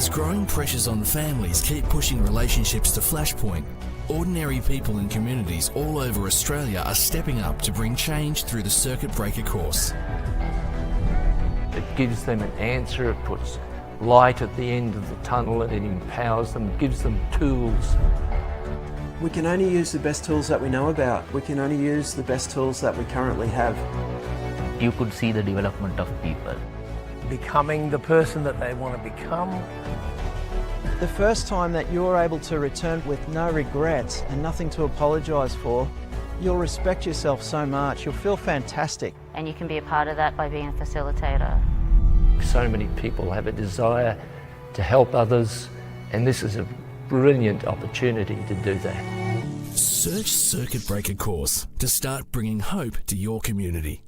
As growing pressures on families keep pushing relationships to flashpoint, ordinary people in communities all over Australia are stepping up to bring change through the Circuit Breaker course. It gives them an answer, it puts light at the end of the tunnel, and it empowers them, gives them tools. We can only use the best tools that we know about. We can only use the best tools that we currently have. You could see the development of people. Becoming the person that they want to become. The first time that you're able to return with no regrets and nothing to apologise for, you'll respect yourself so much, you'll feel fantastic. And you can be a part of that by being a facilitator. So many people have a desire to help others, and this is a brilliant opportunity to do that. Search Circuit Breaker course to start bringing hope to your community.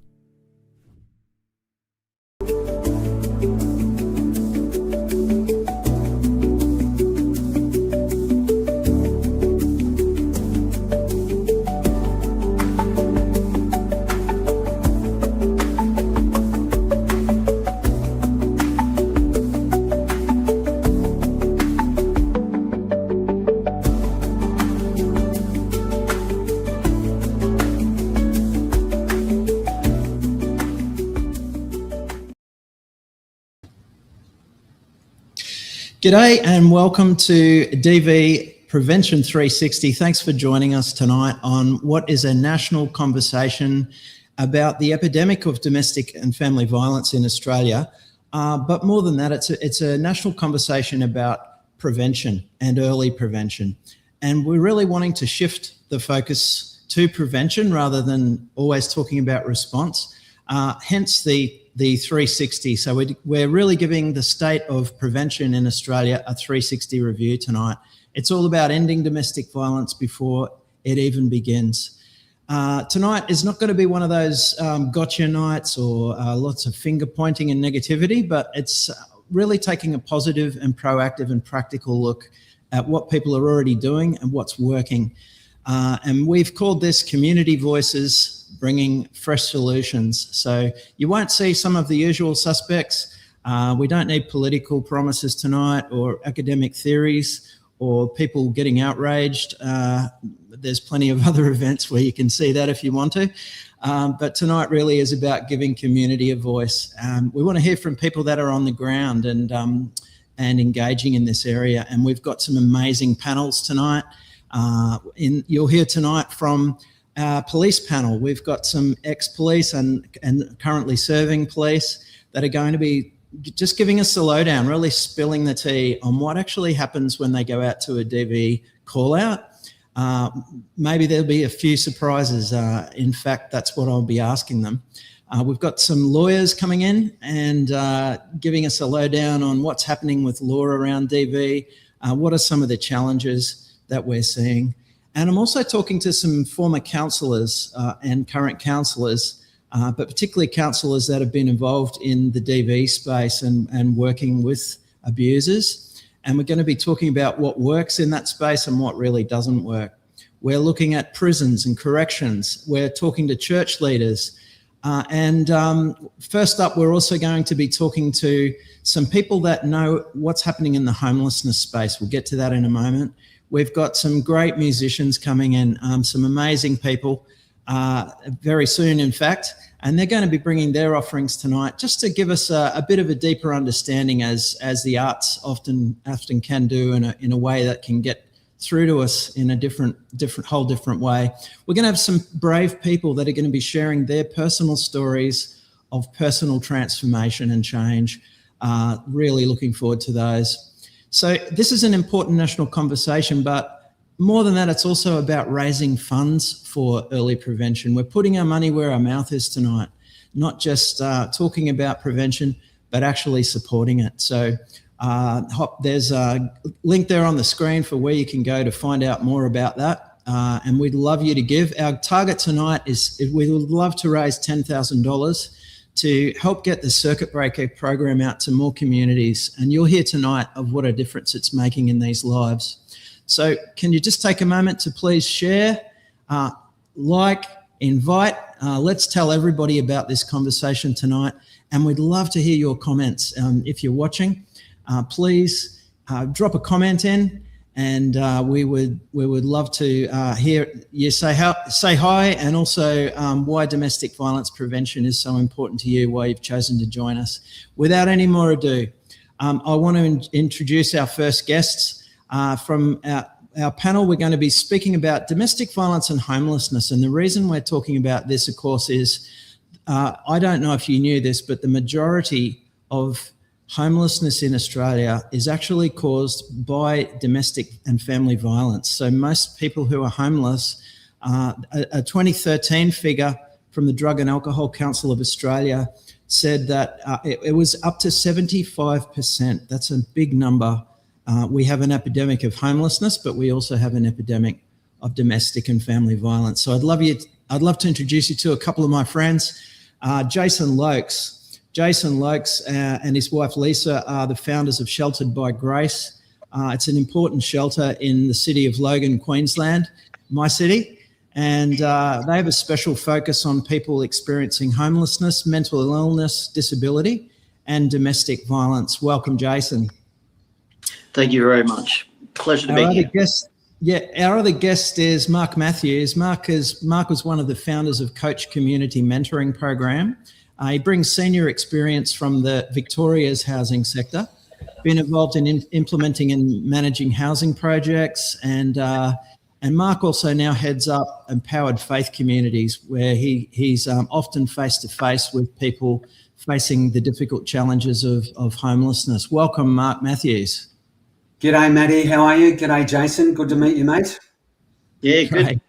G'day and welcome to DV Prevention 360. Thanks for joining us tonight on what is a national conversation about the epidemic of domestic and family violence in Australia. But more than that, it's a national conversation about prevention and early prevention. And we're really wanting to shift the focus to prevention rather than always talking about response, hence the 360. So we're really giving the state of prevention in Australia a 360 review tonight. It's all about ending domestic violence before it even begins. Tonight is not going to be one of those gotcha nights or lots of finger pointing and negativity, but it's really taking a positive and proactive and practical look at what people are already doing and what's working. And we've called this Community Voices Bringing Fresh Solutions. So you won't see some of the usual suspects. We don't need political promises tonight or academic theories or people getting outraged. There's plenty of other events where you can see that if you want to. But tonight really is about giving community a voice. We want to hear from people that are on the ground and engaging in this area. And we've got some amazing panels tonight. You'll hear tonight from our police panel. We've got some ex-police and currently serving police that are going to be just giving us the lowdown, really spilling the tea on what actually happens when they go out to a DV call out. Maybe there'll be a few surprises. In fact, that's what I'll be asking them. We've got some lawyers coming in and giving us a lowdown on what's happening with law around DV. What are some of the challenges that we're seeing? And I'm also talking to some former counsellors and current counsellors, but particularly counsellors that have been involved in the DV space and working with abusers. And we're going to be talking about what works in that space and what really doesn't work. We're looking at prisons and corrections. We're talking to church leaders. First up, we're also going to be talking to some people that know what's happening in the homelessness space. We'll get to that in a moment. We've got some great musicians coming in, some amazing people very soon, in fact, and they're going to be bringing their offerings tonight just to give us a bit of a deeper understanding as the arts often can do in a way that can get through to us in a whole different way. We're going to have some brave people that are going to be sharing their personal stories of personal transformation and change. Really looking forward to those. So this is an important national conversation, but more than that, it's also about raising funds for early prevention. We're putting our money where our mouth is tonight, not just talking about prevention, but actually supporting it. So there's a link there on the screen for where you can go to find out more about that. And we'd love you to give. Our target tonight is we would love to raise $10,000 to help get the Circuit Breaker program out to more communities. And you'll hear tonight of what a difference it's making in these lives. So can you just take a moment to please share, like, invite. Let's tell everybody about this conversation tonight. And we'd love to hear your comments. If you're watching, please drop a comment in, and we would love to hear you say hi, and also why domestic violence prevention is so important to you, why you've chosen to join us. Without any more ado, I want to introduce our first guests from our panel. We're going to be speaking about domestic violence and homelessness, and the reason we're talking about this, of course, is I don't know if you knew this, but the majority of homelessness in Australia is actually caused by domestic and family violence. So most people who are homeless, a 2013 figure from the Drug and Alcohol Council of Australia said that it was up to 75%. That's a big number. We have an epidemic of homelessness, but we also have an epidemic of domestic and family violence. So I'd love to introduce you to a couple of my friends. Jason Lokes. Jason Lokes and his wife Lisa are the founders of Sheltered by Grace. It's an important shelter in the city of Logan, Queensland, my city. And they have a special focus on people experiencing homelessness, mental illness, disability, and domestic violence. Welcome, Jason. Thank you very much. Pleasure to be here. Our other guest is Mark Matthews. Mark was one of the founders of Coach Community Mentoring Program. He brings senior experience from the Victoria's housing sector, been involved in implementing and managing housing projects, and Mark also now heads up empowered faith communities, where he's often face-to-face with people facing the difficult challenges of homelessness. Welcome, Mark Matthews. G'day, Matty. How are you? G'day, Jason. Good to meet you, mate. Yeah, good. Great.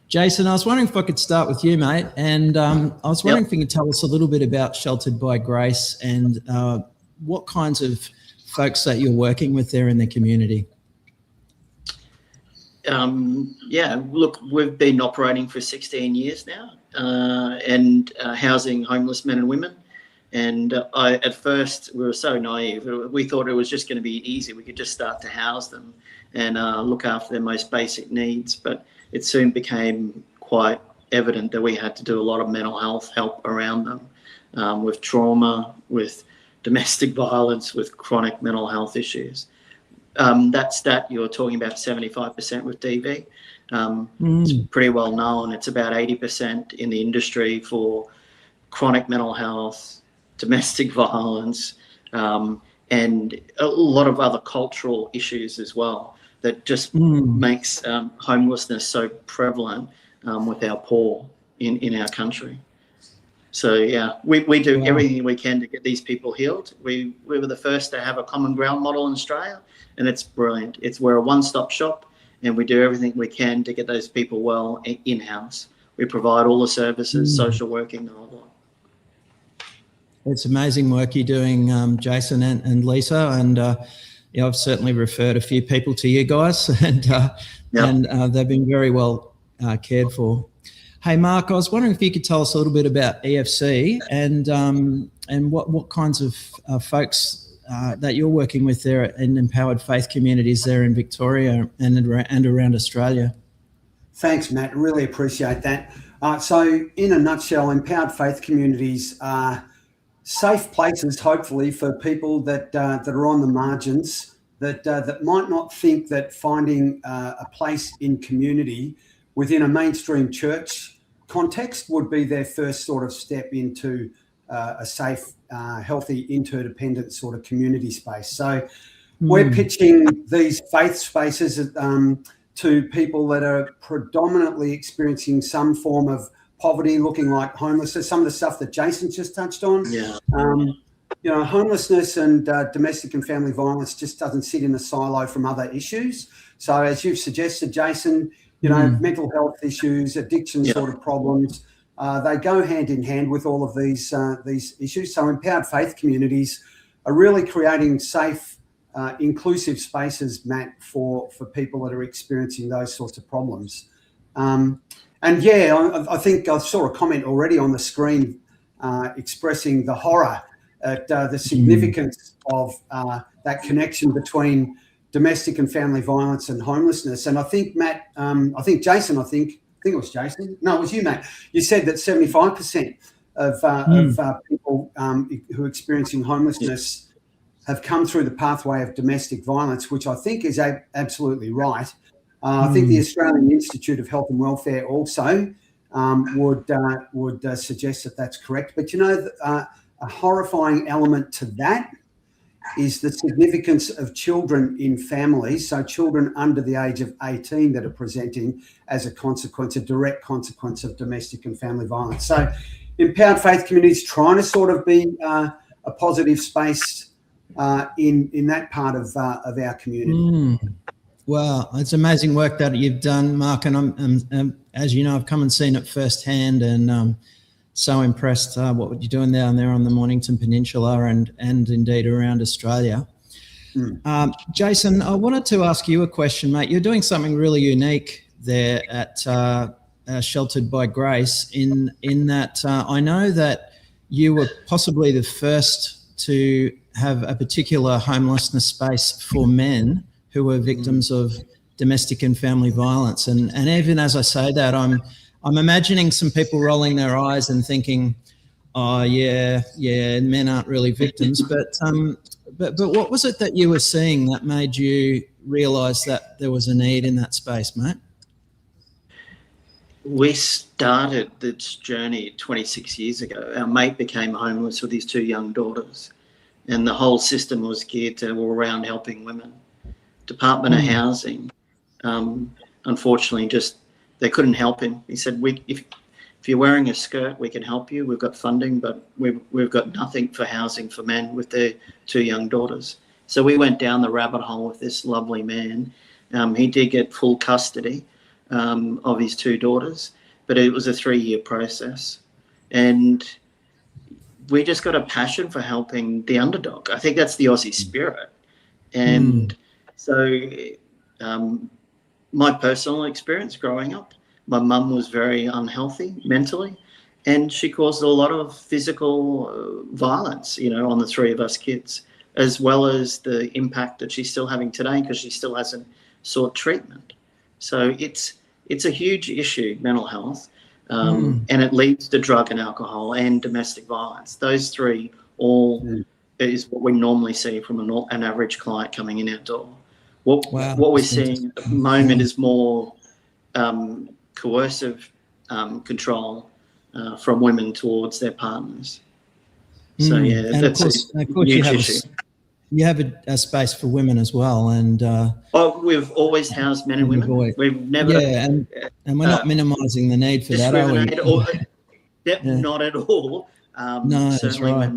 Jason, I was wondering if I could start with you, mate. And I was wondering if you could tell us a little bit about Sheltered by Grace and what kinds of folks that you're working with there in the community. Look, we've been operating for 16 years now and housing homeless men and women. And at first, we were so naive. We thought it was just going to be easy. We could just start to house them and look after their most basic needs. But it soon became quite evident that we had to do a lot of mental health help around them with trauma, with domestic violence, with chronic mental health issues. That stat you're talking about, 75% with DV, it's pretty well known. It's about 80% in the industry for chronic mental health, domestic violence, and a lot of other cultural issues as well that just makes homelessness so prevalent with our poor in our country. So, yeah, we do everything we can to get these people healed. We were the first to have a common ground model in Australia, and it's brilliant. We're a one-stop shop, and we do everything we can to get those people well in-house. We provide all the services, social working, the whole lot. It's amazing work you're doing, Jason and Lisa, and I've certainly referred a few people to you guys, and they've been very well cared for. Hey, Mark, I was wondering if you could tell us a little bit about EFC and what kinds of folks that you're working with there in empowered faith communities there in Victoria and around Australia. Thanks, Matt. Really appreciate that. So, in a nutshell, empowered faith communities are safe places, hopefully, for people that are on the margins, that might not think that finding a place in community within a mainstream church context would be their first sort of step into a safe, healthy, interdependent sort of community space. So we're pitching these faith spaces to people that are predominantly experiencing some form of poverty, looking like homelessness, some of the stuff that Jason just touched on. Yeah. Homelessness and domestic and family violence just doesn't sit in a silo from other issues. So as you've suggested, Jason, mental health issues, addiction sort of problems, they go hand in hand with all of these issues. So empowered faith communities are really creating safe, inclusive spaces, Matt, for people that are experiencing those sorts of problems. I think I saw a comment already on the screen expressing the horror at the significance of that connection between domestic and family violence and homelessness. And I think, Matt, I think it was Jason. No, it was you, Matt. You said that 75% of people who are experiencing homelessness have come through the pathway of domestic violence, which I think is absolutely right. I think the Australian Institute of Health and Welfare also would suggest that that's correct. But, you know, a horrifying element to that is the significance of children in families, so children under the age of 18 that are presenting as a consequence, a direct consequence of domestic and family violence. So Empowered Faith Communities trying to sort of be a positive space in that part of our community. Wow, it's amazing work that you've done, Mark, and I'm as you know, I've come and seen it firsthand, and so impressed what you're doing down there on the Mornington Peninsula and indeed around Australia. Jason, I wanted to ask you a question, mate. You're doing something really unique there at Sheltered by Grace in that I know that you were possibly the first to have a particular homelessness space for men who were victims of domestic and family violence. And even as I say that, I'm imagining some people rolling their eyes and thinking, oh, yeah, men aren't really victims. But what was it that you were seeing that made you realise that there was a need in that space, mate? We started this journey 26 years ago. Our mate became homeless with his 2 young daughters, and the whole system was geared around helping women. Department of Housing, unfortunately, they couldn't help him. He said, if you're wearing a skirt, we can help you. We've got funding, but we've got nothing for housing for men with their 2 young daughters. So we went down the rabbit hole with this lovely man. He did get full custody of his 2 daughters, but it was a 3-year process. And we just got a passion for helping the underdog. I think that's the Aussie spirit. And so my personal experience growing up, my mum was very unhealthy mentally, and she caused a lot of physical violence, on the 3 of us kids, as well as the impact that she's still having today because she still hasn't sought treatment. So it's a huge issue, mental health, and it leads to drug and alcohol and domestic violence. Those 3 all is what we normally see from an average client coming in our door. What we're seeing at the moment is more coercive control from women towards their partners. So and that's of course a huge issue. You have a space for women as well, and we've always housed men and women. We've never, and we're not minimising the need for that, are we? Not at all. No, certainly that's right.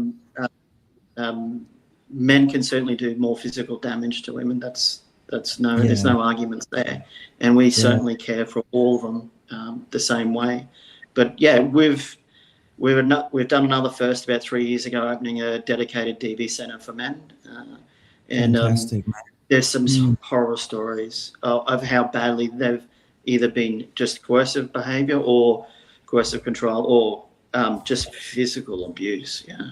when men can certainly do more physical damage to women. There's no arguments there, and we certainly care for all of them the same way. But we've done another first about 3 years ago, opening a dedicated DV centre for men, and there's some horror stories of how badly they've either been just coercive behaviour or coercive control or just physical abuse. Yeah,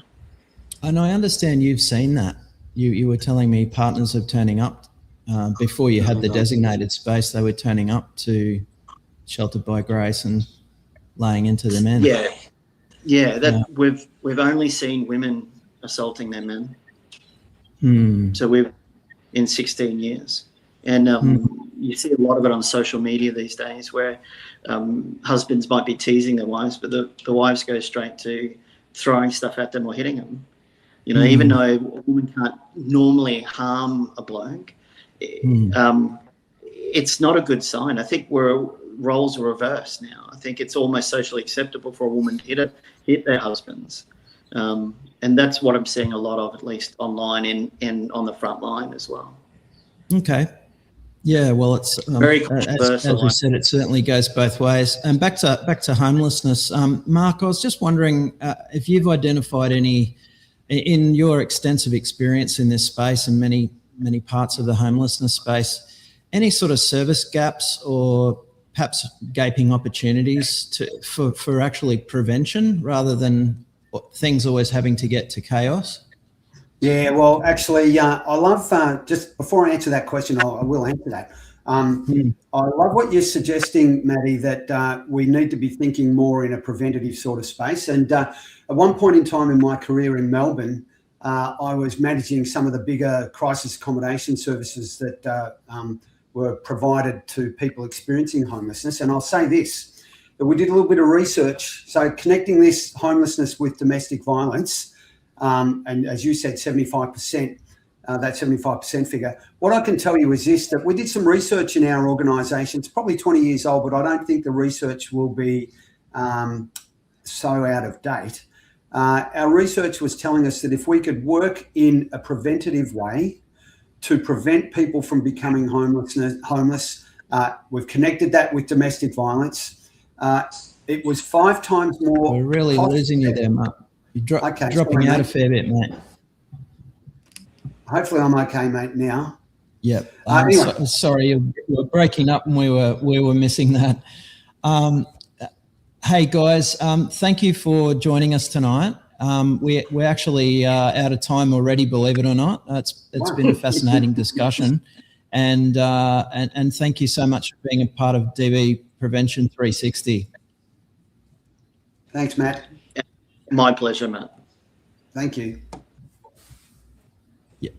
and I understand you've seen that. You were telling me partners are turning up. Before you had the designated space, they were turning up to Sheltered by Grace and laying into the men. We've only seen women assaulting their men. So we've in 16 years, and you see a lot of it on social media these days, where husbands might be teasing their wives, but the wives go straight to throwing stuff at them or hitting them. Even though a woman can't normally harm a bloke. It's not a good sign. I think roles are reversed now. I think it's almost socially acceptable for a woman to hit their husbands, and that's what I'm seeing a lot of, at least online and on the front line as well. Okay, well, it's very controversial. As you said, it certainly goes both ways. And back to homelessness, Mark, I was just wondering if you've identified any, in your extensive experience in this space and many parts of the homelessness space, any sort of service gaps or perhaps gaping opportunities for actually prevention rather than things always having to get to chaos? Yeah, well, actually, I love, just before I answer that question, I will answer that. I love what you're suggesting, Maddie, that we need to be thinking more in a preventative sort of space. And at one point in time in my career in Melbourne, I was managing some of the bigger crisis accommodation services that were provided to people experiencing homelessness. And I'll say this, that we did a little bit of research. So connecting this homelessness with domestic violence, and as you said, 75%, that 75% figure. What I can tell you is this, that we did some research in our organisation. It's probably 20 years old, but I don't think the research will be so out of date. Our research was telling us that if we could work in a preventative way to prevent people from becoming homeless, we've connected that with domestic violence. It was 5 times more. We're really losing you there, Matt. You're dropping out a fair bit, mate. Hopefully I'm okay, mate, now. Yep. Anyway. Sorry, you were breaking up and we were missing that. Hey, guys, thank you for joining us tonight. We're actually out of time already, believe it or not. It's been a fascinating discussion. And thank you so much for being a part of DV Prevention 360. Thanks, Matt. My pleasure, Matt. Thank you. Yeah.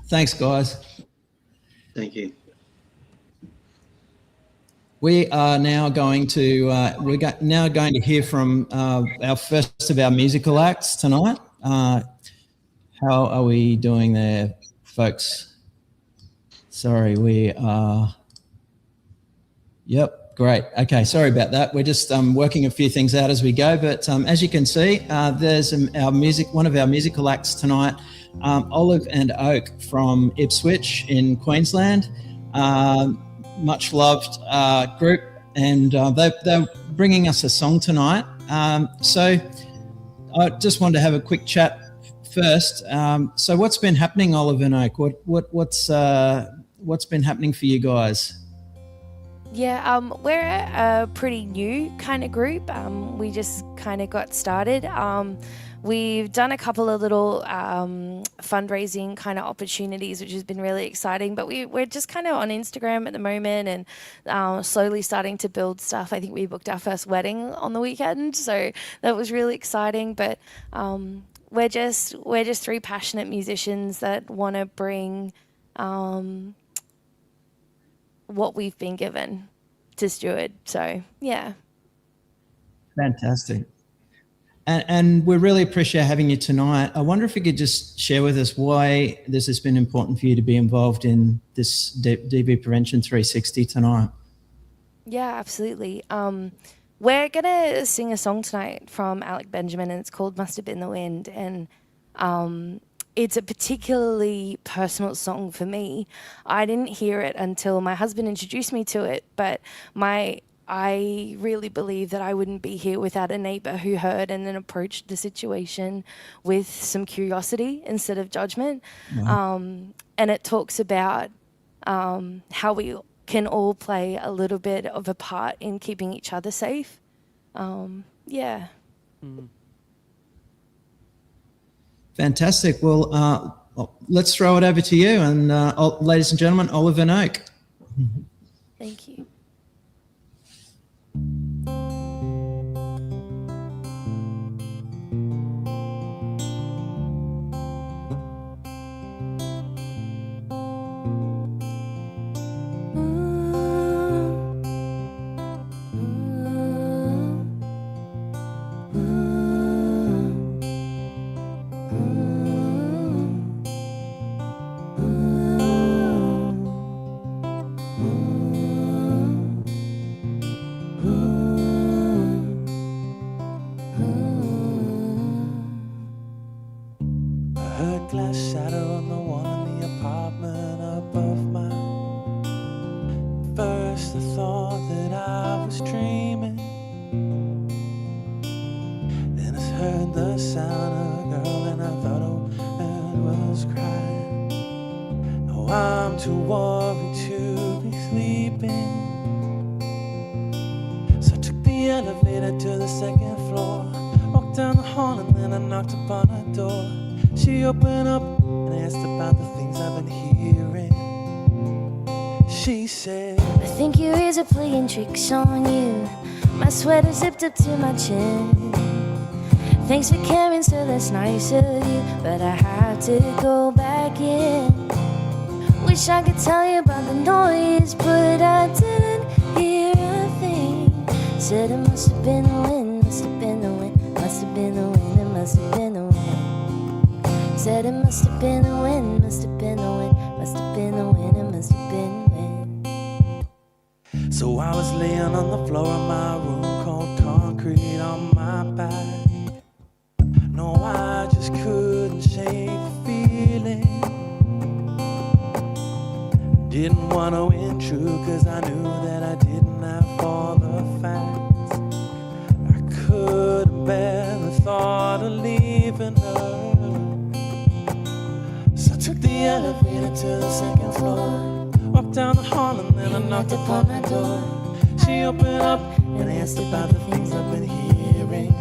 Thanks, guys. Thank you. We are now going to hear from our first of our musical acts tonight. How are we doing there, folks? Sorry, we are. Yep, great. Okay, sorry about that. We're just working a few things out as we go. But as you can see, there's one of our musical acts tonight, Olive and Oak from Ipswich in Queensland. Much loved group, and they're bringing us a song tonight. So I just wanted to have a quick chat first. So what's been happening, Olive and Oak? What's been happening for you guys? Yeah, we're a pretty new kind of group. We just kind of got started. We've done a couple of little fundraising kind of opportunities, which has been really exciting. But we're just kind of on Instagram at the moment and slowly starting to build stuff. I think we booked our first wedding on the weekend, so that was really exciting. But we're just 3 passionate musicians that want to bring what we've been given to steward. So yeah. Fantastic. And we really appreciate having you tonight. I wonder if you could just share with us why this has been important for you to be involved in this DV Prevention 360 tonight. Yeah, absolutely. We're going to sing a song tonight from Alec Benjamin, and it's called Must Have Been the Wind. And it's a particularly personal song for me. I didn't hear it until my husband introduced me to it, but I really believe that I wouldn't be here without a neighbour who heard and then approached the situation with some curiosity instead of judgment. Wow. And it talks about how we can all play a little bit of a part in keeping each other safe. Yeah. Fantastic. Well, let's throw it over to you. And ladies and gentlemen, Olive and Oak. Thank you. Tricks on you, my sweater zipped up to my chin. Thanks for caring, so that's nice of you, but I have to go back in. Wish I could tell you about the noise, but I didn't hear a thing. Said it must have been the wind, must have been the wind, must have been the wind, it must have been the wind. Said it must have been the wind, must have been the wind, must have been the wind, it must have been the wind. So I was laying on the floor of my room, cold concrete on my back. No, I just couldn't shake the feeling. Didn't want to intrude, cause I knew that I didn't have all the facts. I couldn't bear the thought of leaving her. So I took the elevator to the second floor, walked down the hall and then I knocked upon my door. She opened up and asked about the things I've been hearing.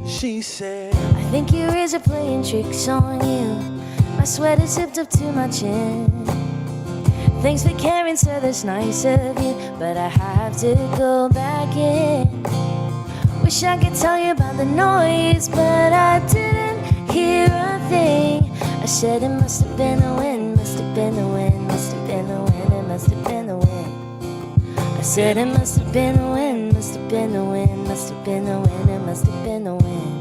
She said, I think your ears are playing tricks on you. My sweater zipped up to my chin. Thanks for caring, sir, that's nice of you, but I have to go back in. Wish I could tell you about the noise, but I didn't hear a thing. I said it must have been the wind, must have been the wind, must have been the wind, it must have been the wind. I said it must have been the wind, must have been the wind, must have been the wind, it must have been the wind.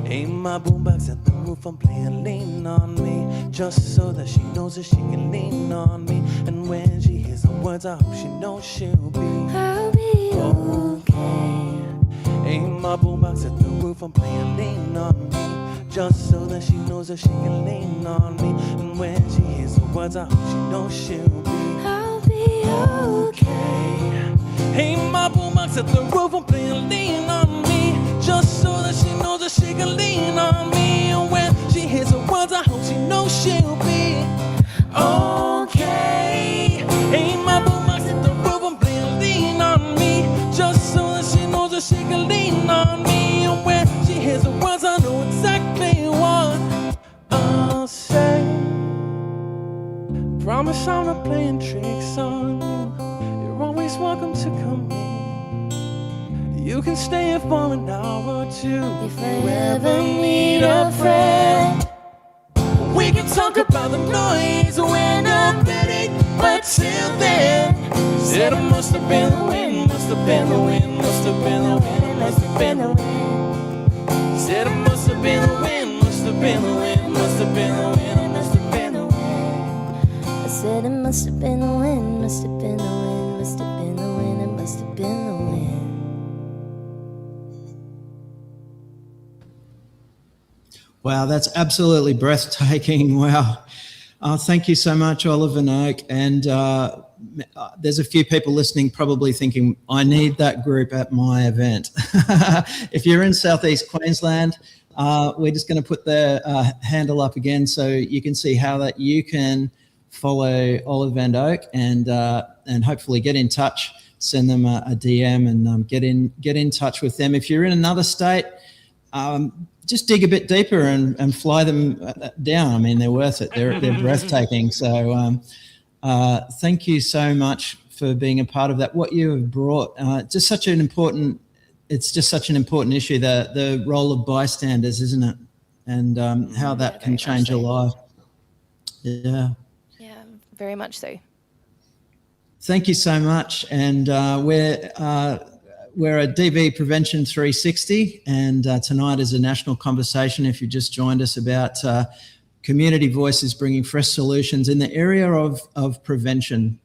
Aim my boombox at the roof, I'm playing lean on me, just so that she knows that she can lean on me. And when she hears the words, I hope she knows I'll be okay. Aim my boombox at the roof, I'm playing lean on me, just so that she knows that she can lean on me. And when she hears the words, I hope she knows I'll be okay. Aim my boombox at the roof, I'm playing lean on me, just so that she knows that she can lean on me. And when she hears the words, I hope she knows she'll be okay. Aim my boombox at the roof, I'm playing lean on me, just so that she knows that she can lean on me. And when she hears the words, I know exactly what I'll say. Promise I'm not playing tricks on you. You're always welcome to come in. You can stay here for an hour or two. If I ever need a friend, we can talk about the noise when I'm ready. But till then, said it must have been the wind, must have been the wind, must have been the wind, must have been the wind. Said it must have been the wind, must have been the wind, must have been the wind, must have been the wind. I said it must have been the wind, must have been the wind, must have been the wind, it must have been the wind. Wow, that's absolutely breathtaking. Wow. Thank you so much, Oliver Noak. And there's a few people listening probably thinking, I need that group at my event. If you're in Southeast Queensland, we're just going to put the handle up again so you can see how that you can follow Oliver and Oak and hopefully get in touch, send them a DM and get in touch with them. If you're in another state, just dig a bit deeper and fly them down. I mean, they're worth it. They're breathtaking. So thank you so much for being a part of that. What you have brought, it's just such an important issue, the role of bystanders, isn't it? And how that can change a life. Yeah. Yeah, very much so. Thank you so much. And we're at DV Prevention 360, and tonight is a national conversation, if you just joined us, about community voices bringing fresh solutions in the area of prevention.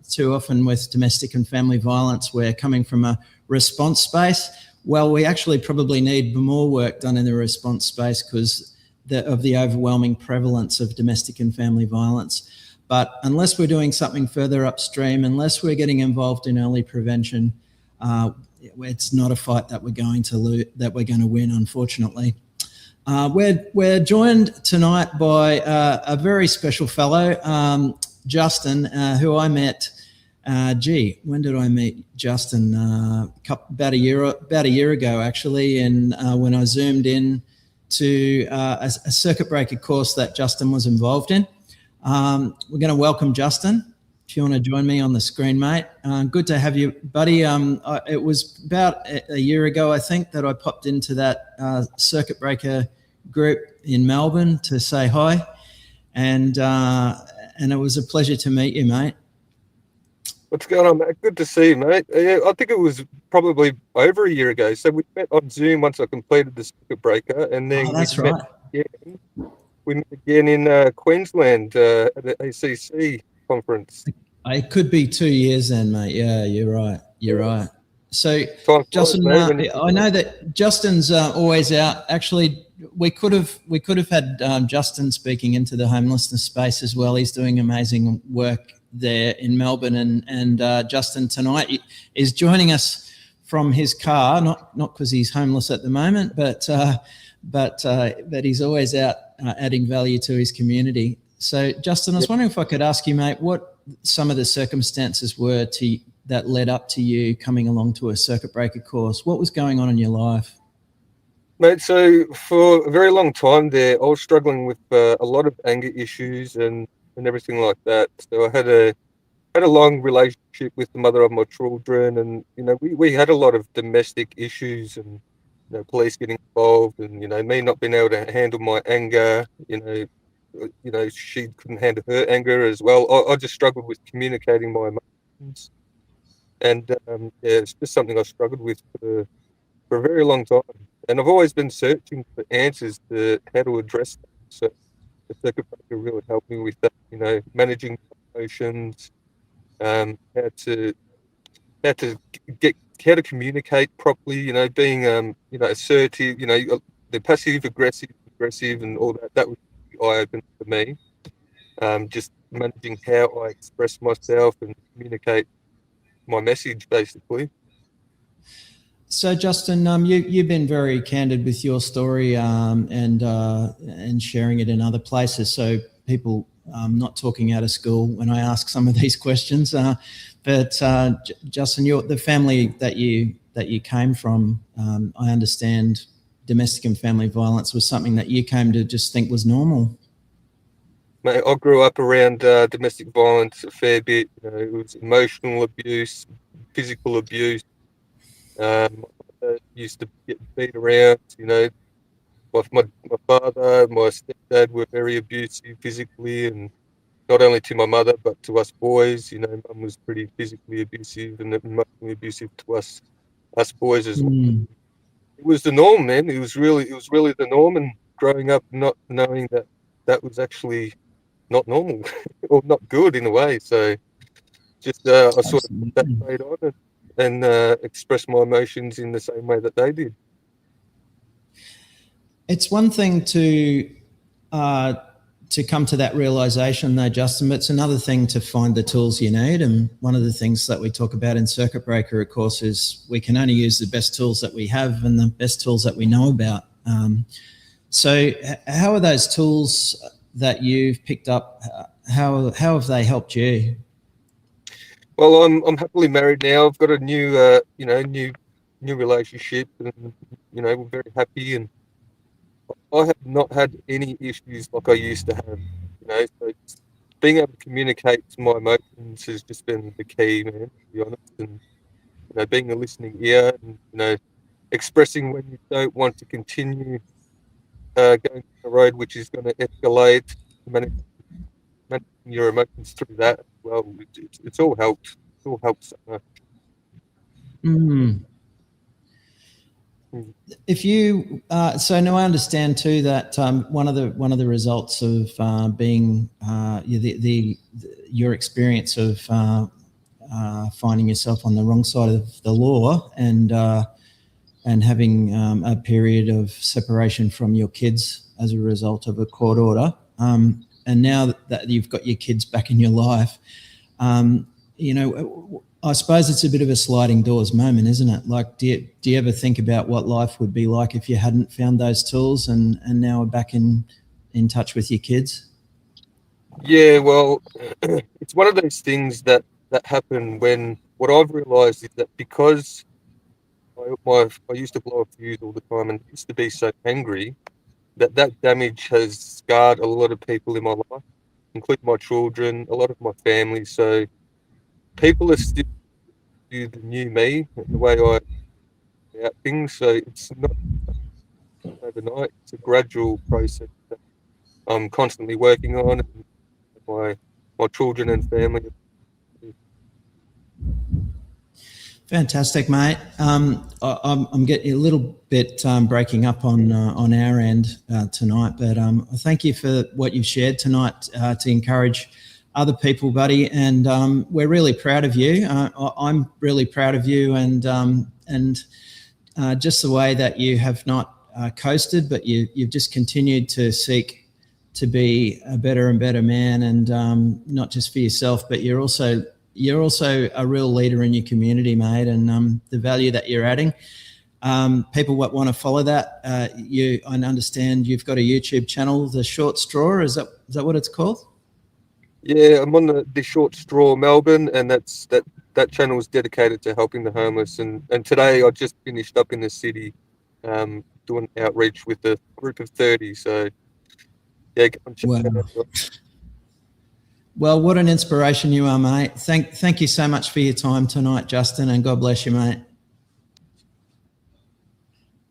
Too often with domestic and family violence, we're coming from a response space. Well, we actually probably need more work done in the response space because of the overwhelming prevalence of domestic and family violence. But unless we're doing something further upstream, unless we're getting involved in early prevention, it's not a fight that we're going to win, unfortunately. We're joined tonight by a very special fellow, Justin, who I met. When did I meet Justin? About a year ago, actually, and when I zoomed in to a circuit breaker course that Justin was involved in. We're going to welcome Justin. if you want to join me on the screen, mate. Good to have you, buddy. It was about a year ago, I think, that I popped into that circuit breaker group in Melbourne to say hi, and it was a pleasure to meet you, mate. What's going on, mate? Good to see you, mate. Yeah, I think it was probably over a year ago. So we met on Zoom once I completed the circuit breaker, and then that's right. We met again in Queensland at the ACC conference. It could be 2 years then, mate. Yeah, you're right. You're right. So, Justin, I know that Justin's always out. Actually, we could have had Justin speaking into the homelessness space as well. He's doing amazing work there in Melbourne, and Justin tonight is joining us from his car. Not because he's homeless at the moment, but he's always out adding value to his community. So, Justin, I was wondering if I could ask you, mate, what some of the circumstances were that led up to you coming along to a circuit breaker course. What was going on in your life? Mate, so for a very long time there, I was struggling with a lot of anger issues and everything like that. So I had a long relationship with the mother of my children, and we had a lot of domestic issues, and police getting involved, and me not being able to handle my anger. She couldn't handle her anger as well. I just struggled with communicating my emotions, and it's just something I struggled with for a very long time. And I've always been searching for answers to how to address that. So the circuit breaker really helped me with that. Managing emotions, how to communicate properly. Being assertive. The passive aggressive, and all that. That was eye-opening for me. Just managing how I express myself and communicate my message, basically. So, Justin, you've been very candid with your story and sharing it in other places. So people not talking out of school when I ask some of these questions. But Justin, the family that you came from, I understand domestic and family violence was something that you came to just think was normal. Mate, I grew up around domestic violence a fair bit. It was emotional abuse, physical abuse. I used to get beat around. My father, my stepdad were very abusive physically, and not only to my mother but to us boys. Mum was pretty physically abusive and emotionally abusive to us boys as well. It was the norm, man. It was really the norm. And growing up, not knowing that was actually not normal or not good in a way. So just I sort of put that trade on and express my emotions in the same way that they did. It's one thing to come to that realization, though, Justin, but it's another thing to find the tools you need. And one of the things that we talk about in Circuit Breaker, of course, is we can only use the best tools that we have and the best tools that we know about. So how are those tools that you've picked up, how have they helped you? Well, I'm happily married now. I've got a new relationship, and we're very happy. And I have not had any issues like I used to have. So being able to communicate my emotions has just been the key, man. To be honest, and being a listening ear, and expressing when you don't want to continue going down the road, which is going to escalate. Managing your emotions through that as well. It's all helped. It's all helped so much. If you so now I understand too that one of the results of being your experience of finding yourself on the wrong side of the law and having a period of separation from your kids as a result of a court order, and now that you've got your kids back in your life, I suppose it's a bit of a sliding doors moment, isn't it? Like, do you ever think about what life would be like if you hadn't found those tools and now are back in touch with your kids? Yeah, well, it's one of those things that happen when what I've realised is that because I used to blow a fuse all the time and used to be so angry, that damage has scarred a lot of people in my life. including my children, a lot of my family. So people are still the new me, the way I out things. So it's not overnight. It's a gradual process that I'm constantly working on, and my children and family. Fantastic, mate. I'm getting a little bit breaking up on our end tonight, but thank you for what you've shared tonight to encourage other people, buddy. And we're really proud of you. I'm really proud of you, and just the way that you have not coasted, but you've just continued to seek to be a better and better man, and not just for yourself, but you're also a real leader in your community, mate, and the value that you're adding. People that want to follow that, I understand you've got a YouTube channel, The Short Straw. Is that what it's called? Yeah, I'm on the Short Straw Melbourne, and that channel is dedicated to helping the homeless. And today I just finished up in the city doing outreach with a group of 30. So yeah, go and check that out. Well, what an inspiration you are, mate. Thank you so much for your time tonight, Justin, and God bless you, mate.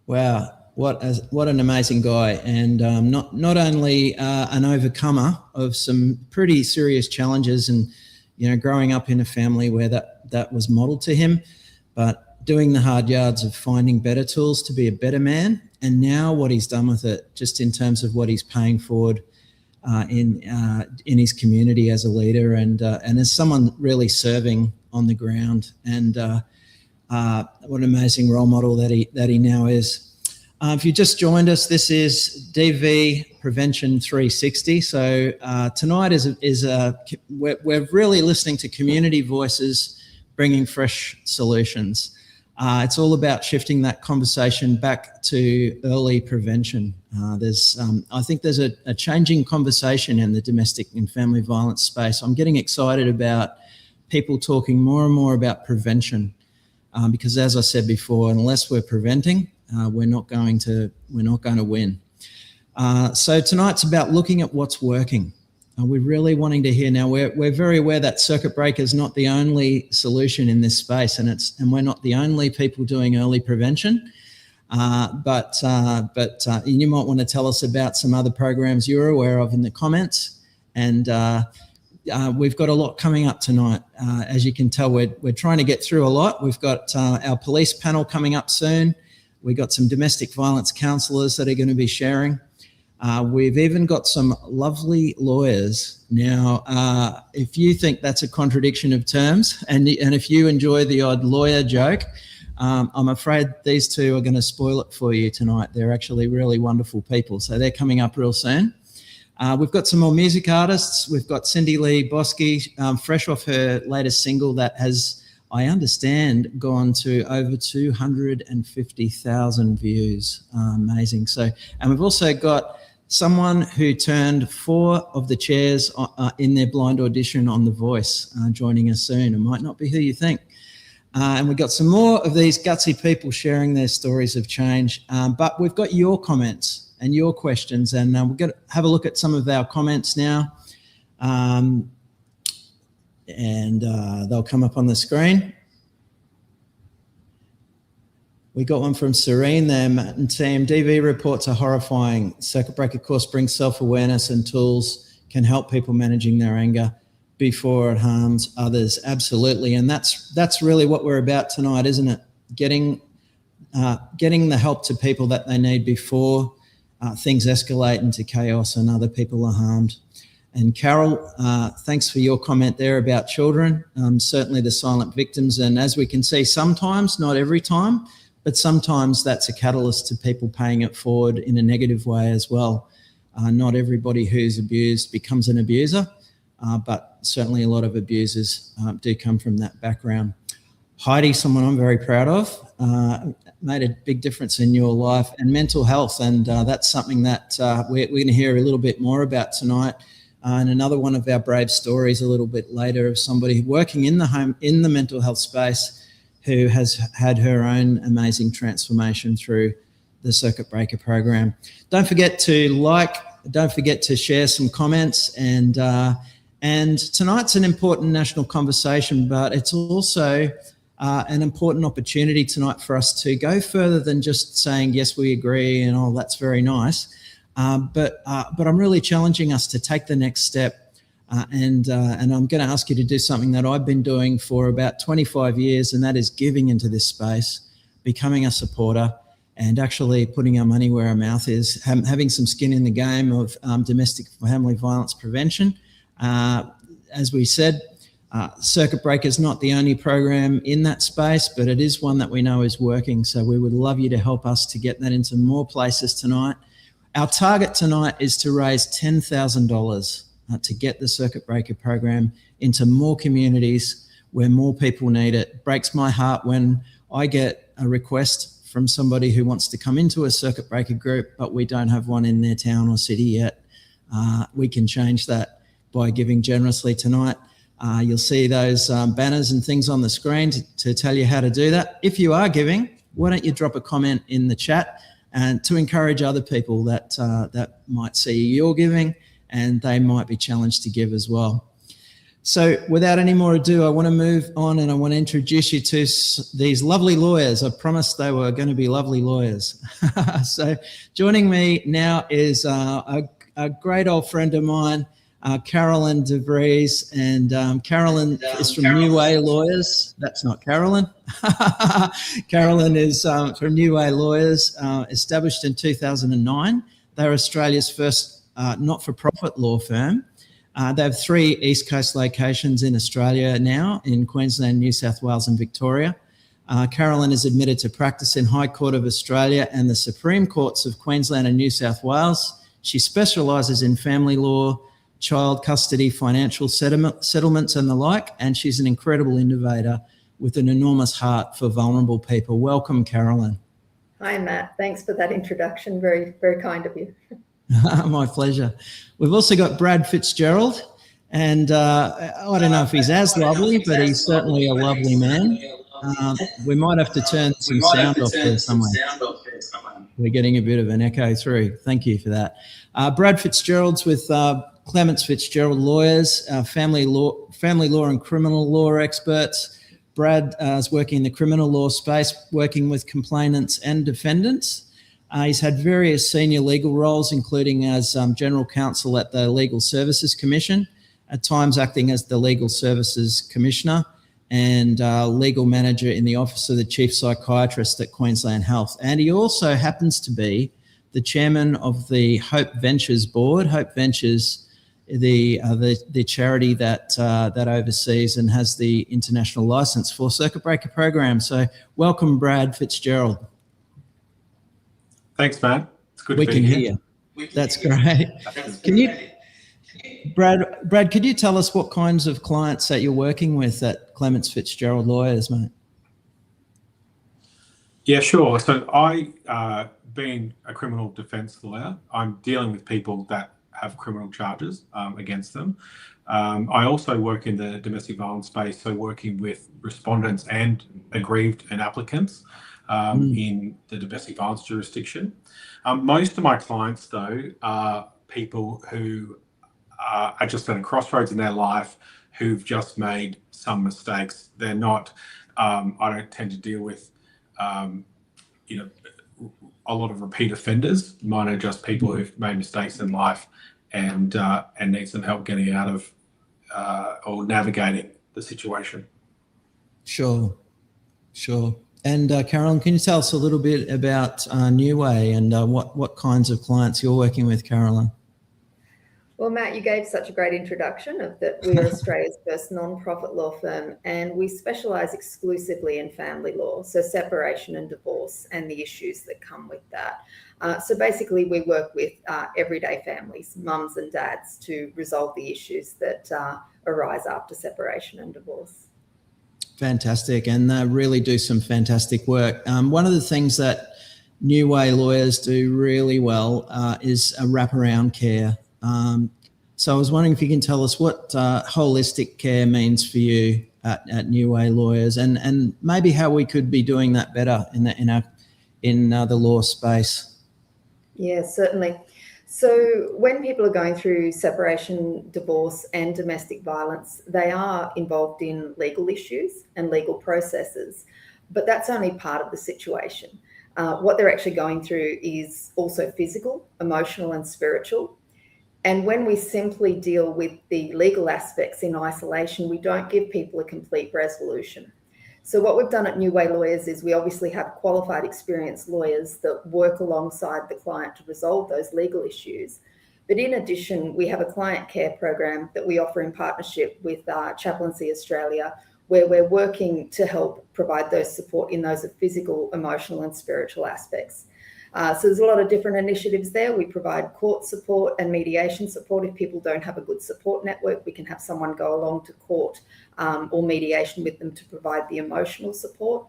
Wow, what an amazing guy, and not only an overcomer of some pretty serious challenges, and growing up in a family where that was modelled to him, but doing the hard yards of finding better tools to be a better man, and now what he's done with it, just in terms of what he's paying forward in his community as a leader, and as someone really serving on the ground, and what an amazing role model that he now is. If you just joined us, this is DV Prevention 360. So tonight we're really listening to community voices bringing fresh solutions. It's all about shifting that conversation back to early prevention. I think there's a changing conversation in the domestic and family violence space. I'm getting excited about people talking more and more about prevention, because as I said before, unless we're preventing, we're not going to win. So tonight's about looking at what's working. We're really wanting to hear now. We're very aware that circuit breaker is not the only solution in this space, and we're not the only people doing early prevention. But you might want to tell us about some other programs you're aware of in the comments. And we've got a lot coming up tonight. As you can tell, we're trying to get through a lot. We've got our police panel coming up soon. We've got some domestic violence counsellors that are going to be sharing. We've even got some lovely lawyers. Now, if you think that's a contradiction of terms, and if you enjoy the odd lawyer joke, I'm afraid these two are going to spoil it for you tonight. They're actually really wonderful people. So they're coming up real soon. We've got some more music artists. We've got Cindy Lee Bosky, fresh off her latest single that has, I understand, gone to over 250,000 views. Amazing. So, and we've also got someone who turned 4 of the chairs in their blind audition on The Voice, joining us soon. It might not be who you think. And we've got some more of these gutsy people sharing their stories of change. But we've got your comments and your questions, and we're going to have a look at some of our comments now. And they'll come up on the screen. We got one from Serene there, Matt and team. DV reports are horrifying. Circuit breaker course brings self-awareness and tools, can help people managing their anger before it harms others. Absolutely. And that's really what we're about tonight, isn't it? Getting the help to people that they need before things escalate into chaos and other people are harmed. And Carol, thanks for your comment there about children. Certainly the silent victims. And as we can see, sometimes, not every time, but sometimes that's a catalyst to people paying it forward in a negative way as well. Not everybody who's abused becomes an abuser, but certainly a lot of abusers do come from that background. Heidi, someone I'm very proud of, made a big difference in your life, and mental health. And that's something that we're going to hear a little bit more about tonight. And another one of our brave stories a little bit later of somebody working in the home, in the mental health space, who has had her own amazing transformation through the Circuit Breaker program. Don't forget to like, don't forget to share some comments. And tonight's an important national conversation, but it's also an important opportunity tonight for us to go further than just saying, yes, we agree and, oh, that's very nice. But I'm really challenging us to take the next step. And I'm going to ask you to do something that I've been doing for about 25 years, and that is giving into this space, becoming a supporter, and actually putting our money where our mouth is, having some skin in the game of domestic family violence prevention. As we said, Circuit Breaker is not the only program in that space, but it is one that we know is working. So we would love you to help us to get that into more places tonight. Our target tonight is to raise $10,000 to get the Circuit Breaker program into more communities where more people need it. It breaks my heart when I get a request from somebody who wants to come into a Circuit Breaker group, but we don't have one in their town or city yet. We can change that by giving generously tonight. You'll see those banners and things on the screen to tell you how to do that. If you are giving, why don't you drop a comment in the chat and to encourage other people that might see you're giving and they might be challenged to give as well. So without any more ado, I want to move on and I want to introduce you to these lovely lawyers. I promised they were going to be lovely lawyers. So joining me now is a great old friend of mine, Carolyn DeVries, and Carolyn is from New Way Lawyers. That's not Carolyn. Carolyn is from New Way Lawyers, established in 2009. They're Australia's first not-for-profit law firm. They have 3 East Coast locations in Australia now, in Queensland, New South Wales and Victoria. Carolyn is admitted to practice in High Court of Australia and the Supreme Courts of Queensland and New South Wales. She specialises in family law, child custody, financial settlements and the like, and she's an incredible innovator with an enormous heart for vulnerable people. Welcome, Carolyn. Hi, Matt. Thanks for that introduction. Very, very kind of you. My pleasure. We've also got Brad Fitzgerald, and I don't know if he's as lovely, but he's certainly a lovely man. We might have to turn some sound off there somewhere. We're getting a bit of an echo through. Thank you for that. Brad Fitzgerald's with Clements Fitzgerald Lawyers, family law and criminal law experts. Brad is working in the criminal law space, working with complainants and defendants. He's had various senior legal roles, including as General Counsel at the Legal Services Commission, at times acting as the Legal Services Commissioner, and legal manager in the Office of the Chief Psychiatrist at Queensland Health. And he also happens to be the chairman of the Hope Ventures board. Hope Ventures, the charity that oversees and has the international license for Circuit Breaker program. So welcome, Brad Fitzgerald. Thanks, Matt. It's good to be here. That's great. Can you, Brad, could you tell us what kinds of clients that you're working with at Clements Fitzgerald Lawyers, mate? Yeah, sure. So I, being a criminal defence lawyer, I'm dealing with people that have criminal charges against them. I also work in the domestic violence space, so working with respondents and aggrieved and applicants in the domestic violence jurisdiction. Most of my clients, though, are people who are just at a crossroads in their life, who've just made some mistakes. They're not, I don't tend to deal with, a lot of repeat offenders. Mine are just people who've made mistakes in life and need some help getting out of or navigating the situation. Sure. And Carolyn, can you tell us a little bit about New Way and what kinds of clients you're working with, Carolyn? Well, Matt, you gave such a great introduction of that we're Australia's first non-profit law firm, and we specialise exclusively in family law, so separation and divorce and the issues that come with that. So basically we work with everyday families, mums and dads, to resolve the issues that arise after separation and divorce. Fantastic, and they really do some fantastic work. One of the things that New Way Lawyers do really well is a wraparound care. So I was wondering if you can tell us what holistic care means for you at New Way Lawyers, and maybe how we could be doing that better in the law space. Yeah, certainly. So when people are going through separation, divorce and domestic violence, they are involved in legal issues and legal processes, but that's only part of the situation. What they're actually going through is also physical, emotional and spiritual. And when we simply deal with the legal aspects in isolation, we don't give people a complete resolution. So what we've done at New Way Lawyers is we obviously have qualified, experienced lawyers that work alongside the client to resolve those legal issues. But in addition, we have a client care program that we offer in partnership with Chaplaincy Australia, where we're working to help provide those support in those physical, emotional and spiritual aspects. So there's a lot of different initiatives there. We provide court support and mediation support. If people don't have a good support network, we can have someone go along to court or mediation with them to provide the emotional support.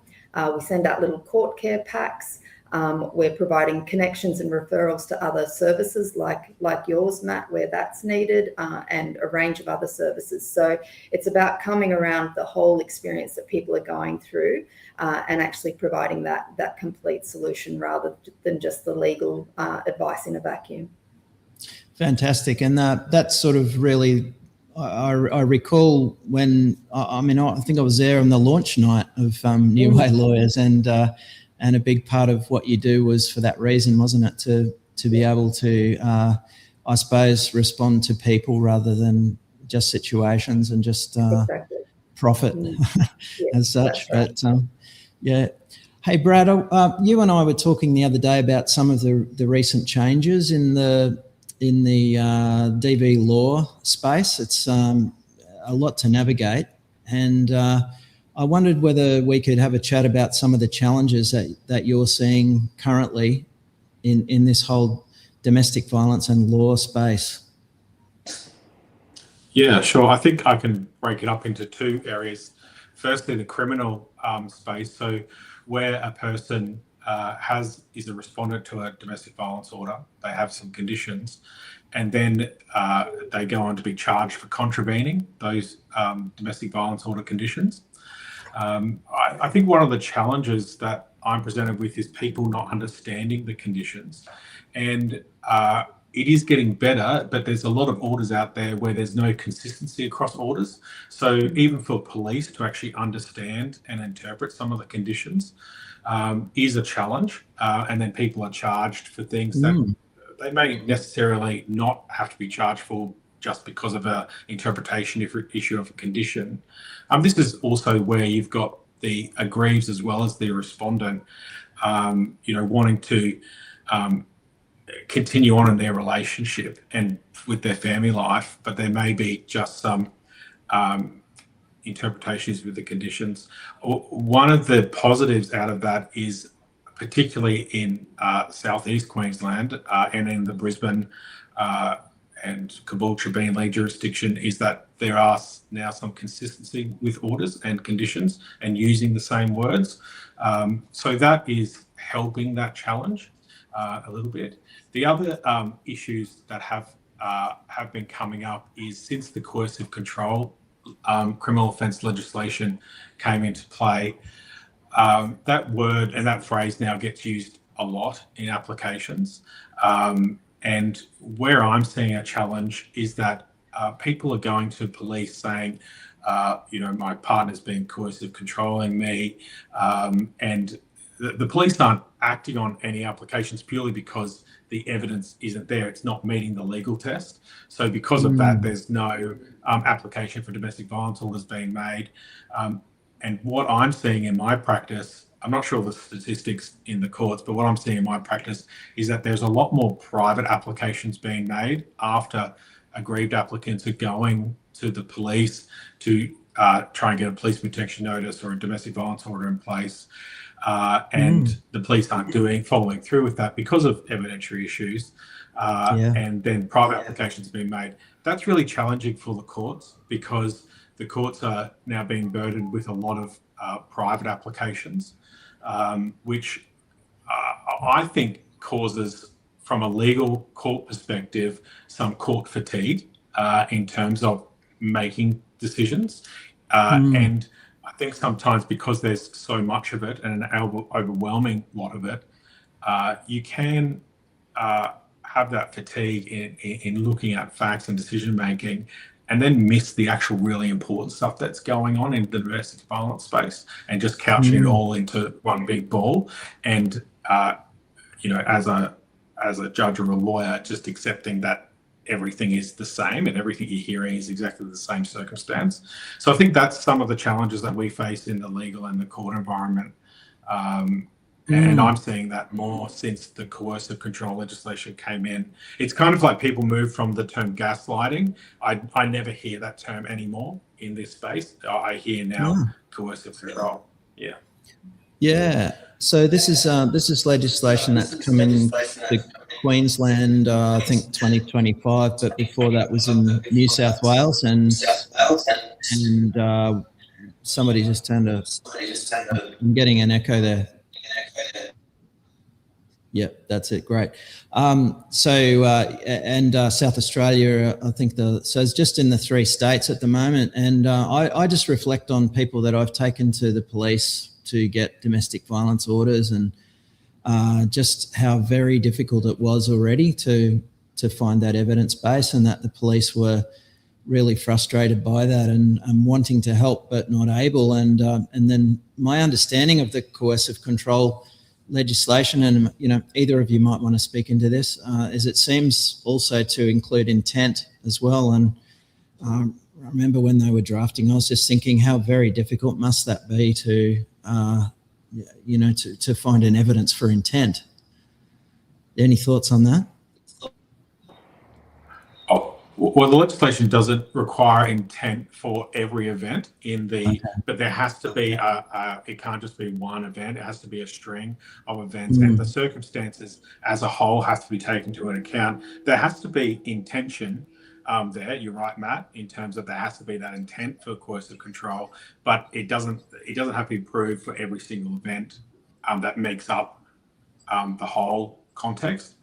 We send out little court care packs. We're providing connections and referrals to other services like yours, Matt, where that's needed, and a range of other services. So it's about coming around the whole experience that people are going through and actually providing that complete solution rather than just the legal advice in a vacuum. Fantastic. And that's sort of really, I recall when, I think I was there on the launch night of New Way Lawyers, and a big part of what you do was for that reason, wasn't it? To be able to, I suppose, respond to people rather than just situations and just profit as such. Right. But yeah. Hey, Brad, you and I were talking the other day about some of the recent changes in the DV law space. It's a lot to navigate, and I wondered whether we could have a chat about some of the challenges that you're seeing currently in this whole domestic violence and law space. Yeah, sure. I think I can break it up into two areas. Firstly, the criminal space. So where a person is a respondent to a domestic violence order, they have some conditions, and then they go on to be charged for contravening those domestic violence order conditions. I think one of the challenges that I'm presented with is people not understanding the conditions, and it is getting better, but there's a lot of orders out there where there's no consistency across orders. So even for police to actually understand and interpret some of the conditions is a challenge, and then people are charged for things that they may necessarily not have to be charged for just because of an interpretation issue of a condition. This is also where you've got the aggrieved as well as the respondent, wanting to continue on in their relationship and with their family life, but there may be just some interpretations with the conditions. One of the positives out of that is, particularly in southeast Queensland and in the Brisbane and Caboolture-Beenleigh jurisdiction, is that there are now some consistency with orders and conditions and using the same words. So that is helping that challenge a little bit. The other issues that have been coming up is since the coercive control criminal offence legislation came into play, that word and that phrase now gets used a lot in applications. And where I'm seeing a challenge is that people are going to police saying, my partner's been coercive controlling me, and the police aren't acting on any applications purely because the evidence isn't there. It's not meeting the legal test. So because of that, there's no application for domestic violence orders being made. And what I'm seeing in my practice, I'm not sure of the statistics in the courts, but what I'm seeing in my practice is that there's a lot more private applications being made after aggrieved applicants are going to the police to try and get a police protection notice or a domestic violence order in place. And the police aren't following through with that because of evidentiary issues. And then private applications being made. That's really challenging for the courts because the courts are now being burdened with a lot of private applications, which I think causes, from a legal court perspective, some court fatigue in terms of making decisions. And I think sometimes because there's so much of it and an overwhelming lot of it, you can have that fatigue in looking at facts and decision making, and then miss the actual really important stuff that's going on in the domestic violence space, and just couching it all into one big ball. And as a judge or a lawyer, just accepting that everything is the same and everything you're hearing is exactly the same circumstance. So I think that's some of the challenges that we face in the legal and the court environment. And I'm seeing that more since the coercive control legislation came in. It's kind of like people move from the term gaslighting. I never hear that term anymore in this space. I hear now coercive control. Yeah. Yeah. So this is legislation that's come in to Queensland, I think 2025, but before that was in New South Wales, and somebody just turned I'm getting an echo there. Yep, that's it. Great. South Australia, I think so it's just in the 3 states at the moment. And I just reflect on people that I've taken to the police to get domestic violence orders, and just how very difficult it was already to find that evidence base, and that the police were really frustrated by that and wanting to help but not able. And then my understanding of the coercive control legislation, and either of you might want to speak into this, is it seems also to include intent as well. And I remember when they were drafting, I was just thinking, how very difficult must that be to find an evidence for intent. Any thoughts on that? Well, the legislation doesn't require intent for every event but there has to be it can't just be one event. It has to be a string of events, and the circumstances as a whole have to be taken into account. There has to be intention there. You're right, Matt, in terms of there has to be that intent for coercive control, but it doesn't have to be proved for every single event that makes up the whole context.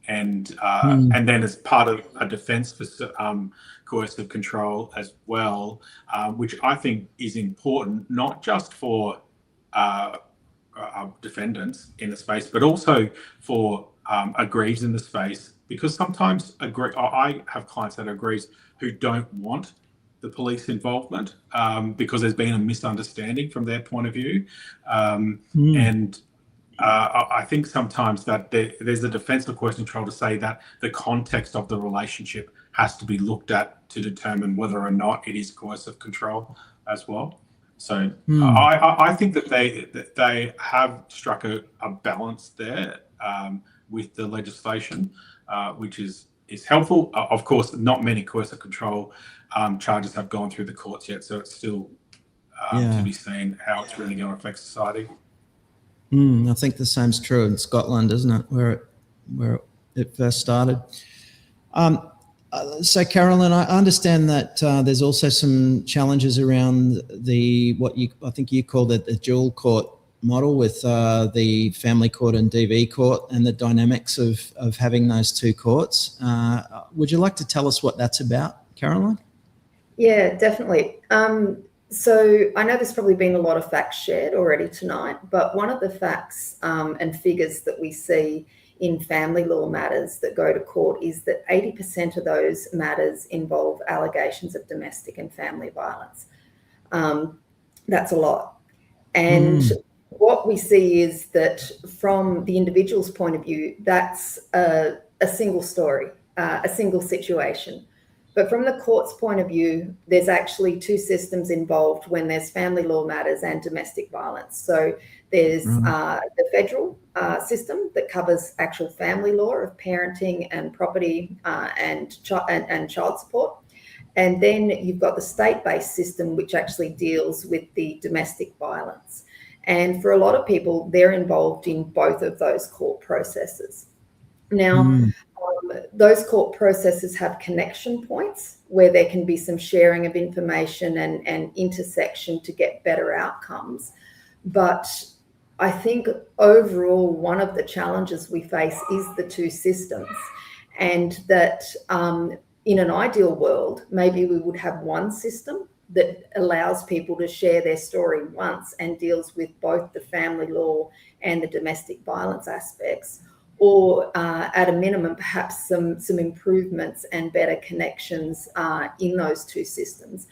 And then as part of a defence for coercive control as well, which I think is important, not just for defendants in the space, but also for aggrieved in the space, because sometimes I have clients that are aggrieved who don't want the police involvement because there's been a misunderstanding from their point of view. And I think sometimes that there's a defence of coercive control to say that the context of the relationship has to be looked at to determine whether or not it is coercive control as well. So I think that they have struck a balance there with the legislation, which is helpful. Of course, not many coercive control charges have gone through the courts yet, so it's still to be seen how it's really going to affect society. I think the same's true in Scotland, isn't it, where it first started. So, Carolyn, I understand that there's also some challenges around I think you called it the dual court model with the family court and DV court, and the dynamics of having those 2 courts. Would you like to tell us what that's about, Caroline? Yeah, definitely. So I know there's probably been a lot of facts shared already tonight, but one of the facts and figures that we see in family law matters that go to court is that 80% of those matters involve allegations of domestic and family violence. That's a lot. And what we see is that from the individual's point of view, that's a single story, a single situation. But from the court's point of view, there's actually 2 systems involved when there's family law matters and domestic violence. So there's the federal system that covers actual family law of parenting and property and child support. And then you've got the state-based system, which actually deals with the domestic violence. And for a lot of people, they're involved in both of those court processes. Now, those court processes have connection points where there can be some sharing of information and intersection to get better outcomes. But I think overall, one of the challenges we face is the 2 systems, and that in an ideal world, maybe we would have one system that allows people to share their story once and deals with both the family law and the domestic violence aspects. or at a minimum, perhaps some improvements and better connections in those two systems.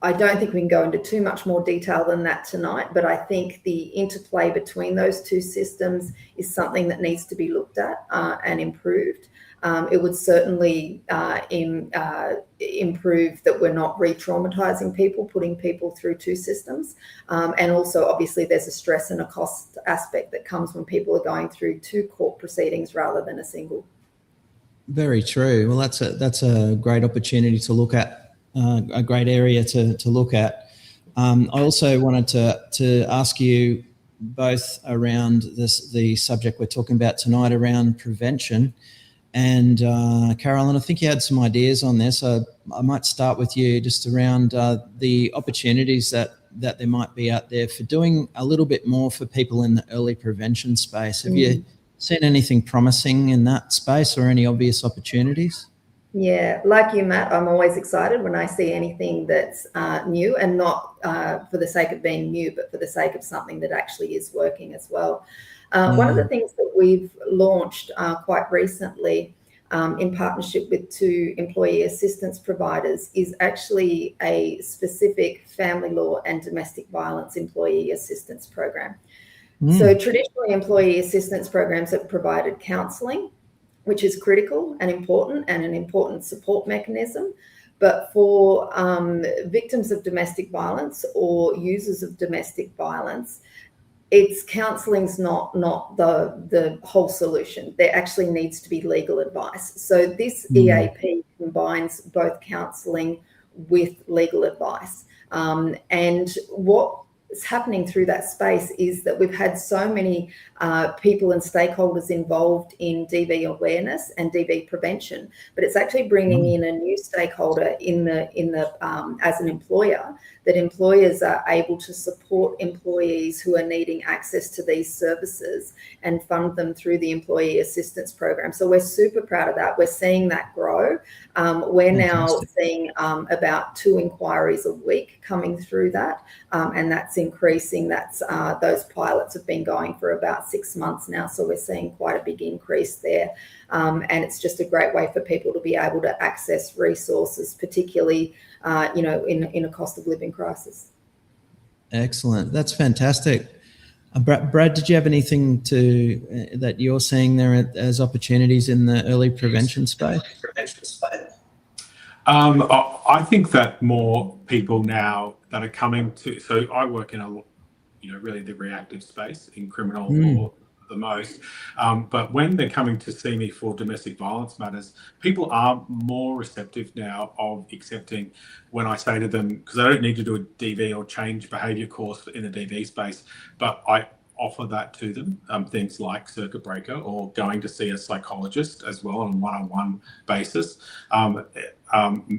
I don't think we can go into too much more detail than that tonight, but I think the interplay between those two systems is something that needs to be looked at and improved. It would certainly improve that we're not re-traumatizing people, putting people through two systems. And also, obviously, there's a stress and a cost aspect that comes when people are going through two court proceedings rather than a single. Very true. Well, that's a great opportunity to look at. A great area to look at. I also wanted to ask you both around the subject we're talking about tonight, around prevention. And Carolyn, I think you had some ideas on this. I might start with you just around the opportunities that there might be out there for doing a little bit more for people in the early prevention space. Have you seen anything promising in that space or any obvious opportunities? Yeah, like you, Matt, I'm always excited when I see anything that's new, and not for the sake of being new, but for the sake of something that actually is working as well. One of the things that we've launched quite recently in partnership with two employee assistance providers is actually a specific family law and domestic violence employee assistance program. So traditionally, employee assistance programs have provided counselling, which is critical and important and an important support mechanism. But for victims of domestic violence or users of domestic violence, counselling's not the whole solution. There actually needs to be legal advice. So this EAP combines both counselling with legal advice. And what's happening through that space is that we've had so many people and stakeholders involved in DV awareness and DV prevention, but it's actually bringing in a new stakeholder in the as an employer, that employers are able to support employees who are needing access to these services and fund them through the employee assistance program. So we're super proud of that. We're seeing that grow. We're now seeing about 2 inquiries a week coming through that, and that's increasing. That's those pilots have been going for about 6 months now, so we're seeing quite a big increase there. And it's just a great way for people to be able to access resources, particularly in a cost of living crisis. Excellent. That's fantastic. Brad, did you have anything that you're seeing there as opportunities in the early prevention space? I think that more people now that are coming to, so I work in really the reactive space in criminal law the most, but when they're coming to see me for domestic violence matters, people are more receptive now of accepting when I say to them, because I don't need to do a DV or change behaviour course in the DV space, but I offer that to them, things like circuit breaker or going to see a psychologist as well on a one-on-one basis.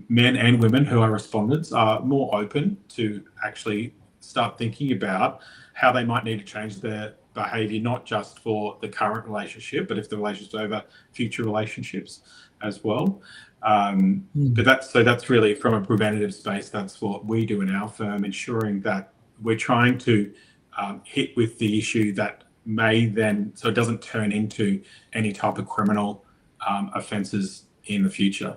Men and women who are respondents are more open to actually start thinking about how they might need to change their behaviour, not just for the current relationship, but if the relationship's over, future relationships as well. But that's really, from a preventative space, that's what we do in our firm, ensuring that we're trying to hit with the issue that may then, so it doesn't turn into any type of criminal offences in the future.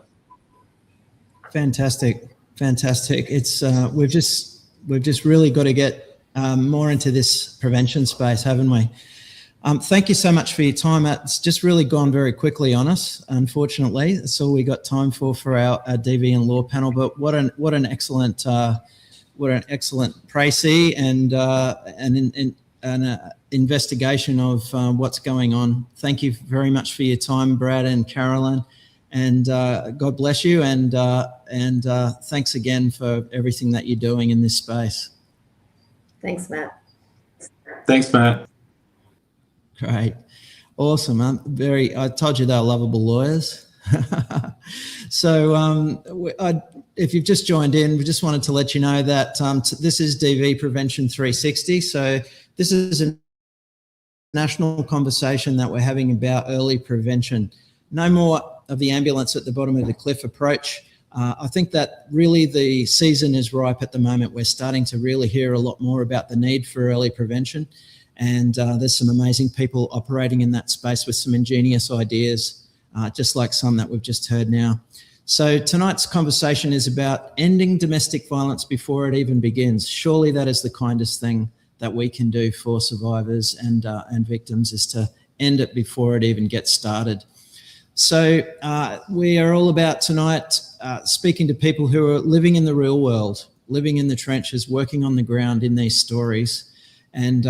Fantastic. It's we've just really got to get more into this prevention space, haven't we? Thank you so much for your time. It's just really gone very quickly on us, unfortunately. That's all we got time for our DV and law panel. But what an excellent précis and investigation of what's going on. Thank you very much for your time, Brad and Carolyn, and God bless you. And thanks again for everything that you're doing in this space. Thanks, Matt. Thanks, Matt. Great. Awesome. I told you they're lovable lawyers. So if you've just joined in, we just wanted to let you know that this is DV Prevention 360. So this is a national conversation that we're having about early prevention. No more of the ambulance at the bottom of the cliff approach. I think that really the season is ripe at the moment. We're starting to really hear a lot more about the need for early prevention. And there's some amazing people operating in that space with some ingenious ideas, just like some that we've just heard now. So tonight's conversation is about ending domestic violence before it even begins. Surely that is the kindest thing that we can do for survivors and victims, is to end it before it even gets started. So we are all about tonight speaking to people who are living in the real world, living in the trenches, working on the ground in these stories. And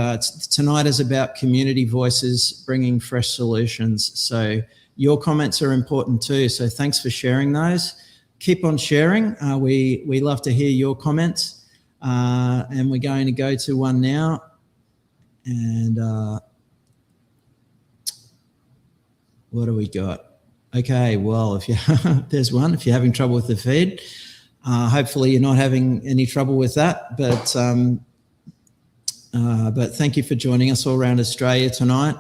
tonight is about community voices bringing fresh solutions. So your comments are important too. So thanks for sharing those. Keep on sharing. We love to hear your comments. And we're going to go to one now. And what do we got? Okay, well, if you there's one. If you're having trouble with the feed, hopefully you're not having any trouble with that. But thank you for joining us all around Australia tonight.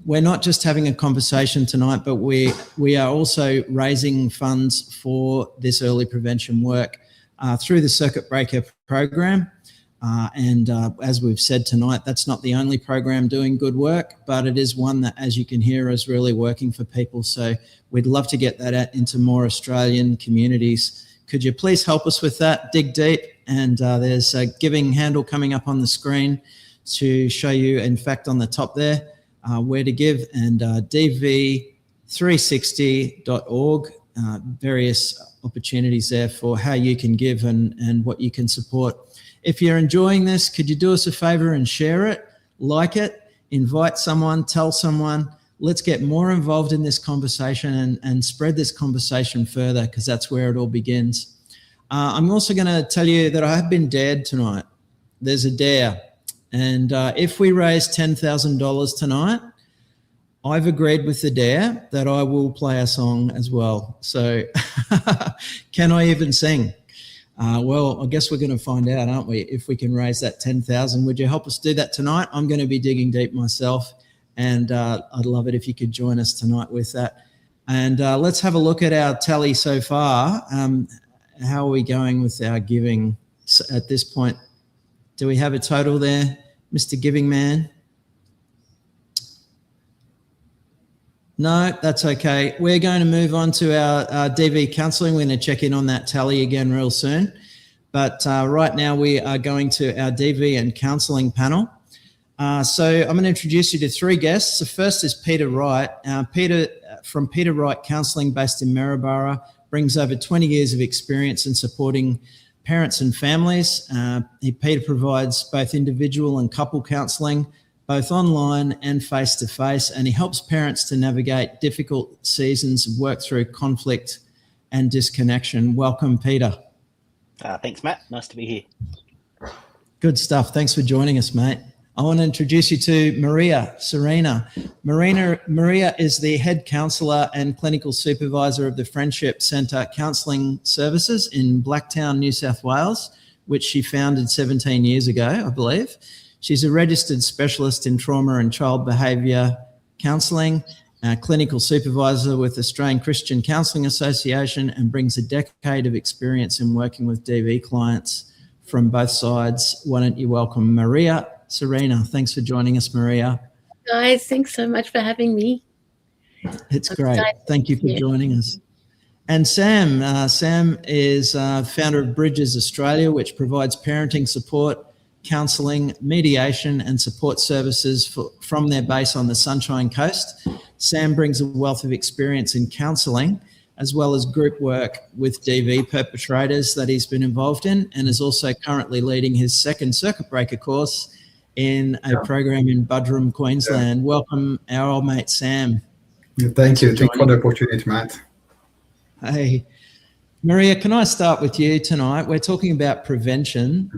We're not just having a conversation tonight, but we are also raising funds for this early prevention work through the Circuit Breaker program. And as we've said tonight, that's not the only program doing good work, but it is one that, as you can hear, is really working for people. So we'd love to get that out into more Australian communities. Could you please help us with that? Dig deep. And there's a giving handle coming up on the screen to show you, in fact, on the top there, where to give, and dv360.org, various opportunities there for how you can give and what you can support. If you're enjoying this, could you do us a favor and share it, like it, invite someone, tell someone. Let's get more involved in this conversation and spread this conversation further, because that's where it all begins. I'm also going to tell you that I have been dared tonight. There's a dare. And if we raise $10,000 tonight, I've agreed with the dare that I will play a song as well. So can I even sing? Well, I guess we're going to find out, aren't we, if we can raise that 10,000. Would you help us do that tonight? I'm going to be digging deep myself, and I'd love it if you could join us tonight with that. And let's have a look at our tally so far. How are we going with our giving at this point? Do we have a total there, Mr. Giving Man? No, that's okay. We're going to move on to our DV counselling. We're going to check in on that tally again real soon. But right now we are going to our DV and counselling panel. So I'm going to introduce you to three guests. The first is Peter Wright. Peter from Peter Wright Counselling, based in Maryborough, brings over 20 years of experience in supporting parents and families. Peter provides both individual and couple counselling, both online and face-to-face, and he helps parents to navigate difficult seasons and work through conflict and disconnection. Welcome, Peter. Thanks, Matt. Nice to be here. Good stuff. Thanks for joining us, mate. I want to introduce you to Maria Serena. Maria is the head counsellor and clinical supervisor of the Friendship Centre Counselling Services in Blacktown, New South Wales, which she founded 17 years ago, I believe. She's a registered specialist in trauma and child behaviour counselling, clinical supervisor with Australian Christian Counselling Association, and brings a decade of experience in working with DV clients from both sides. Why don't you welcome Maria Serena. Thanks for joining us, Maria. Guys, thanks so much for having me. It's great. Thank you for joining us. And Sam. Sam is founder of Bridges Australia, which provides parenting support, counselling, mediation and support services from their base on the Sunshine Coast. Sam brings a wealth of experience in counselling, as well as group work with DV perpetrators that he's been involved in, and is also currently leading his second circuit breaker course in a program in Buderim, Queensland. Welcome, our old mate Sam. Thank you. Thank you for the opportunity, Matt. Hey, Maria, can I start with you tonight? We're talking about prevention,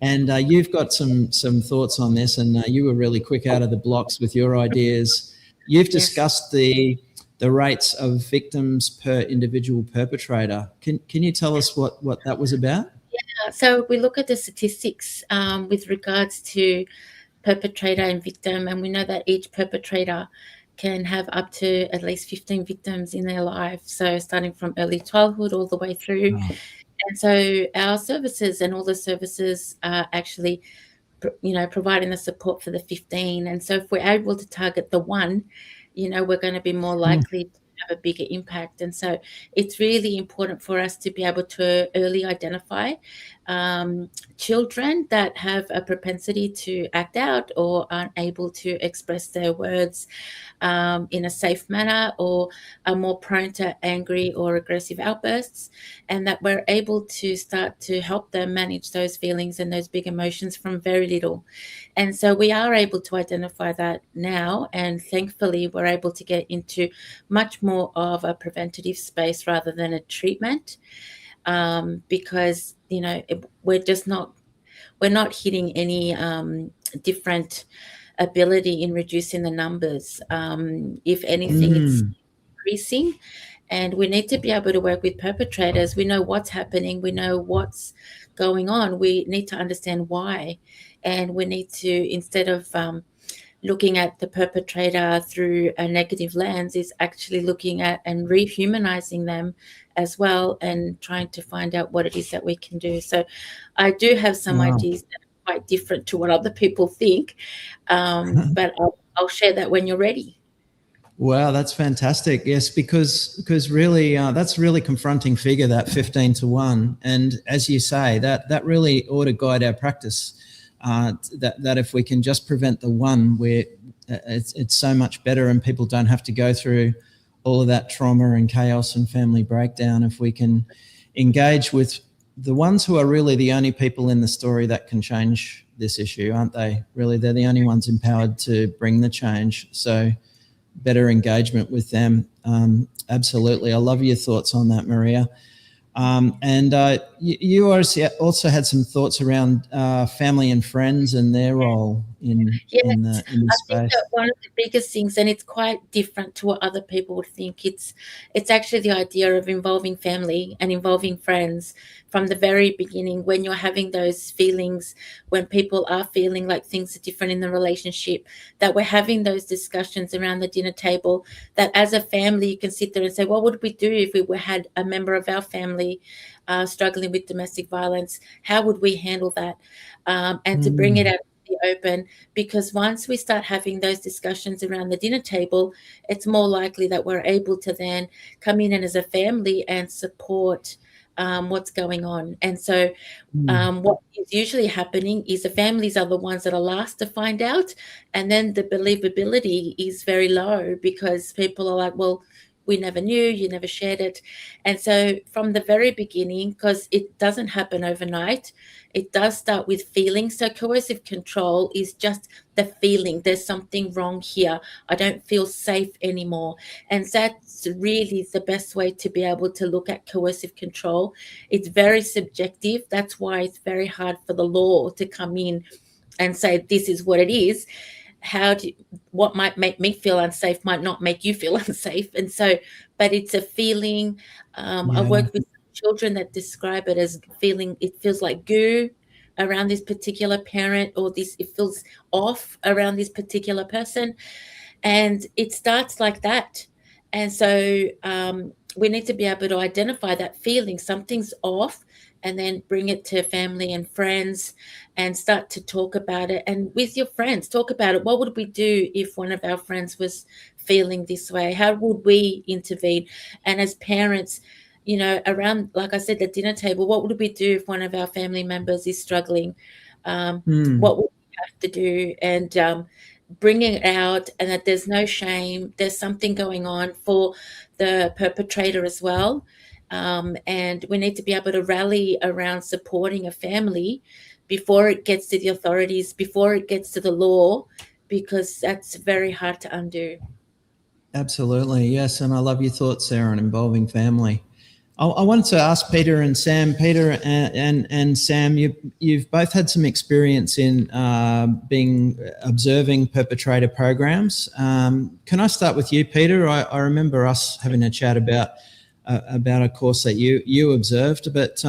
and you've got some thoughts on this, and you were really quick out of the blocks with your ideas. You've discussed the rates of victims per individual perpetrator. Can you tell us what that was about? Yeah, so we look at the statistics with regards to perpetrator and victim, and we know that each perpetrator can have up to at least 15 victims in their life, so starting from early childhood all the way through. And so our services and all the services are actually providing the support for the 15. And so if we're able to target the 1, we're going to be more likely to have a bigger impact. And so it's really important for us to be able to early identify children that have a propensity to act out or aren't able to express their words in a safe manner, or are more prone to angry or aggressive outbursts, and that we're able to start to help them manage those feelings and those big emotions from very little. And so we are able to identify that now, and thankfully we're able to get into much more of a preventative space rather than a treatment, because we're not hitting any different ability in reducing the numbers. If anything, it's increasing, and we need to be able to work with perpetrators. We know what's happening, we know what's going on, we need to understand why, and we need to, instead of looking at the perpetrator through a negative lens, is actually looking at and rehumanizing them as well, and trying to find out what it is that we can do. So I do have some ideas that are quite different to what other people think, but I'll share that when you're ready. Wow, that's fantastic. Yes, because really that's a really confronting figure, that 15 to 1. And as you say, that really ought to guide our practice, that if we can just prevent the 1, it's so much better, and people don't have to go through all of that trauma and chaos and family breakdown. If we can engage with the ones who are really the only people in the story that can change this issue, aren't they? Really, they're the only ones empowered to bring the change. So better engagement with them. Absolutely. I love your thoughts on that, Maria. And you also had some thoughts around family and friends and their role in the space. I think that one of the biggest things, and it's quite different to what other people would think, it's actually the idea of involving family and involving friends from the very beginning, when you're having those feelings, when people are feeling like things are different in the relationship, that we're having those discussions around the dinner table, that as a family you can sit there and say, what would we do if we had a member of our family struggling with domestic violence? How would we handle that? And to bring it out in the open, because once we start having those discussions around the dinner table, it's more likely that we're able to then come in and as a family and support what's going on. And so what is usually happening is the families are the ones that are last to find out, and then the believability is very low, because people are like, well, we never knew, you never shared it. And so from the very beginning, because it doesn't happen overnight, it does start with feelings. So coercive control is just the feeling, there's something wrong here, I don't feel safe anymore. And that's really the best way to be able to look at coercive control. It's very subjective. That's why it's very hard for the law to come in and say, this is what it is. What might make me feel unsafe might not make you feel unsafe. And so, but it's a feeling. I work with children that describe it as feeling, it feels like goo around this particular parent, or it feels off around this particular person. And it starts like that. And so we need to be able to identify that feeling, something's off, and then bring it to family and friends and start to talk about it. And with your friends, talk about it. What would we do if one of our friends was feeling this way? How would we intervene? And as parents, around, like I said, the dinner table, what would we do if one of our family members is struggling? What would we have to do? And bringing it out, and that there's no shame, there's something going on for the perpetrator as well. And we need to be able to rally around supporting a family before it gets to the authorities, before it gets to the law, because that's very hard to undo. Absolutely, yes. And I love your thoughts there on involving family. I wanted to ask Peter and Sam. Peter and Sam, you've both had some experience in observing perpetrator programs. Can I start with you, Peter? I remember us having a chat about a course that you observed, but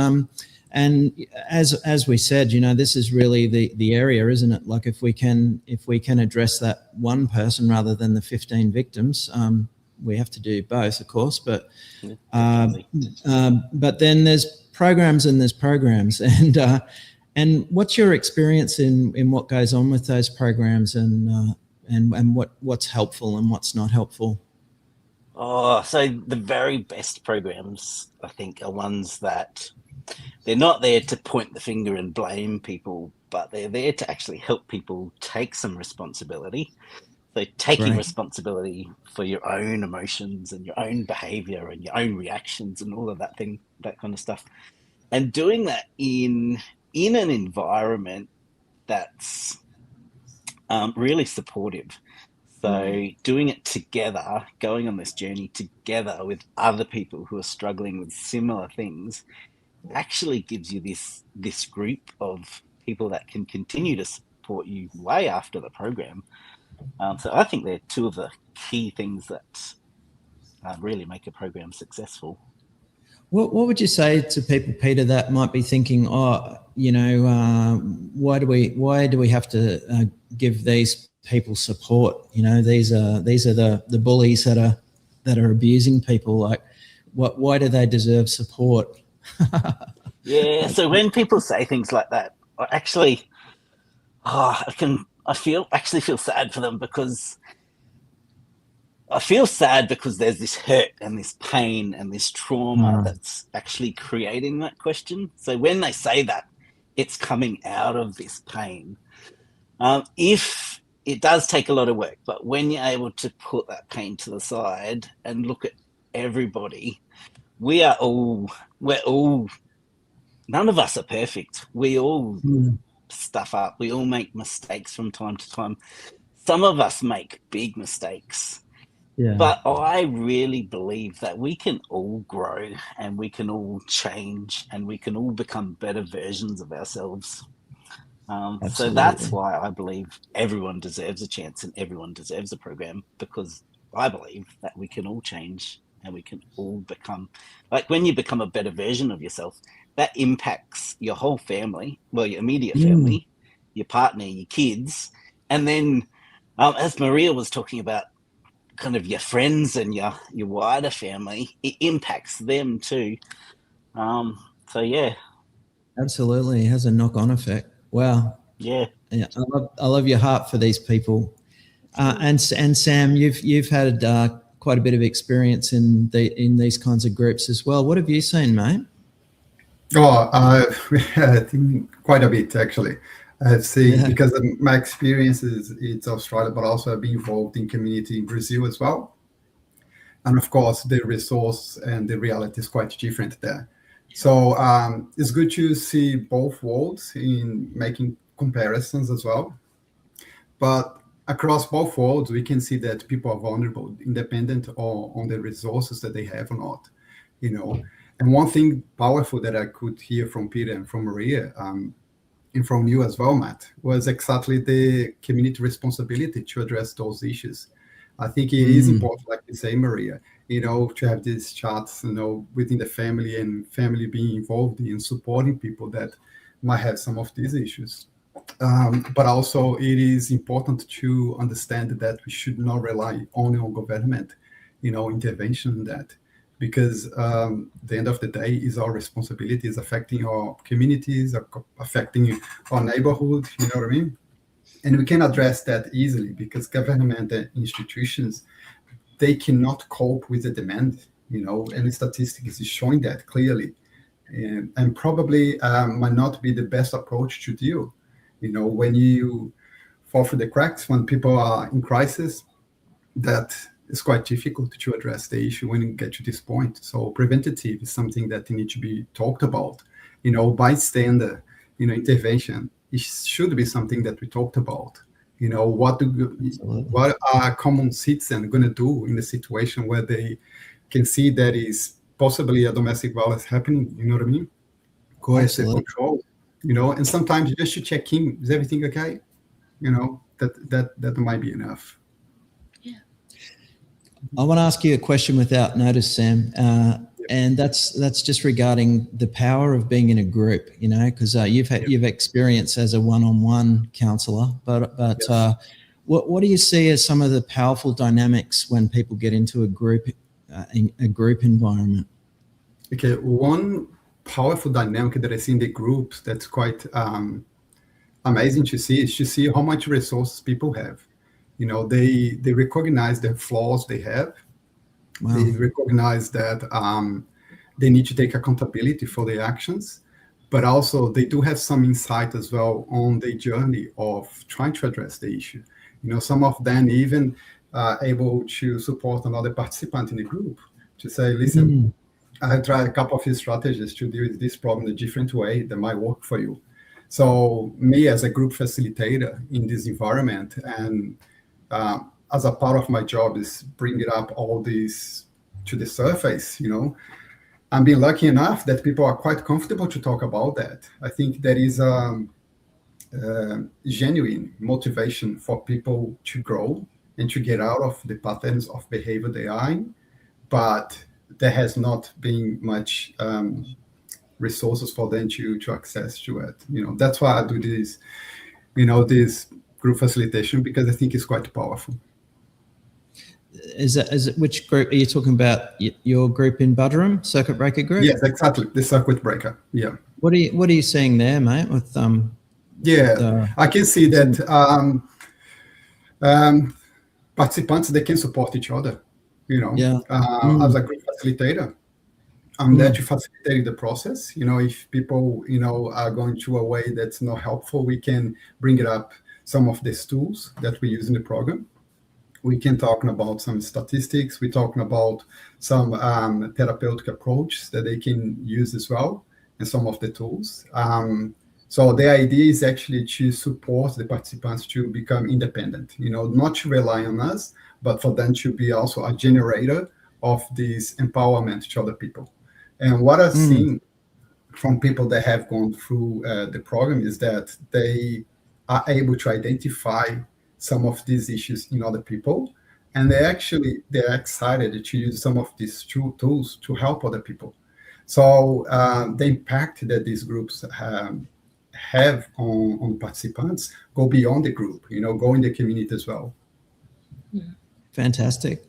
and as we said, this is really the area, isn't it? Like if we can address that one person rather than the 15 victims, we have to do both, of course, but then there's programs and there's programs, and And what's your experience in what goes on with those programs, and what's helpful and what's not helpful? Oh, so the very best programs, I think, are ones that they're not there to point the finger and blame people, but they're there to actually help people take some responsibility. So taking responsibility for your own emotions and your own behavior and your own reactions and all of that kind of stuff. And doing that in an environment that's really supportive. So doing it together, going on this journey together with other people who are struggling with similar things, actually gives you this group of people that can continue to support you way after the program. So I think they're two of the key things that really make a program successful. What would you say to people, Peter, that might be thinking, why do we have to give these people support? These are the bullies that are abusing people. Like, why do they deserve support? Yeah. So when people say things like that, I feel sad for them, because I feel sad because there's this hurt and this pain and this trauma that's actually creating that question. So when they say that, it's coming out of this pain. If it does take a lot of work, but when you're able to put that pain to the side and look at everybody, we're all, none of us are perfect. We all stuff up. We all make mistakes from time to time. Some of us make big mistakes. Yeah. But I really believe that we can all grow and we can all change and we can all become better versions of ourselves. So that's why I believe everyone deserves a chance and everyone deserves a program, because I believe that we can all change and we can all become, like, when you become a better version of yourself, that impacts your whole family, well, your immediate family, your partner, your kids. And then as Maria was talking about, kind of your friends and your wider family, it impacts them too. So yeah, absolutely, it has a knock-on effect. Wow. Yeah. I love your heart for these people. And Sam, you've had quite a bit of experience in these kinds of groups as well. What have you seen, mate? I think quite a bit, actually. I've seen, because of my experience it's Australia, but also I've been involved in community in Brazil as well. And of course, the resource and the reality is quite different there. So it's good to see both worlds in making comparisons as well. But across both worlds, we can see that people are vulnerable, independent on the resources that they have or not, And one thing powerful that I could hear from Peter and from Maria, and from you as well, Matt, was exactly the community responsibility to address those issues. I think it is important, like you say, Maria, to have these chats, within the family, and family being involved in supporting people that might have some of these issues. But also it is important to understand that we should not rely only on government, intervention in that. Because the end of the day is our responsibility, is affecting our communities, affecting our neighborhood, you know what I mean? And we can address that easily, because government institutions, they cannot cope with the demand, and the statistics is showing that clearly. And probably might not be the best approach to deal. When you fall through the cracks, when people are in crisis, that it's quite difficult to address the issue when you get to this point. So preventative is something that needs to be talked about. Bystander, intervention, it should be something that we talked about. What are common citizens going to do in a situation where they can see that is possibly a domestic violence happening? You know what I mean? Coercive control. And sometimes just to check in, is everything okay? That might be enough. I want to ask you a question without notice, Sam, and that's just regarding the power of being in a group. Because you've experienced as a one-on-one counsellor, but what do you see as some of the powerful dynamics when people get into a group environment? Okay, one powerful dynamic that I see in the groups that's quite amazing to see is to see how much resources people have. You know, they recognize the flaws they have. Wow. They recognize that they need to take accountability for their actions, but also they do have some insight as well on the journey of trying to address the issue. You know, some of them even able to support another participant in the group to say, listen, I have tried a couple of these strategies to deal with this problem in a different way that might work for you. So me as a group facilitator in this environment, and as a part of my job is bringing up all these to the surface, you know, I'm being lucky enough that people are quite comfortable to talk about that. I think there is genuine motivation for people to grow and to get out of the patterns of behavior they are in, but there has not been much resources for them to access to it. You know, that's why I do this, you know, this group facilitation, because I think it's quite powerful. Is it which group are you talking about? Your group in Buderim, Circuit Breaker group? Yes, exactly. The Circuit Breaker. Yeah. What are you seeing there, mate? With I can see that participants, they can support each other. You know, as a group facilitator, I'm there to facilitate the process. You know, if people, you know, are going through a way that's not helpful, we can bring it up some of these tools that we use in the program. We can talk about some statistics. We're talking about some therapeutic approaches that they can use as well, and some of the tools. So the idea is actually to support the participants to become independent, you know, not to rely on us, but for them to be also a generator of this empowerment to other people. And what I've seen from people that have gone through the program is that they are able to identify some of these issues in other people, and they're excited to use some of these tools to help other people. So the impact that these groups have on participants go beyond the group, you know, go in the community as well. Fantastic.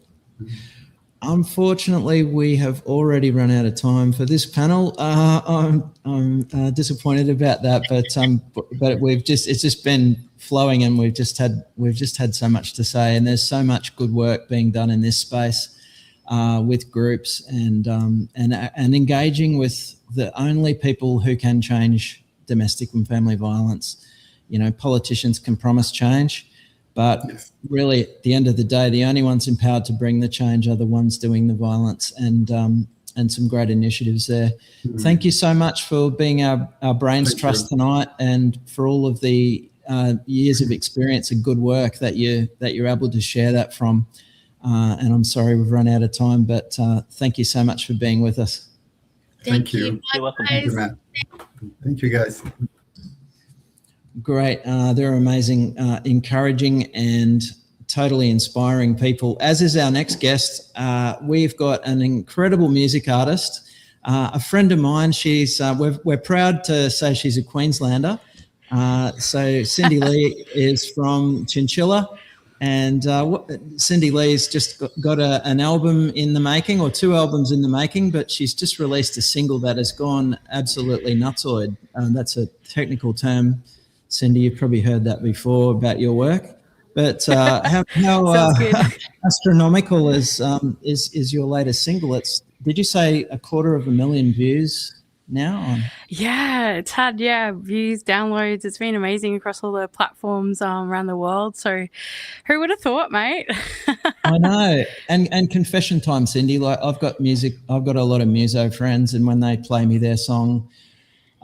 Unfortunately, we have already run out of time for this panel. I'm disappointed about that, but it's just been flowing, and we've just had so much to say, and there's so much good work being done in this space with groups and engaging with the only people who can change domestic and family violence. You know, politicians can promise change, but really, at the end of the day, the only ones empowered to bring the change are the ones doing the violence, and some great initiatives there. Thank you so much for being our brains trust tonight, and for all of the years of experience and good work that you're able to share that from. And I'm sorry we've run out of time, but thank you so much for being with us. Thank you. You're welcome. Thank you, Matt. Thank you, guys. Great. They're amazing, encouraging and totally inspiring people. As is our next guest, we've got an incredible music artist, a friend of mine. We're proud to say she's a Queenslander. So Cindy Lee is from Chinchilla, and Cindy Lee's just got an album in the making, or 2 albums in the making, but she's just released a single that has gone absolutely nutsoid. That's a technical term. Cindy, you've probably heard that before about your work, but how astronomical is your latest single? Did you say 250,000 views now? Yeah, it's had views, downloads. It's been amazing across all the platforms around the world. So, who would have thought, mate? I know. And confession time, Cindy. Like I've got a lot of muso friends, and when they play me their song,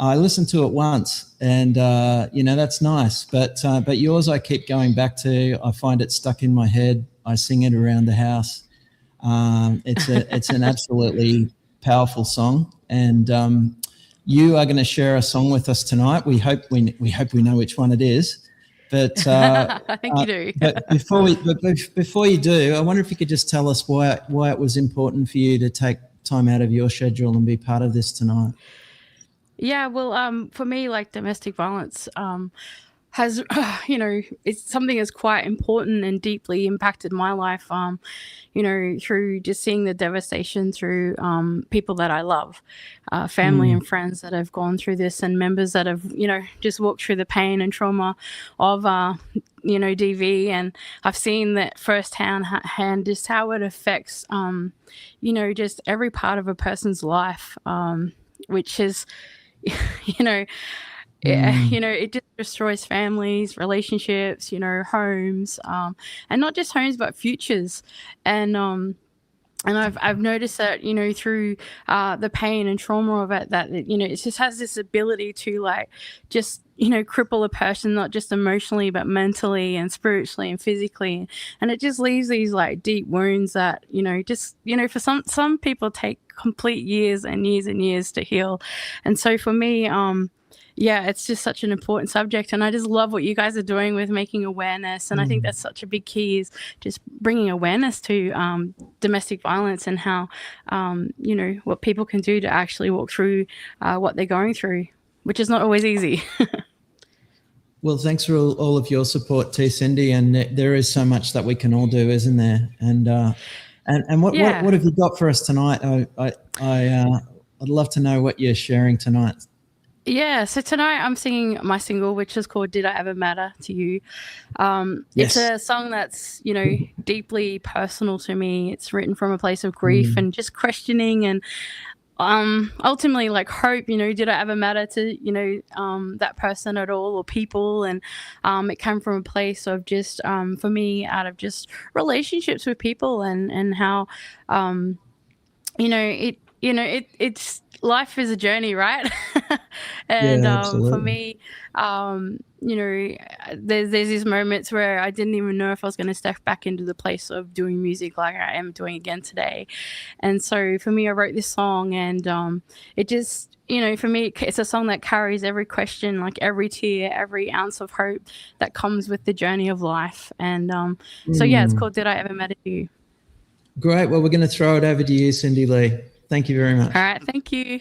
I listened to it once, and that's nice. But yours, I keep going back to. I find it stuck in my head. I sing it around the house. It's an absolutely powerful song, and you are going to share a song with us tonight. We hope we know which one it is. But I think you do. But before you do, I wonder if you could just tell us why it was important for you to take time out of your schedule and be part of this tonight. Yeah, well, for me, like domestic violence, has, it's something that's quite important and deeply impacted my life, through just seeing the devastation through people that I love, family and friends that have gone through this, and members that have, just walked through the pain and trauma of, DV. And I've seen that firsthand just how it affects, just every part of a person's life, which is, it just destroys families, relationships, homes, and not just homes, but futures. And I've noticed that, through the pain and trauma of it, that, it just has this ability to just, cripple a person, not just emotionally, but mentally and spiritually and physically. And it just leaves these deep wounds that, for some people take complete years and years and years to heal. And so for me, it's just such an important subject, and I just love what you guys are doing with making awareness. And I think that's such a big key, is just bringing awareness to domestic violence and how, what people can do to actually walk through what they're going through, which is not always easy. Well, thanks for all of your support too, Cindy. And there is so much that we can all do, isn't there? And what have you got for us tonight? I'd love to know what you're sharing tonight. Yeah, so tonight I'm singing my single, which is called Did I Ever Matter to You? Yes. It's a song that's, deeply personal to me. It's written from a place of grief and just questioning and ultimately hope, did I ever matter to, that person at all, or people? And it came from a place of just, for me, out of just relationships with people and how, it's life is a journey, right? And for me, there's these moments where I didn't even know if I was going to step back into the place of doing music like I am doing again today. And so for me, I wrote this song, and it just, for me, it's a song that carries every question, every tear, every ounce of hope that comes with the journey of life. And it's called Did I Ever Matter to You? Great. Well, we're going to throw it over to you, Cindy Lee. Thank you very much. All right. Thank you.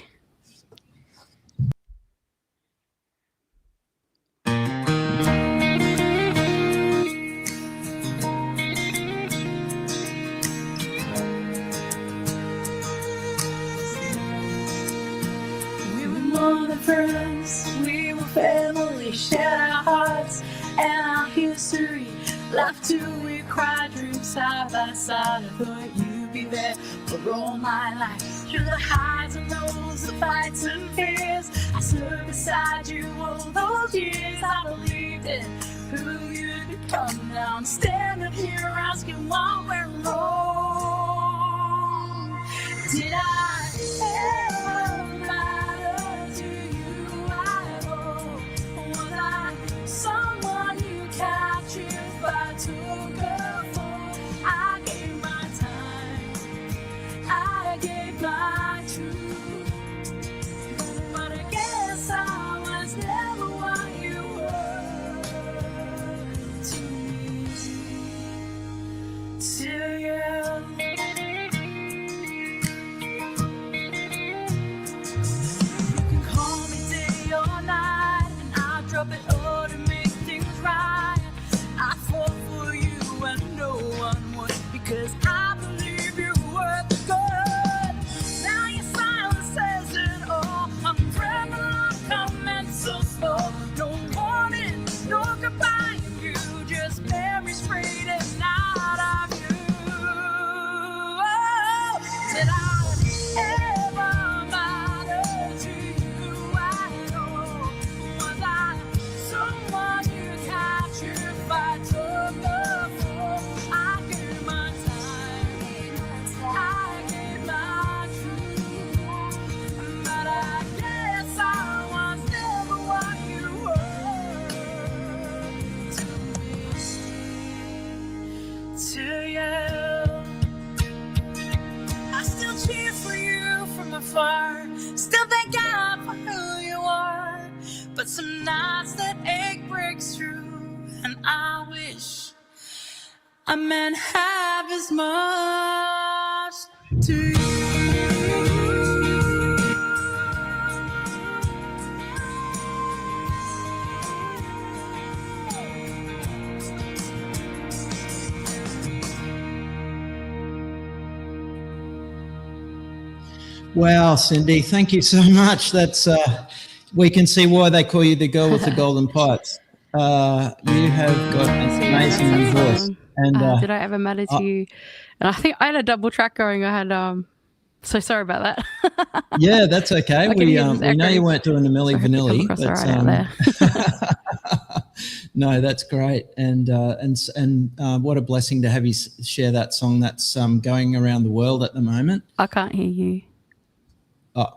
We were more than friends. We were family. Shared our hearts and our history. Laughed till we cried, dreamed side by side. I thought you'd be there for all my life. Through the highs and lows, the fights and fears, I stood beside you all those years. I believed in who you'd become. Now I'm standing here asking what went wrong. Did I ever matter to you at all? Was I someone you captured if I took a fall? I gave my time, I gave my truth, but I guess I was never what you were to me, to you. You can call me day or night, and I'll drop it all to make things right. I fought for you and no one would, because I believe you were the good. Now your silence says it all. I'm trembling like I'm meant so slow. No warning, no goodbye, you just memories fading out of you. Oh, did I ever matter to you at all? Was I someone you captured if I took the fall? I gave my time, I gave my truth, but I guess I was never what you were to you. I still cheer for you from afar, still thank God for who you are. But some nights that ache breaks through, and I wish I meant half as much to you. Wow, Cindy, thank you so much. That's we can see why they call you the girl with the golden pipes. You have got an amazing voice. And Did I ever matter to you? And I think I had a double track going. I had so sorry about that. yeah, that's okay. I can We hear this know you echo. weren't doing the Milli I hope it come Vanilli, across but all right out there. no, that's great. And what a blessing to have you share that song that's going around the world at the moment. I can't hear you. Oh,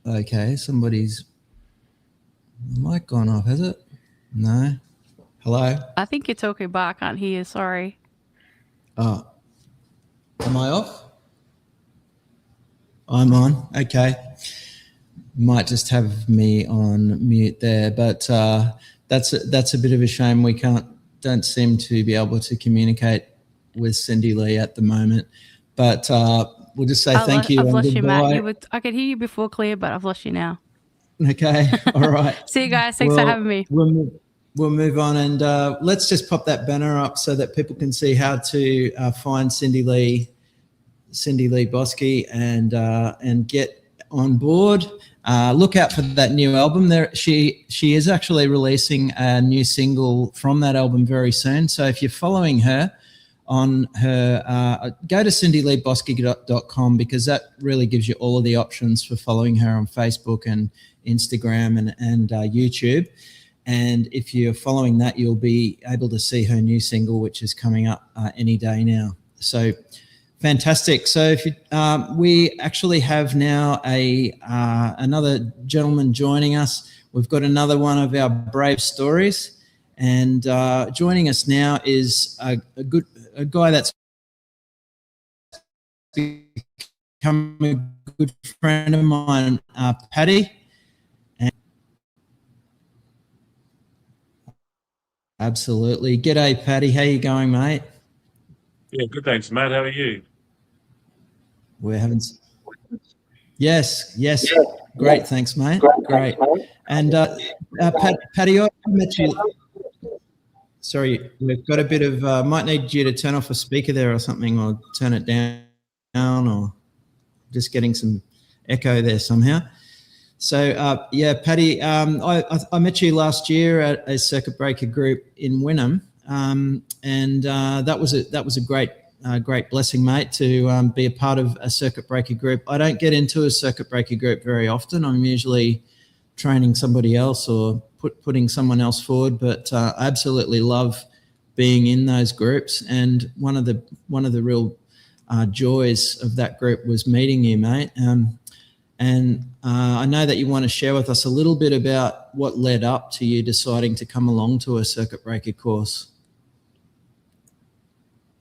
okay. Somebody's mic gone off, has it? No. Hello? I think you're talking, but I can't hear you. Sorry. Oh. Am I off? I'm on. Okay. Might just have me on mute there, but that's a bit of a shame. We don't seem to be able to communicate with Cindy Lee at the moment. But we'll just say thank you. I've lost you, goodbye. Matt. I could hear you before clear, but I've lost you now. Okay. All right. See you guys. Thanks for having me. We'll move on, and let's just pop that banner up so that people can see how to find Cindy Lee Bosky and get on board. Look out for that new album. There, she is actually releasing a new single from that album very soon. So if you're following her on her, go to cindyleebosky.com, because that really gives you all of the options for following her on Facebook and Instagram and YouTube. And if you're following that, you'll be able to see her new single, which is coming up any day now. So fantastic. So if you, we actually have now another gentleman joining us. We've got another one of our brave stories, and joining us now is a guy that's become a good friend of mine, Paddy. Absolutely. G'day, Paddy. How you going, mate? Yeah, good. Thanks, Matt. How are you? We're having. Yes. Great. Thanks, mate. Great. And Paddy, I met you. Sorry, we've got a bit of. Might need you to turn off a speaker there or something, or turn it down, or just getting some echo there somehow. So Paddy, I met you last year at a circuit breaker group in Wynnum, and that was a great blessing, mate, to be a part of a circuit breaker group. I don't get into a circuit breaker group very often. I'm usually training somebody else or putting someone else forward, but I absolutely love being in those groups. And one of the real joys of that group was meeting you, mate. And I know that you want to share with us a little bit about what led up to you deciding to come along to a circuit breaker course.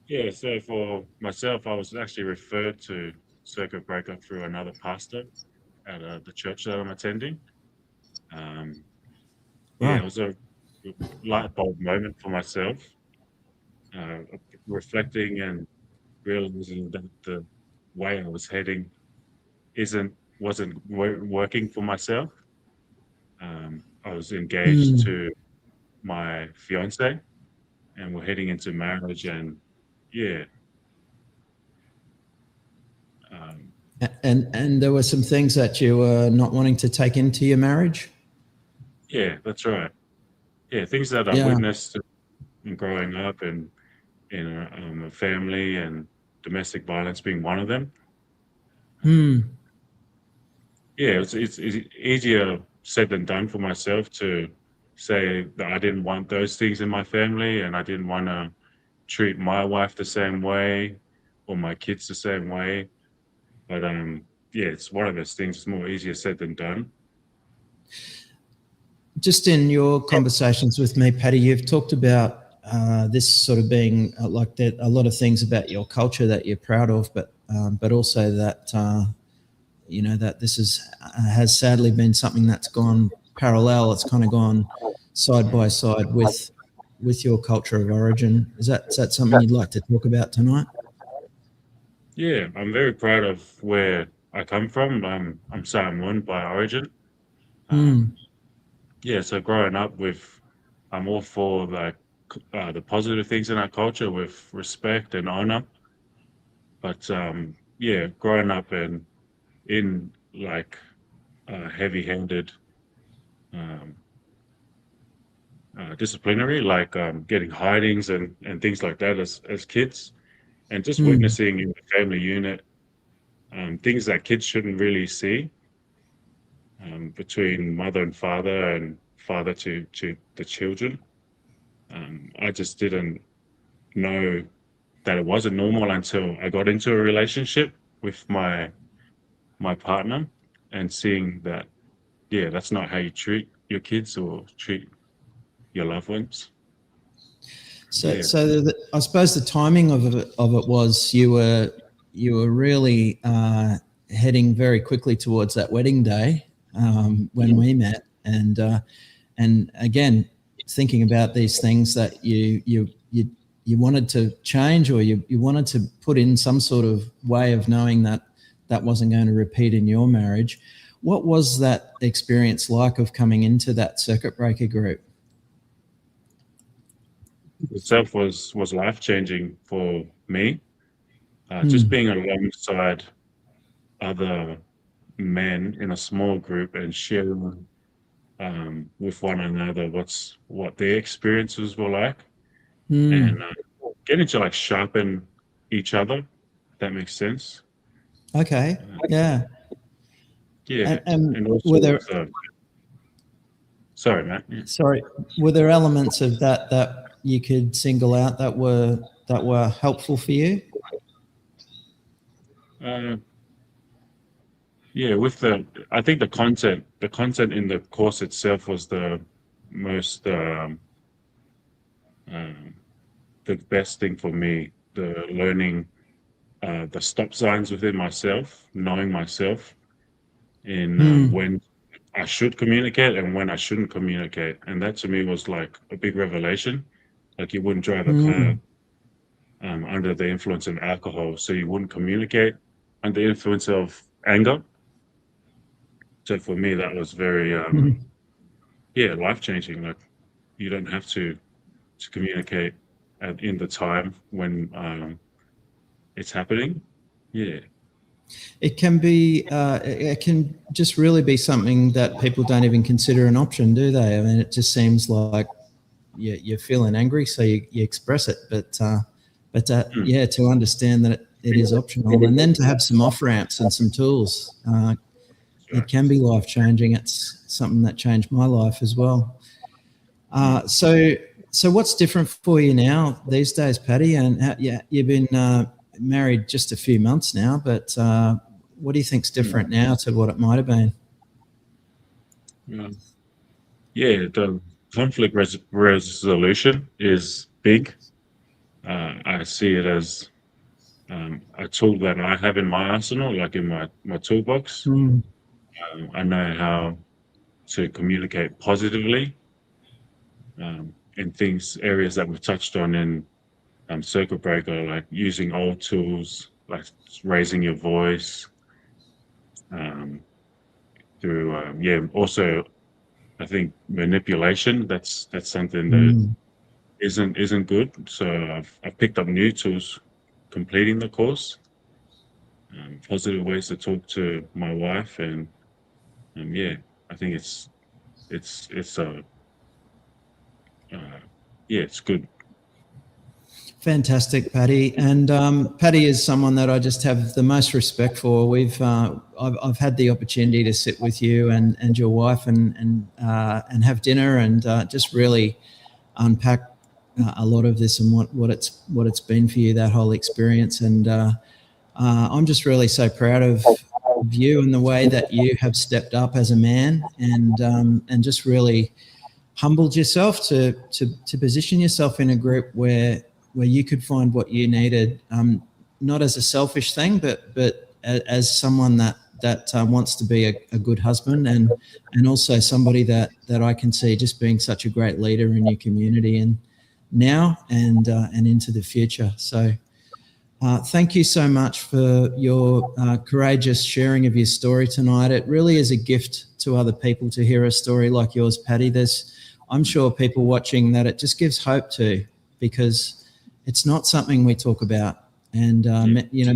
Yeah, so for myself, I was actually referred to circuit breaker through another pastor at the church that I'm attending. Yeah, it was a light bulb moment for myself, reflecting and realizing that the way I was heading wasn't working for myself. I was engaged to my fiance, and we're heading into marriage, and yeah. And there were some things that you were not wanting to take into your marriage? Yeah, that's right. Yeah, things that I witnessed in growing up, and in a family, and domestic violence being one of them. Yeah, it's easier said than done for myself to say that I didn't want those things in my family, and I didn't want to treat my wife the same way or my kids the same way. But yeah, it's one of those things. It's more easier said than done. Just in your conversations with me, Paddy, you've talked about this sort of being like that, a lot of things about your culture that you're proud of, but also that that this has sadly been something that's gone parallel. It's kind of gone side by side with your culture of origin. Is that something you'd like to talk about tonight? Yeah, I'm very proud of where I come from. I'm Samoan by origin. Yeah, so growing up I'm all for the positive things in our culture with respect and honor. But yeah, growing up and in like heavy-handed disciplinary, like getting hidings and things like that as kids, and just witnessing in the family unit things that kids shouldn't really see between mother and father and father to the children. I just didn't know that it wasn't normal until I got into a relationship with my partner, and seeing that, yeah, that's not how you treat your kids or treat your loved ones. So, Yeah. I suppose the timing of it was you were really heading very quickly towards that wedding day when we met, and again, thinking about these things that you wanted to change, or you wanted to put in some sort of way of knowing that wasn't going to repeat in your marriage. What was that experience like of coming into that circuit breaker group? Itself was life-changing for me. Just being alongside other men in a small group and sharing with one another what their experiences were like, and getting to like sharpen each other, if that makes sense. Okay. Yeah. Yeah. And also were there, sorry, Matt. Yeah. Sorry, were there elements of that you could single out that were helpful for you? Yeah, I think the content in the course itself was the most the best thing for me. The learning the stop signs within myself, knowing myself in when I should communicate and when I shouldn't communicate, and that to me was like a big revelation. Like, you wouldn't drive a car under the influence of alcohol, so you wouldn't communicate under the influence of anger. So for me, that was very life-changing. Like, you don't have to communicate in the time when it's happening. Yeah. It can be, it can just really be something that people don't even consider an option, do they? I mean, it just seems like you're feeling angry, so you express it. But to understand that it is optional, and then to have some off ramps and some tools, it can be life changing. It's something that changed my life as well. So what's different for you now these days, Paddy? And you've been married just a few months now, but what do you think's different now to what it might have been? The conflict resolution is big. I see it as a tool that I have in my arsenal, like in my toolbox. I know how to communicate positively in areas that we've touched on in circuit breaker, like using old tools, like raising your voice, through also I think manipulation. That's something that isn't good. So I've picked up new tools completing the course, positive ways to talk to my wife, and I think it's good. Fantastic, Paddy. And Paddy is someone that I just have the most respect for. I've had the opportunity to sit with you and your wife and have dinner and just really unpack a lot of this and what it's been for you, that whole experience. And I'm just really so proud of you and the way that you have stepped up as a man and just really humbled yourself to position yourself in a group where you could find what you needed, not as a selfish thing, but as someone that wants to be a good husband and also somebody that I can see just being such a great leader in your community and now and into the future. So thank you so much for your courageous sharing of your story tonight. It really is a gift to other people to hear a story like yours, Paddy. I'm sure people watching that it just gives hope to, because it's not something we talk about, and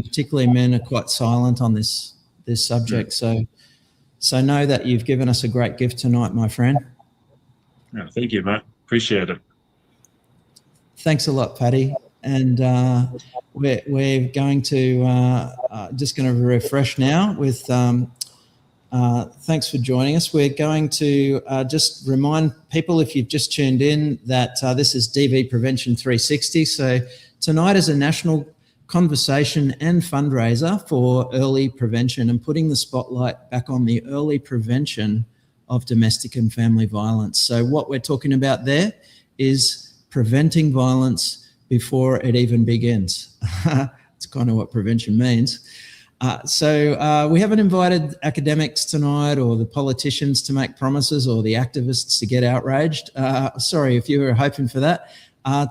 particularly men are quite silent on this this subject. So know that you've given us a great gift tonight, my friend. Yeah, thank you, Matt. Appreciate it. Thanks a lot, Paddy. And we're going to just going to refresh now with thanks for joining us. We're going to just remind people, if you've just tuned in, that this is DV Prevention 360. So tonight is a national conversation and fundraiser for early prevention and putting the spotlight back on the early prevention of domestic and family violence. So what we're talking about there is preventing violence before it even begins. It's kind of what prevention means. So we haven't invited academics tonight or the politicians to make promises or the activists to get outraged. Sorry if you were hoping for that.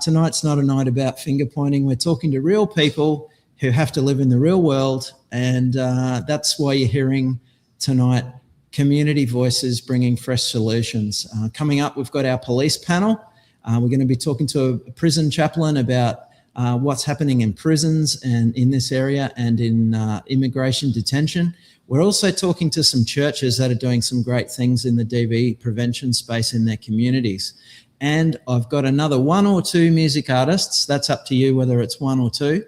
Tonight's not a night about finger pointing. We're talking to real people who have to live in the real world, and that's why you're hearing tonight community voices bringing fresh solutions. Coming up, we've got our police panel. We're going to be talking to a prison chaplain about what's happening in prisons and in this area and in immigration detention. We're also talking to some churches that are doing some great things in the DV prevention space in their communities. And I've got another 1 or 2 music artists. That's up to you whether it's 1 or 2.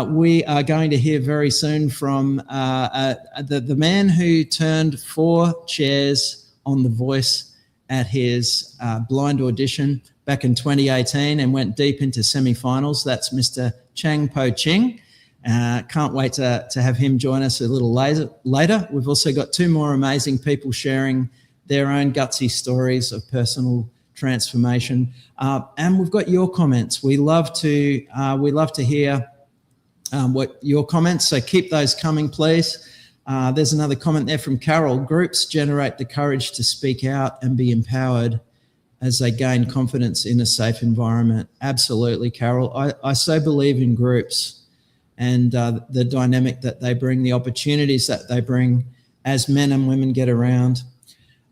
We are going to hear very soon from the man who turned 4 chairs on The Voice at his blind audition back in 2018 and went deep into semi-finals. That's Mr. Chang Po Ching. Can't wait to have him join us a little later. We've also got 2 more amazing people sharing their own gutsy stories of personal transformation, and we've got your comments. We love to hear what your comments. So keep those coming, please. There's another comment there from Carol. Groups generate the courage to speak out and be empowered as they gain confidence in a safe environment. Absolutely, Carol. I so believe in groups and the dynamic that they bring, the opportunities that they bring as men and women get around.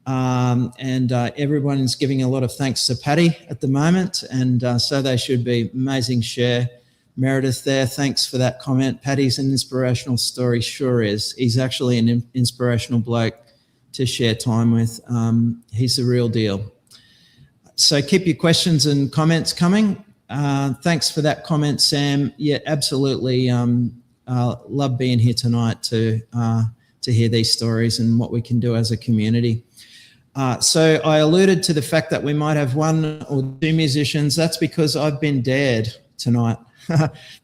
Everyone is giving a lot of thanks to Paddy at the moment, and so they should be. Amazing share. Meredith there, thanks for that comment. Paddy's an inspirational story, sure is. He's actually an inspirational bloke to share time with. He's the real deal. So keep your questions and comments coming. Thanks for that comment, Sam. Yeah, absolutely. Love being here tonight to hear these stories and what we can do as a community. So I alluded to the fact that we might have 1 or 2 musicians. That's because I've been dared tonight.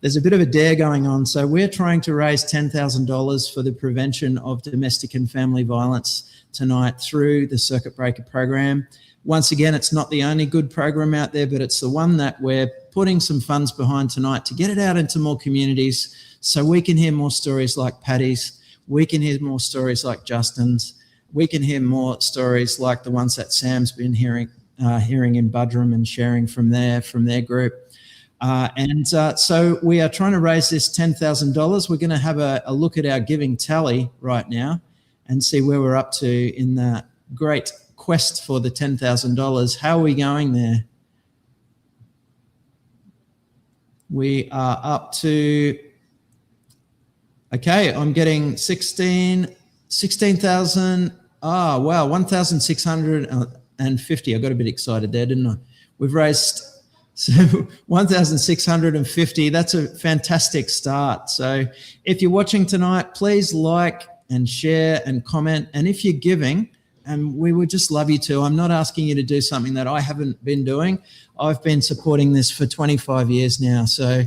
There's a bit of a dare going on. So we're trying to raise $10,000 for the prevention of domestic and family violence tonight through the Circuit Breaker program. Once again, it's not the only good program out there, but it's the one that we're putting some funds behind tonight to get it out into more communities so we can hear more stories like Paddy's. We can hear more stories like Justin's. We can hear more stories like the ones that Sam's been hearing in Budrum and sharing from their group. So we are trying to raise this $10,000. We're going to have a look at our giving tally right now and see where we're up to in the great quest for the $10,000. How are we going there? We are up to, okay, I'm getting 16,000. Oh, wow, 1,650. I got a bit excited there, didn't I? We've raised 1,650. That's a fantastic start. So if you're watching tonight, please like and share and comment. And if you're giving, and we would just love you to. I'm not asking you to do something that I haven't been doing. I've been supporting this for 25 years now. So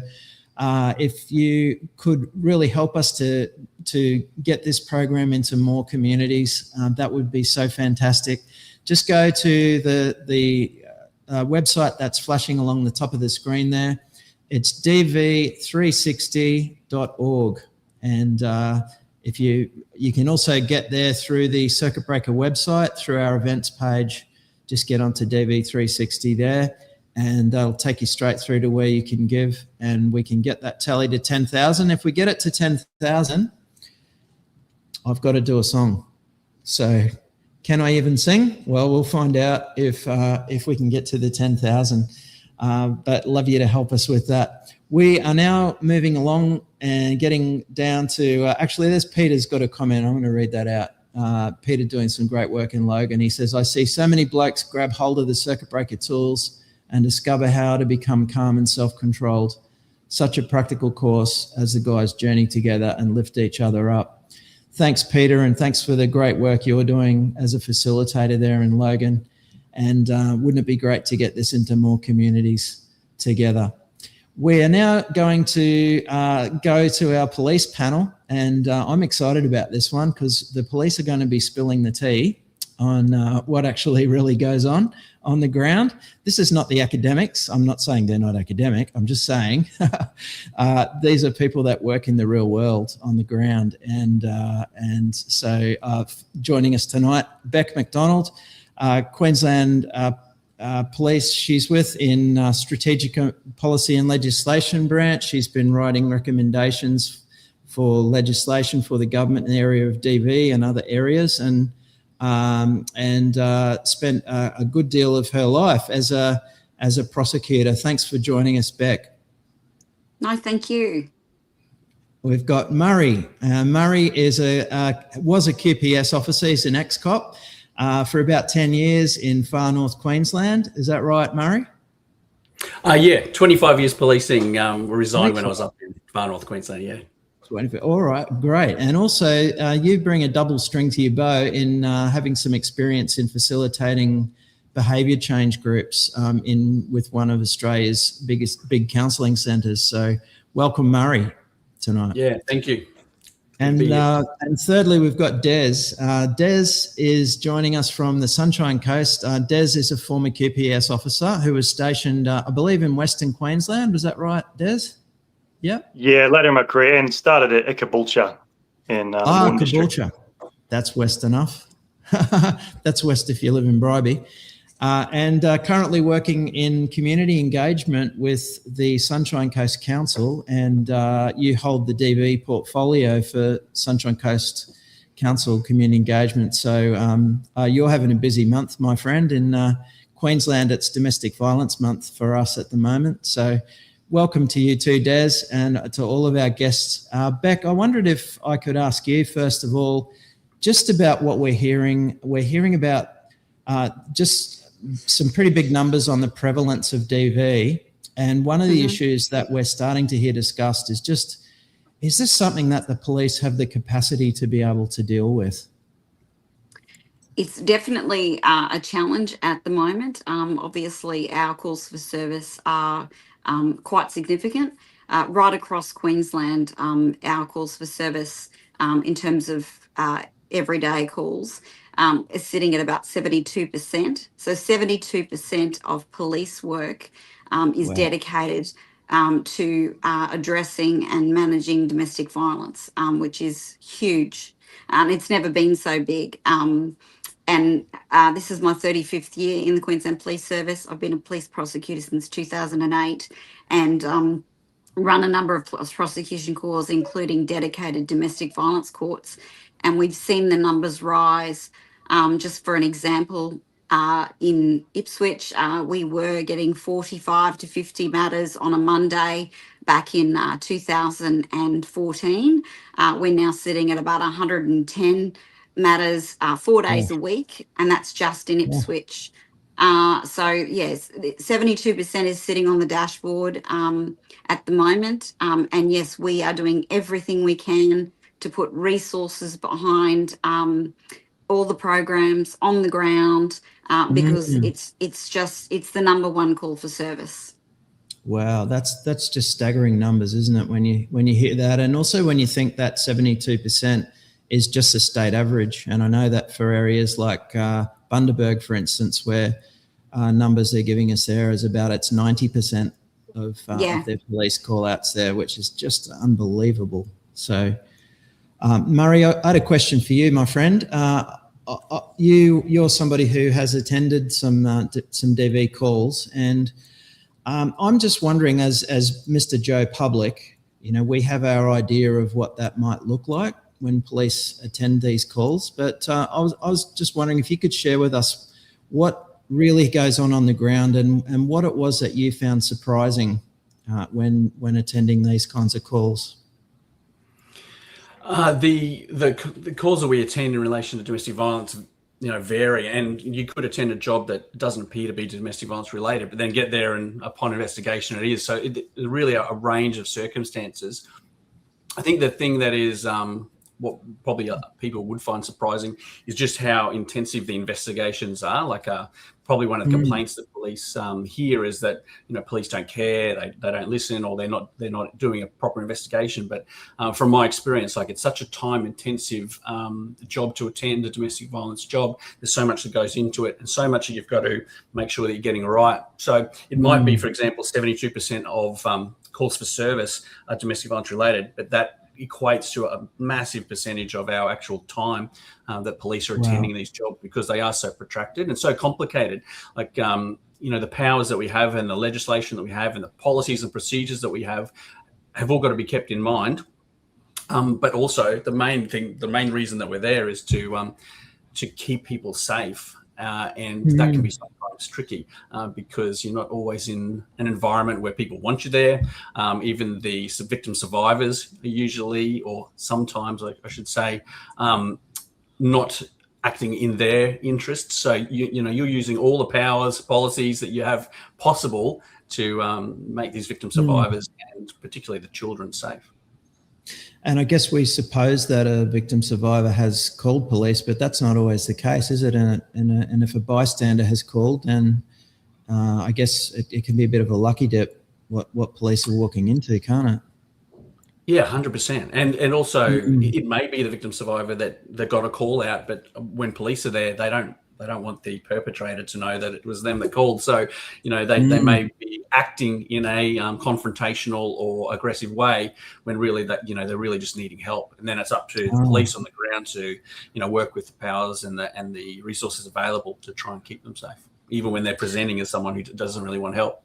if you could really help us to get this program into more communities, that would be so fantastic. Just go to the website that's flashing along the top of the screen there. It's dv360.org. And if you can also get there through the Circuit Breaker website, through our events page. Just get onto DV360 there, and that'll take you straight through to where you can give, and we can get that tally to 10,000. If we get it to 10,000, I've got to do a song. So can I even sing? Well, we'll find out if we can get to the 10,000. but love you to help us with that. We are now moving along and getting down to, actually, there's Peter's got a comment. I'm going to read that out. Peter doing some great work in Logan. He says, I see so many blokes grab hold of the circuit breaker tools and discover how to become calm and self-controlled. Such a practical course as the guys journey together and lift each other up. Thanks, Peter, and thanks for the great work you're doing as a facilitator there in Logan. And wouldn't it be great to get this into more communities together? We are now going to go to our police panel, and I'm excited about this one because the police are going to be spilling the tea on what actually really goes on the ground. This is not the academics. I'm not saying they're not academic. I'm just saying these are people that work in the real world on the ground. And so joining us tonight, Beck McDonald, Queensland Police. She's in Strategic Policy and Legislation branch. She's been writing recommendations for legislation for the government in the area of DV and other areas, and spent a good deal of her life as a prosecutor. Thanks for joining us, Beck. No, thank you. We've got Murray. Murray was a QPS officer. He's an ex-cop for about 10 years in far north Queensland. Is that right, Murray? Yeah, 25 years policing. Resigned when I was up in far north Queensland, yeah. All right, great. And also you bring a double string to your bow in having some experience in facilitating behaviour change groups with one of Australia's big counselling centres. So welcome, Murray, tonight. Yeah, thank you. And thirdly, we've got Des. Des is joining us from the Sunshine Coast. Des is a former QPS officer who was stationed, I believe, in Western Queensland. Was that right, Des? Yeah. Yeah, later in my career and started at Caboolture in Vaughan District. Caboolture. That's west enough. That's west if you live in Bribie. And currently working in community engagement with the Sunshine Coast Council, and you hold the DV portfolio for Sunshine Coast Council community engagement. So you're having a busy month, my friend. In Queensland, it's Domestic Violence Month for us at the moment. So welcome to you too, Des, and to all of our guests. Beck, I wondered if I could ask you, first of all, just about what we're hearing. We're hearing about just some pretty big numbers on the prevalence of DV. And one of the issues that we're starting to hear discussed is just, is this something that the police have the capacity to be able to deal with? It's definitely a challenge at the moment. Obviously, our calls for service are quite significant. Right across Queensland, our calls for service in terms of everyday calls is sitting at about 72%. So 72% of police work is dedicated to addressing and managing domestic violence, which is huge. It's never been so big. And this is my 35th year in the Queensland Police Service. I've been a police prosecutor since 2008 and run a number of prosecution courts, including dedicated domestic violence courts. And we've seen the numbers rise. Just for an example, in Ipswich, we were getting 45 to 50 matters on a Monday back in 2014. We're now sitting at about 110 matters 4 days a week, and that's just in Ipswich. So yes, 72% is sitting on the dashboard at the moment. And yes, we are doing everything we can to put resources behind all the programs on the ground because it's the number one call for service. Wow, that's just staggering numbers, isn't it? When you hear that, and also when you think that 72% is just a state average, and I know that for areas like Bundaberg, for instance, where numbers they're giving us there is about it's 90% of their police call outs there, which is just unbelievable. So, Murray, I had a question for you, my friend. You're somebody who has attended some DV calls, and I'm just wondering, as Mr. Joe Public, we have our idea of what that might look like when police attend these calls. But I was just wondering if you could share with us what really goes on the ground, and what it was that you found surprising when attending these kinds of calls. The calls that we attend in relation to domestic violence, vary, and you could attend a job that doesn't appear to be domestic violence related, but then get there and upon investigation it is. So it's really a range of circumstances. I think the thing that is what probably people would find surprising is just how intensive the investigations are. Like probably one of the complaints that police hear is that police don't care, they don't listen, or they're not doing a proper investigation. But from my experience, like, it's such a time intensive job to attend a domestic violence job. There's so much that goes into it, and so much that you've got to make sure that you're getting right. So it might be, for example, 72% of calls for service are domestic violence related, but that equates to a massive percentage of our actual time that police are attending these jobs, because they are so protracted and so complicated. Like, the powers that we have and the legislation that we have and the policies and procedures that we have all got to be kept in mind. But also the main reason that we're there is to keep people safe. And that can be sometimes tricky because you're not always in an environment where people want you there. Even the victim survivors are usually, or sometimes I should say, not acting in their interests. So you're using all the powers, policies that you have possible to make these victim survivors and particularly the children safe. And I guess we suppose that a victim survivor has called police, but that's not always the case, is it? And if a bystander has called, then I guess it can be a bit of a lucky dip what police are walking into, can't it? Yeah, 100%. And also it may be the victim survivor that got a call out, but when police are there, they don't want the perpetrator to know that it was them that called. So, they may be acting in a confrontational or aggressive way when really that, they're really just needing help. And then it's up to the police on the ground to, work with the powers and the resources available to try and keep them safe, even when they're presenting as someone who doesn't really want help.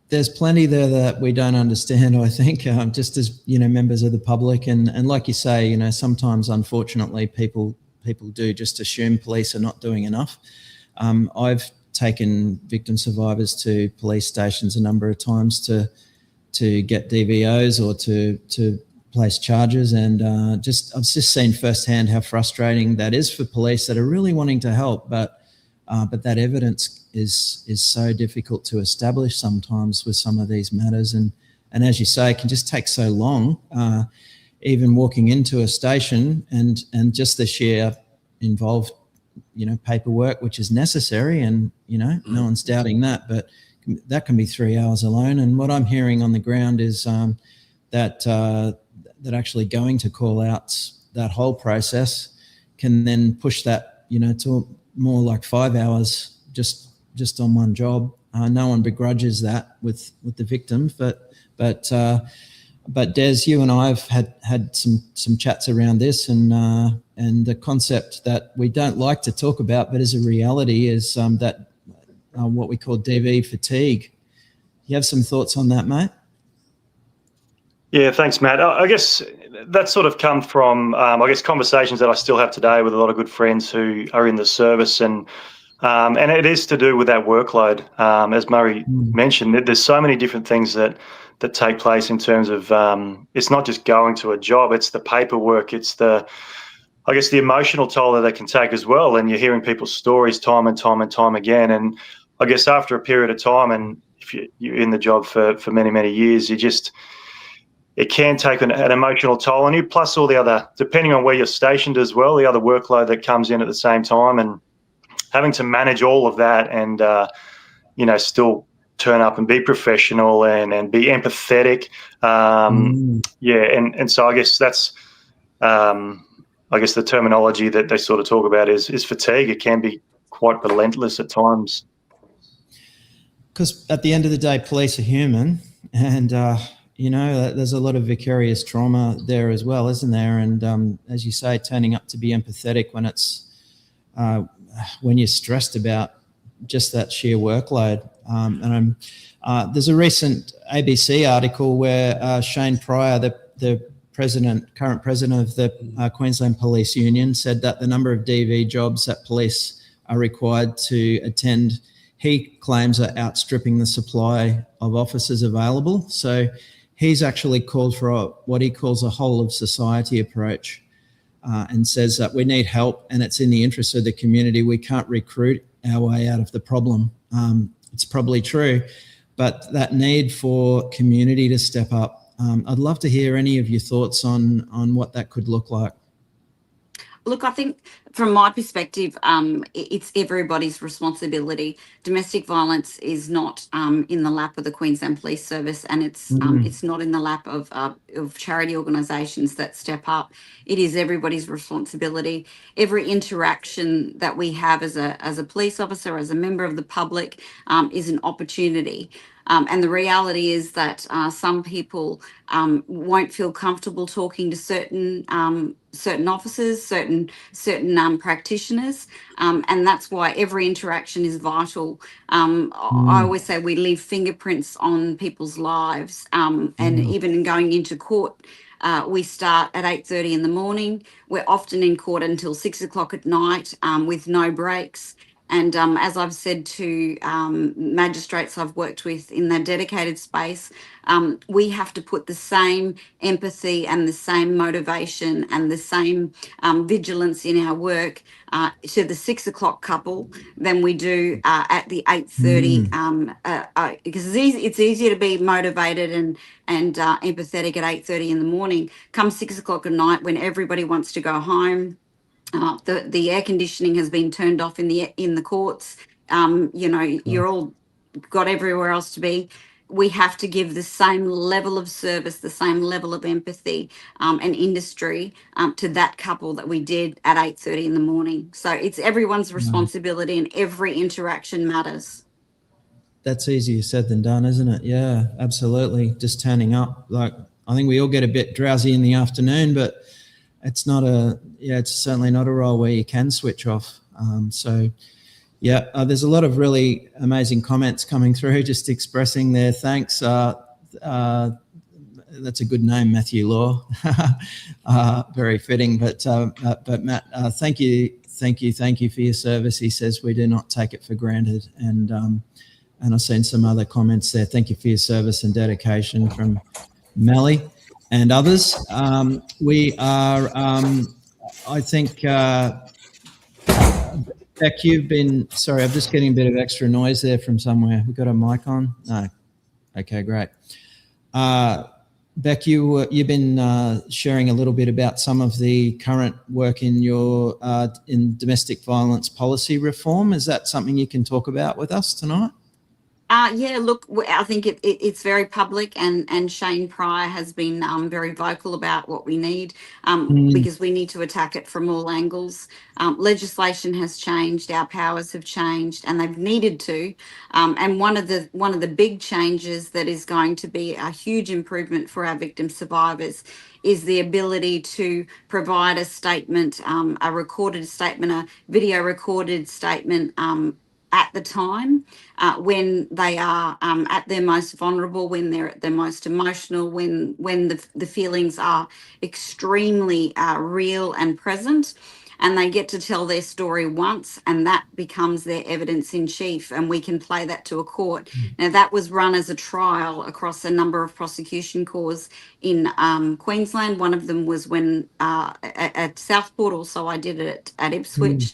There's plenty there that we don't understand, I think, just as, members of the public. And like you say, sometimes, unfortunately, people do just assume police are not doing enough. I've taken victim survivors to police stations a number of times to get DVOs or to place charges, and I've just seen firsthand how frustrating that is for police that are really wanting to help, but that evidence is so difficult to establish sometimes with some of these matters, and as you say, it can just take so long. Even walking into a station and just the sheer involved, paperwork, which is necessary, and, no one's doubting that, but that can be 3 hours alone. And what I'm hearing on the ground is that actually going to call outs, that whole process can then push that, to more like 5 hours just on one job. No one begrudges that with the victims, but Des, you and I have had some chats around this, and the concept that we don't like to talk about, but is a reality, is that what we call DV fatigue. You have some thoughts on that, mate? Yeah, thanks, Matt. I guess that sort of come from, conversations that I still have today with a lot of good friends who are in the service, and it is to do with that workload. As Murray mentioned, there's so many different things that take place in terms of it's not just going to a job, it's the paperwork, it's the emotional toll that they can take as well. And you're hearing people's stories time and time again. And I guess after a period of time, and if you're in the job for many, many years, it can take an emotional toll on you, plus all the other, depending on where you're stationed as well, the other workload that comes in at the same time, and having to manage all of that and, still turn up and be professional and be empathetic. And so I guess that's, the terminology that they sort of talk about is fatigue. It can be quite relentless at times. Because at the end of the day, police are human, and, there's a lot of vicarious trauma there as well, isn't there? And as you say, turning up to be empathetic when when you're stressed about just that sheer workload. There's a recent ABC article where Shane Pryor, the current president of the Queensland Police Union, said that the number of DV jobs that police are required to attend, he claims are outstripping the supply of officers available. So he's actually called for what he calls a whole of society approach, and says that we need help and it's in the interest of the community. We can't recruit our way out of the problem. It's probably true, but that need for community to step up. I'd love to hear any of your thoughts on what that could look like. Look, I think from my perspective, it's everybody's responsibility. Domestic violence is not in the lap of the Queensland Police Service, and it's not in the lap of charity organisations that step up. It is everybody's responsibility. Every interaction that we have as a police officer, as a member of the public, is an opportunity. And the reality is that some people won't feel comfortable talking to certain officers, certain practitioners, and that's why every interaction is vital. I always say we leave fingerprints on people's lives, and even in going into court, we start at 8:30 in the morning. We're often in court until 6 o'clock at night with no breaks. And as I've said to magistrates I've worked with in that dedicated space, we have to put the same empathy and the same motivation and the same vigilance in our work to the 6 o'clock couple than we do at the 8:30, because it's easier to be motivated and empathetic at 8:30 in the morning. Come 6 o'clock at night when everybody wants to go home. The air conditioning has been turned off in the courts. You're all got everywhere else to be. We have to give the same level of service, the same level of empathy and industry to that couple that we did at 8:30 in the morning. So it's everyone's responsibility, and every interaction matters. That's easier said than done, isn't it? Yeah, absolutely. Just turning up. Like, I think we all get a bit drowsy in the afternoon, but it's certainly not a role where you can switch off. There's a lot of really amazing comments coming through, just expressing their thanks. That's a good name, Matthew Law. Very fitting. But Matt, thank you for your service. He says we do not take it for granted. And I've seen some other comments there. Thank you for your service and dedication from Melly and others. We are, I think, Beck, you've been, sorry, I'm just getting a bit of extra noise there from somewhere. We've got a mic on? No. Okay, great. Beck, you've been sharing a little bit about some of the current work in your in domestic violence policy reform. Is that something you can talk about with us tonight? Look, I think it's very public, and Shane Pryor has been very vocal about what we need, because we need to attack it from all angles. Legislation has changed, our powers have changed, and they've needed to. And one of the big changes that is going to be a huge improvement for our victim survivors is the ability to provide a statement, a recorded statement, a video recorded statement, at the time when they are at their most vulnerable, when they're at their most emotional, when the feelings are extremely real and present, and they get to tell their story once, and that becomes their evidence in chief, and we can play that to a court. Now, that was run as a trial across a number of prosecution cores in Queensland. One of them was when at Southport, also I did it at Ipswich.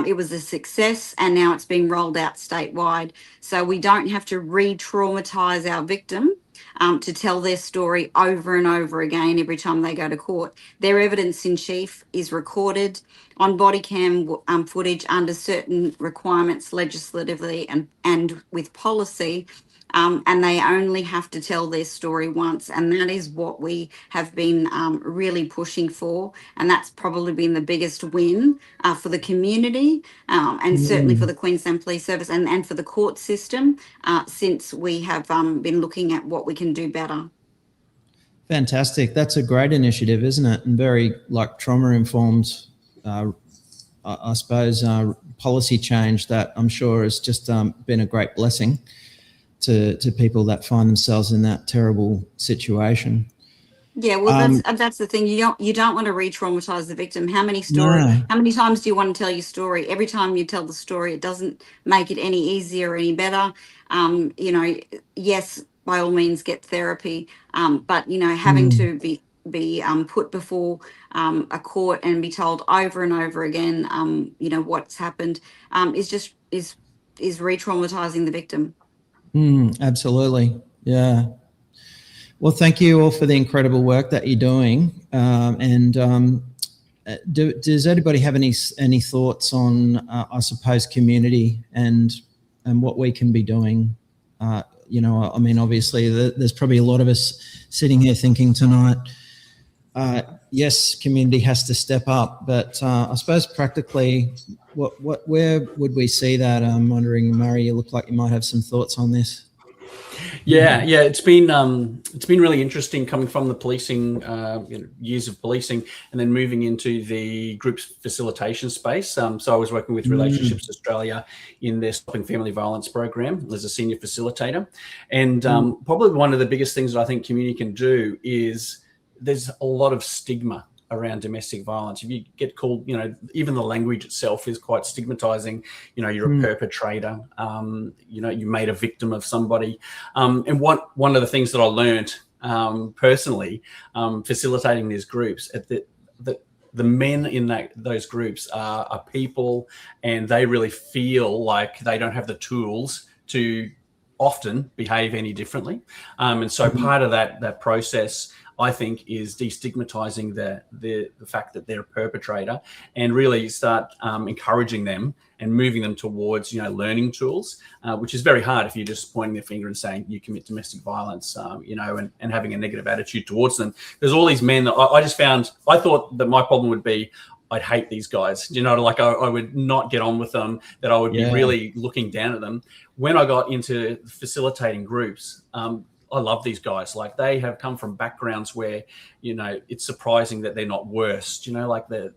It was a success, and now it's being rolled out statewide. So we don't have to re-traumatise our victim to tell their story over and over again every time they go to court. Their evidence in chief is recorded on body cam footage under certain requirements legislatively and with policy. And they only have to tell their story once, and that is what we have been really pushing for, and that's probably been the biggest win for the community, and certainly for the Queensland Police Service and for the court system since we have been looking at what we can do better. Fantastic. That's a great initiative, isn't it? And very trauma-informed, I suppose, policy change that I'm sure has just been a great blessing to people that find themselves in that terrible situation. Yeah, well, that's the thing. You don't want to re-traumatize the victim. How many times do you want to tell your story? Every time you tell the story, it doesn't make it any easier or any better. Yes, by all means, get therapy. But having to be put before a court and be told over and over again, what's happened, is re-traumatizing the victim. Absolutely, yeah. Well, thank you all for the incredible work that you're doing. Does anybody have any thoughts on, I suppose, community and what we can be doing? Obviously, there's probably a lot of us sitting here thinking tonight, yes, community has to step up, but I suppose practically, where would we see that? I'm wondering, Murray, you look like you might have some thoughts on this. Yeah, it's been really interesting coming from the policing, years of policing, and then moving into the groups facilitation space. So I was working with Relationships Australia in their Stopping Family Violence program as a senior facilitator, and probably one of the biggest things that I think community can do is there's a lot of stigma around domestic violence. If you get called, even the language itself is quite stigmatizing. You're a perpetrator. You made a victim of somebody. And one of the things that I learned personally, facilitating these groups, the men in those groups are people, and they really feel like they don't have the tools to often behave any differently. And so part of that process, I think, is destigmatizing the fact that they're a perpetrator, and really start encouraging them and moving them towards learning tools, which is very hard if you're just pointing their finger and saying you commit domestic violence, and having a negative attitude towards them. There's all these men that I thought that my problem would be I'd hate these guys, I would not get on with them, that I would be really looking down at them. When I got into facilitating groups, I love these guys. Like, they have come from backgrounds where, it's surprising that they're not worse. The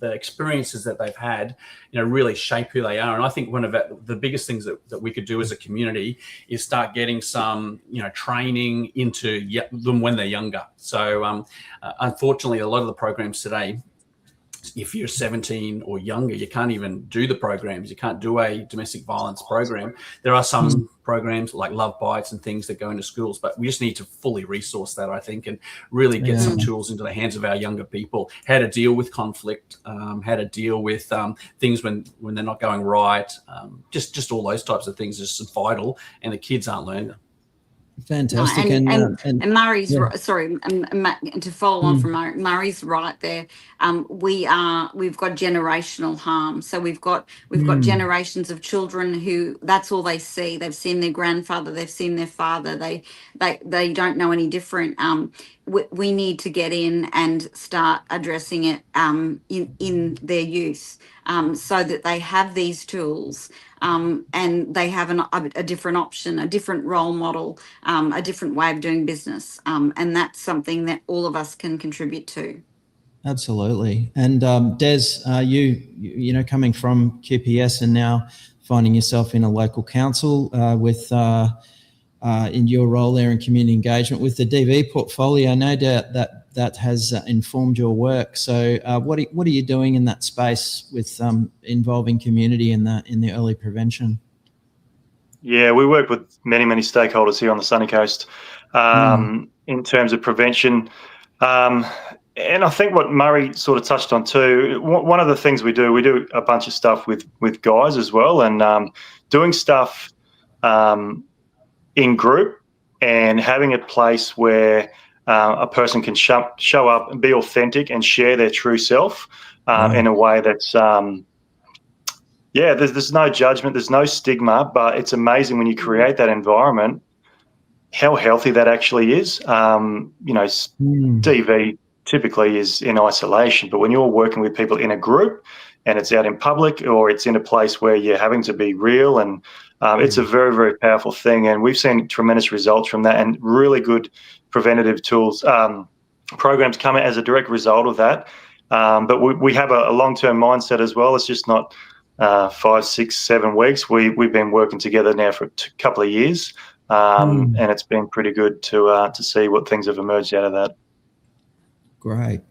experiences that they've had, really shape who they are. And I think one of the biggest things that we could do as a community is start getting some, training into them when they're younger. So unfortunately, a lot of the programs today, if you're 17 or younger, you can't even do the programs. You can't do a domestic violence program. There are some programs like Love Bites and things that go into schools, but we just need to fully resource that, I think, and really get some tools into the hands of our younger people, how to deal with conflict, how to deal with things when they're not going right, just all those types of things is vital, and the kids aren't learning them. Fantastic. And Murray's sorry, and to follow on from Murray's right there. We've got generational harm. So we've got generations of children who that's all they see. They've seen their grandfather, they've seen their father. They don't know any different. We need to get in and start addressing it in their youth, so that they have these tools, and they have a different option, a different role model, a different way of doing business, and that's something that all of us can contribute to. Absolutely. And Des, you coming from QPS and now finding yourself in a local council with in your role there in community engagement with the DV portfolio, no doubt that has informed your work. So what are you doing in that space with involving community in the early prevention? Yeah, we work with many stakeholders here on the Sunny Coast in terms of prevention. And I think what Murray sort of touched on too, one of the things we do a bunch of stuff with guys as well, and doing stuff in group and having a place where a person can show up and be authentic and share their true self in a way that's, there's no judgment, there's no stigma, but it's amazing when you create that environment, how healthy that actually is. DV typically is in isolation, but when you're working with people in a group and it's out in public or it's in a place where you're having to be real, and it's a very, very powerful thing. And we've seen tremendous results from that, and really good preventative tools, programs come as a direct result of that. But we have a long-term mindset as well. It's just not 5, 6, 7 weeks. We've been working together now for a couple of years. and it's been pretty good to see what things have emerged out of that. Great.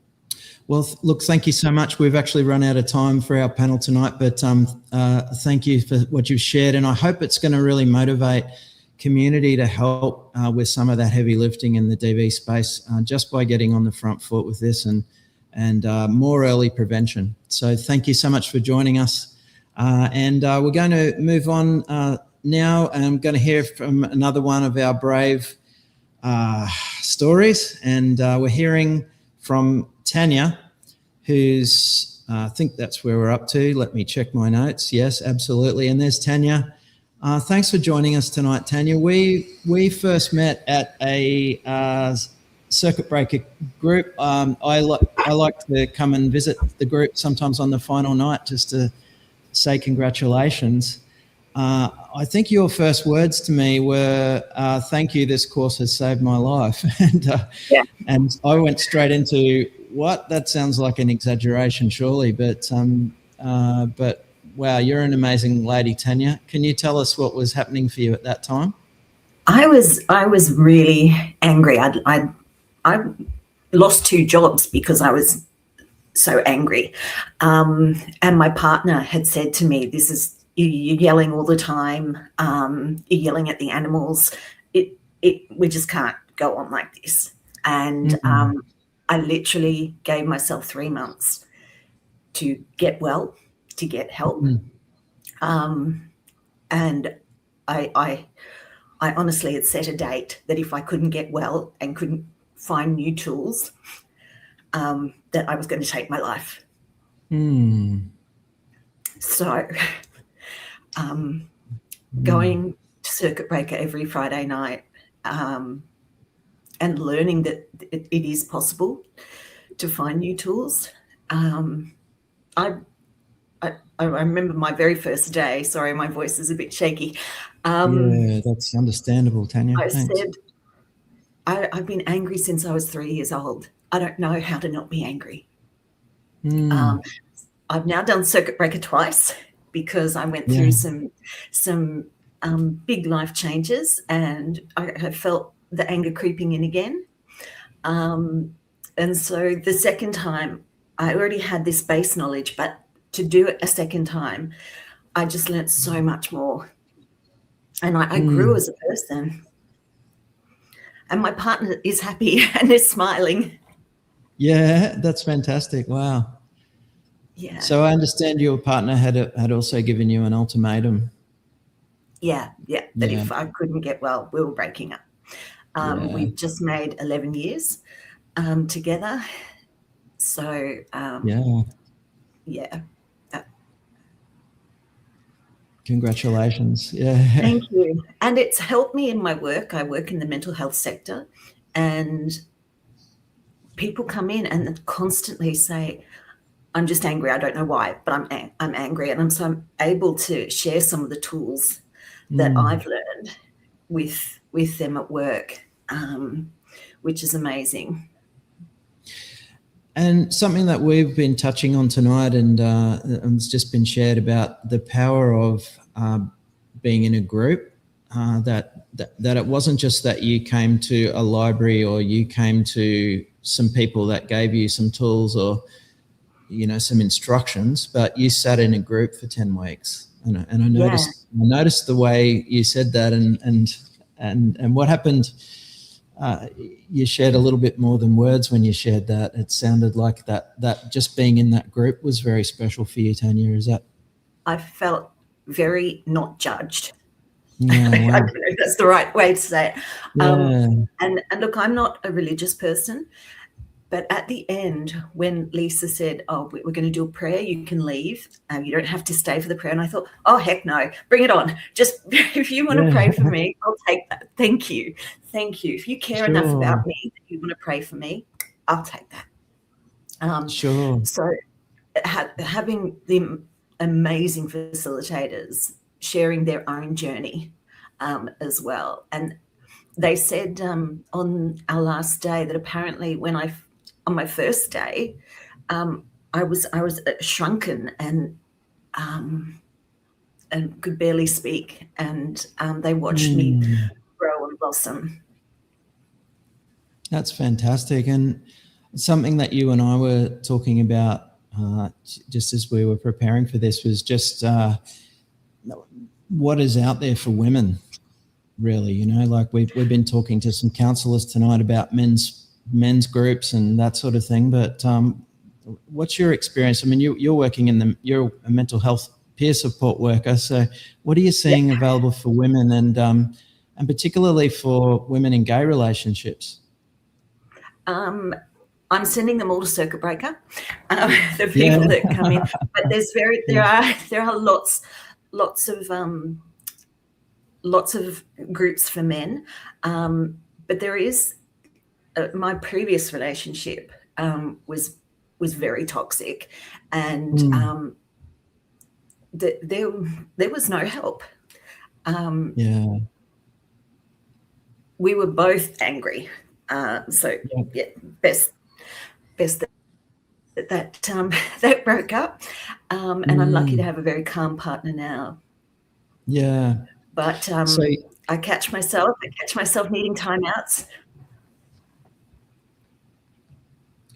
Well, look, thank you so much. We've actually run out of time for our panel tonight, but thank you for what you've shared, and I hope it's going to really motivate community to help with some of that heavy lifting in the DV space just by getting on the front foot with this and more early prevention. So thank you so much for joining us. And we're going to move on now, and I'm going to hear from another one of our brave stories. And we're hearing from Tanya, who's, I think that's where we're up to. Let me check my notes. Yes, absolutely. And there's Tanya. Thanks for joining us tonight, Tanya. We first met at a circuit breaker group. I like to come and visit the group sometimes on the final night just to say congratulations. I think your first words to me were, thank you, this course has saved my life. And I went straight into, what? That sounds like an exaggeration, surely, but wow, you're an amazing lady, Tanya. Can you tell us what was happening for you at that time? I was really angry. I lost 2 jobs because I was so angry. And my partner had said to me, this is, you're yelling all the time. You're yelling at the animals. We just can't go on like this. And I literally gave myself 3 months to get well, to get help. And I honestly had set a date that if I couldn't get well and couldn't find new tools, that I was going to take my life. So going to circuit breaker every Friday night and learning that it is possible to find new tools. I remember my very first day. Sorry, my voice is a bit shaky. Yeah, that's understandable, Tanya. I Thanks. said, I've been angry since I was 3 years old. I don't know how to not be angry. I've now done circuit breaker twice because I went through some big life changes, and I have felt the anger creeping in again. And so the second time, I already had this base knowledge, but to do it a second time, I just learnt so much more. And I grew as a person. And my partner is happy and is smiling. Yeah, that's fantastic. Wow. Yeah. So I understand your partner had also given you an ultimatum. Yeah. That if I couldn't get well, we were breaking up. We've just made 11 years together. So yeah. Congratulations. Yeah. Thank you. And it's helped me in my work. I work in the mental health sector, and people come in and constantly say, I'm just angry. I don't know why, but I'm angry. And so I'm able to share some of the tools that I've learned with them at work, which is amazing. And something that we've been touching on tonight, and it's just been shared about the power of being in a group, that it wasn't just that you came to a library or you came to some people that gave you some tools or, some instructions, but you sat in a group for 10 weeks. And I noticed the way you said that, and what happened. You shared a little bit more than words when you shared that. It sounded like that just being in that group was very special for you, Tanya. Is that? I felt very not judged. Yeah, wow. I don't know if that's the right way to say it. Yeah. And look, I'm not a religious person, but at the end, when Lisa said, oh, we're going to do a prayer, you can leave. You don't have to stay for the prayer. And I thought, oh, heck no, bring it on. Just if you want to pray for me, I'll take that. Thank you. Thank you. If you care enough about me that you want to pray for me, I'll take that. Sure. So having the amazing facilitators sharing their own journey as well. And they said on our last day that apparently on my first day, I was shrunken and could barely speak. And they watched me grow blossom. That's fantastic. And something that you and I were talking about just as we were preparing for this was just what is out there for women, really. You know, like we've been talking to some counsellors tonight about men's groups and that sort of thing. But what's your experience? I mean, you're working you're a mental health peer support worker. So what are you seeing available for women and particularly for women in gay relationships? I'm sending them all to Circuit Breaker, the people that come in. But there are lots of groups for men. But there is my previous relationship was very toxic, and there was no help. We were both angry. Best that broke up, and I'm lucky to have a very calm partner now. Yeah, but I catch myself needing timeouts.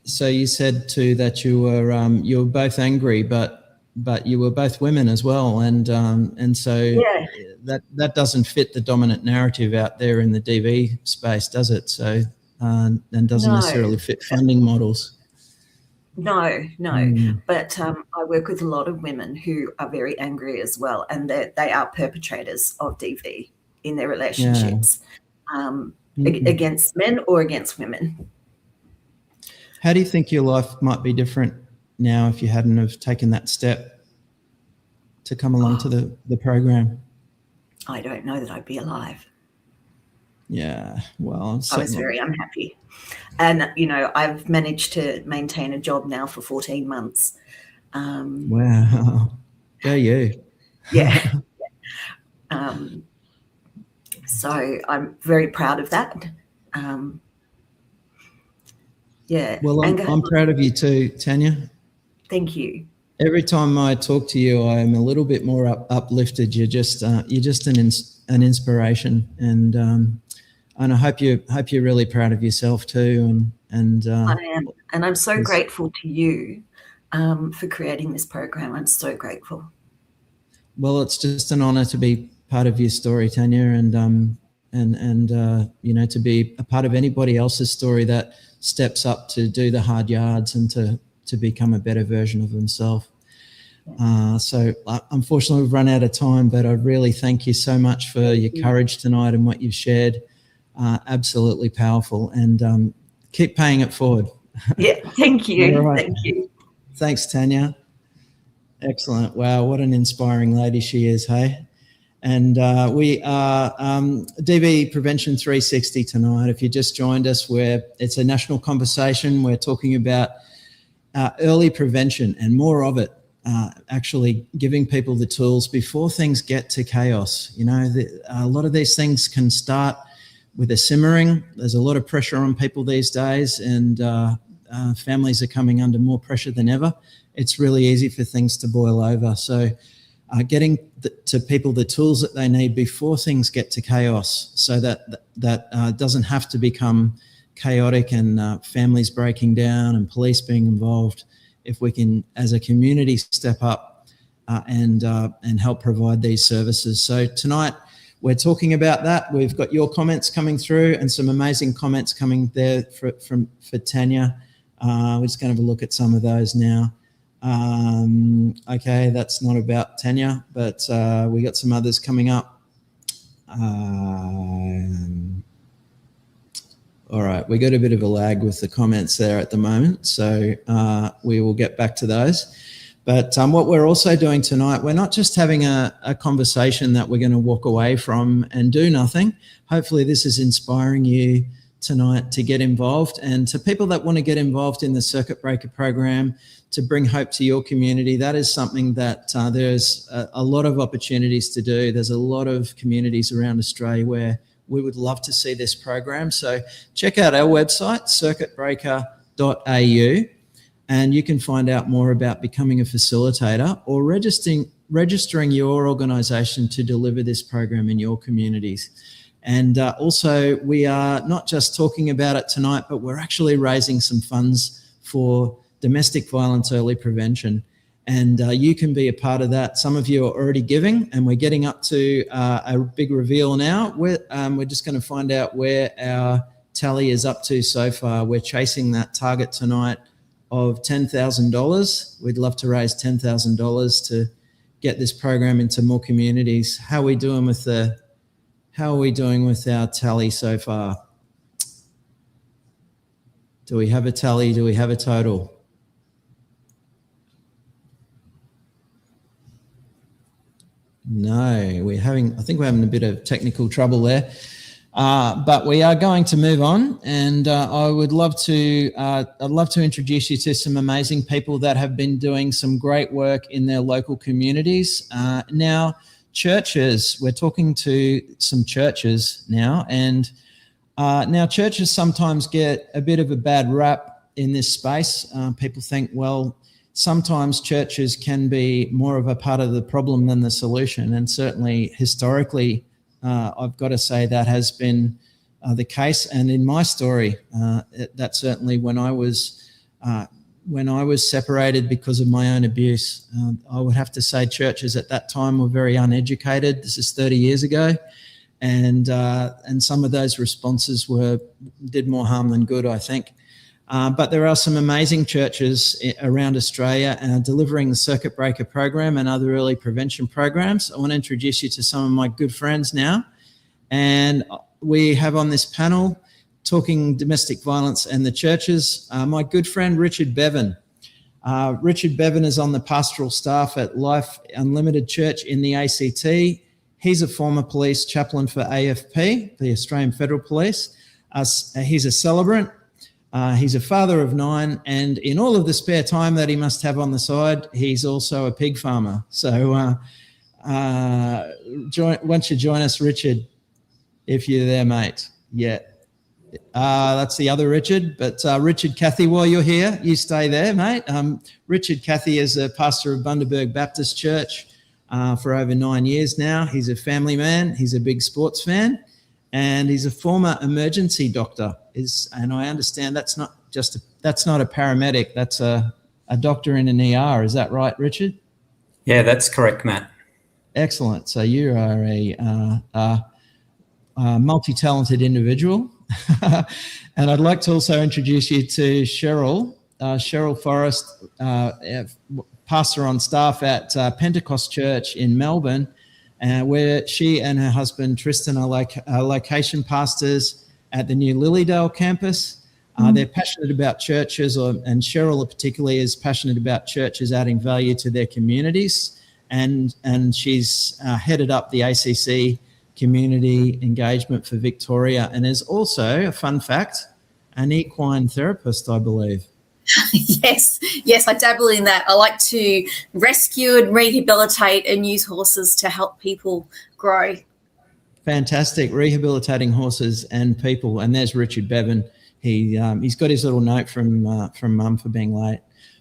So you said too that you were both angry, but you were both women as well, and so that doesn't fit the dominant narrative out there in the DV space, does it? So and doesn't necessarily fit funding models. No. But I work with a lot of women who are very angry as well, and they are perpetrators of DV in their relationships, against men or against women. How do you think your life might be different now if you hadn't have taken that step to come along to the program? I don't know that I'd be alive. Yeah, well, I was very unhappy. And, you know, I've managed to maintain a job now for 14 months. Wow. Go you. Yeah. So I'm very proud of that. Well, I'm proud of you too, Tanya. Thank you. Every time I talk to you, I'm a little bit more uplifted. You're just an inspiration, and I hope you're really proud of yourself too. And I am, and I'm so grateful to you for creating this program. I'm so grateful. Well, it's just an honour to be part of your story, Tanya, and you know, to be a part of anybody else's story that steps up to do the hard yards and to become a better version of themselves. So unfortunately we've run out of time, but I really thank you so much for your courage tonight and what you've shared. Absolutely powerful, and keep paying it forward. Yeah, thank you. Right. Thank you. Thanks, Tanya. Excellent. Wow, what an inspiring lady she is, hey? And we are DV Prevention 360 tonight. If you just joined us, it's a national conversation. We're talking about early prevention and more of it, actually giving people the tools before things get to chaos. You know, a lot of these things can start with a simmering. There's a lot of pressure on people these days, and families are coming under more pressure than ever. It's really easy for things to boil over. So getting to people the tools that they need before things get to chaos, so that doesn't have to become chaotic and families breaking down and police being involved. If we can, as a community, step up and help provide these services. So tonight we're talking about that. We've got your comments coming through and some amazing comments coming there for Tanya. We're just going to have a look at some of those now. Okay, that's not about Tanya, but we got some others coming up. All right, we got a bit of a lag with the comments there at the moment, so we will get back to those. But what we're also doing tonight, we're not just having a conversation that we're going to walk away from and do nothing. Hopefully this is inspiring you tonight to get involved, and to people that want to get involved in the Circuit Breaker program to bring hope to your community. That is something that there's a lot of opportunities to do. There's a lot of communities around Australia where we would love to see this program. So check out our website, circuitbreaker.au, and you can find out more about becoming a facilitator or registering your organisation to deliver this program in your communities. And also, we are not just talking about it tonight, but we're actually raising some funds for domestic violence early prevention. And you can be a part of that. Some of you are already giving, and we're getting up to a big reveal now. We're just going to find out where our tally is up to so far. We're chasing that target tonight of $10,000. We'd love to raise $10,000 to get this program into more communities. How are we doing with our tally so far? Do we have a tally? Do we have a total? No, I think we're having a bit of technical trouble there. But we are going to move on, and I'd love to introduce you to some amazing people that have been doing some great work in their local communities. Now, churches, we're talking to some churches now, and now churches sometimes get a bit of a bad rap in this space. People think, well, sometimes churches can be more of a part of the problem than the solution, and certainly historically, I've got to say that has been the case. And in my story, that certainly when I was separated because of my own abuse, I would have to say churches at that time were very uneducated. This is 30 years ago, and some of those responses did more harm than good, I think. But there are some amazing churches around Australia delivering the Circuit Breaker program and other early prevention programs. I want to introduce you to some of my good friends now. And we have on this panel, talking domestic violence and the churches, my good friend Richard Bevan. Richard Bevan is on the pastoral staff at Life Unlimited Church in the ACT. He's a former police chaplain for AFP, the Australian Federal Police. He's a celebrant. He's a father of 9, and in all of the spare time that he must have on the side, he's also a pig farmer. So why don't you join us, Richard, if you're there, mate? Yeah. That's the other Richard, but Richard Cathy, while you're here, you stay there, mate. Richard Cathy is a pastor of Bundaberg Baptist Church for over 9 years now. He's a family man. He's a big sports fan. And he's a former emergency doctor. And I understand that's not a paramedic. That's a doctor in an ER. Is that right, Richard? Yeah, that's correct, Matt. Excellent. So you are a multi-talented individual. And I'd like to also introduce you to Cheryl Forrest, pastor on staff at Pentecost Church in Melbourne, where she and her husband Tristan are location pastors at the new Lilydale campus. They're passionate about churches, and Cheryl particularly is passionate about churches adding value to their communities. And she's headed up the ACC community engagement for Victoria, and is also, a fun fact, an equine therapist, I believe. Yes, I dabble in that. I like to rescue and rehabilitate and use horses to help people grow. Fantastic, rehabilitating horses and people. And there's Richard Bevan. He's got his little note from Mum for being late,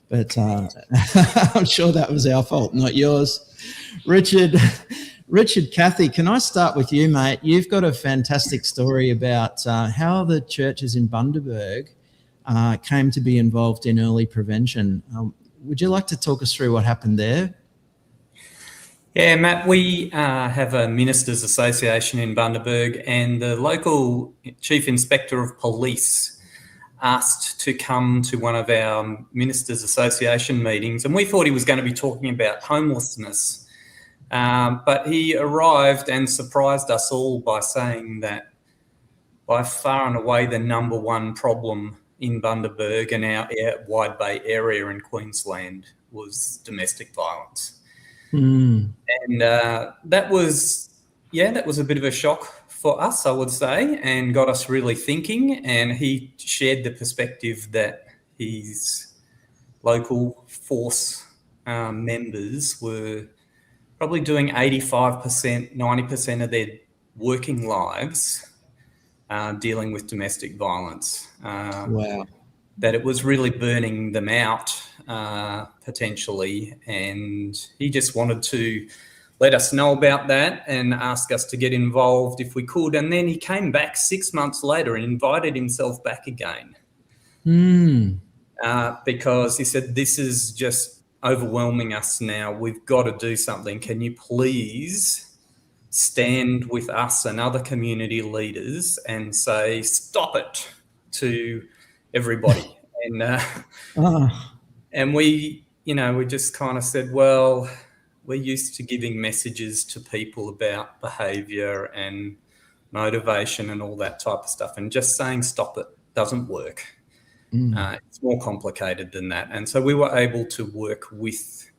but I'm sure that was our fault, not yours. Richard Cathy, can I start with you, mate? You've got a fantastic story about how the churches in Bundaberg came to be involved in early prevention. Would you like to talk us through what happened there? Yeah, Matt, we have a Ministers Association in Bundaberg, and the local Chief Inspector of Police asked to come to one of our Ministers Association meetings, and we thought he was going to be talking about homelessness. But he arrived and surprised us all by saying that by far and away the number one problem in Bundaberg and our Wide Bay area in Queensland was domestic violence. And that was a bit of a shock for us, I would say, and got us really thinking. And he shared the perspective that his local force members were probably doing 85%, 90% of their working lives dealing with domestic violence. Wow. That it was really burning them out potentially, and he just wanted to let us know about that and ask us to get involved if we could. And then he came back 6 months later and invited himself back again. Because he said, this is just overwhelming us now. We've got to do something. Can you please stand with us and other community leaders and say, stop it to everybody? And we, we just kind of said, well, we're used to giving messages to people about behaviour and motivation and all that type of stuff. And just saying stop it doesn't work. It's more complicated than that. And so we were able to work with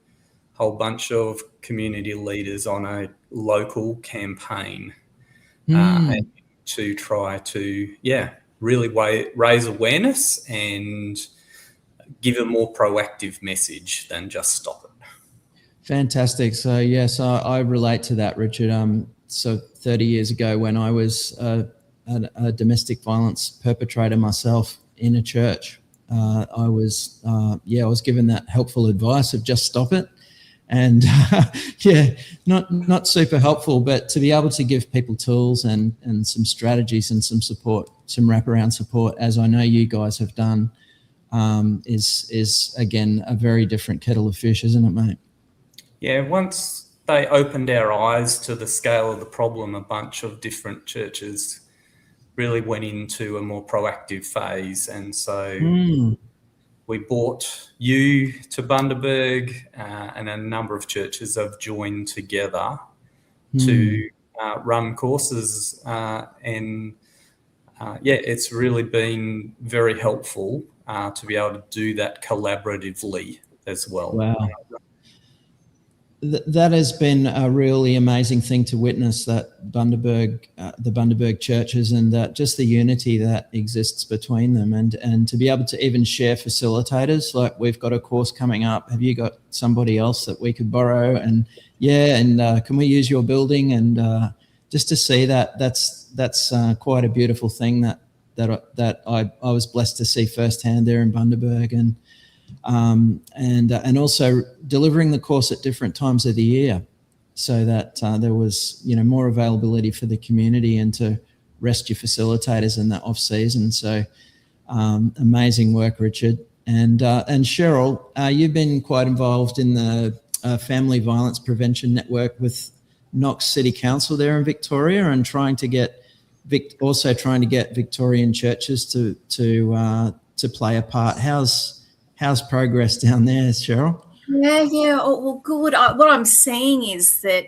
a whole bunch of community leaders on a local campaign and to try to, really raise awareness and give a more proactive message than just stop it. Fantastic. So, yes, I relate to that, Richard. So 30 years ago when I was a domestic violence perpetrator myself in a church, I was given that helpful advice of just stop it. And not super helpful, but to be able to give people tools and some strategies and some support, some wraparound support, as I know you guys have done, is again a very different kettle of fish, isn't it, mate? Yeah, once they opened our eyes to the scale of the problem, a bunch of different churches really went into a more proactive phase. And so we brought you to Bundaberg, and a number of churches have joined together to run courses. It's really been very helpful to be able to do that collaboratively as well. Wow. That has been a really amazing thing to witness, that the Bundaberg churches, and just the unity that exists between them, and to be able to even share facilitators. Like, we've got a course coming up. Have you got somebody else that we could borrow? And can we use your building? And just to see that's quite a beautiful thing that I was blessed to see firsthand there in Bundaberg. And also delivering the course at different times of the year, so that there was more availability for the community and to rescue facilitators in that off season. So amazing work, Richard. And Cheryl, you've been quite involved in the Family Violence Prevention Network with Knox City Council there in Victoria, and trying to get Victorian churches to play a part. How's progress down there, Cheryl? Yeah. Oh, well, good. What I'm seeing is that,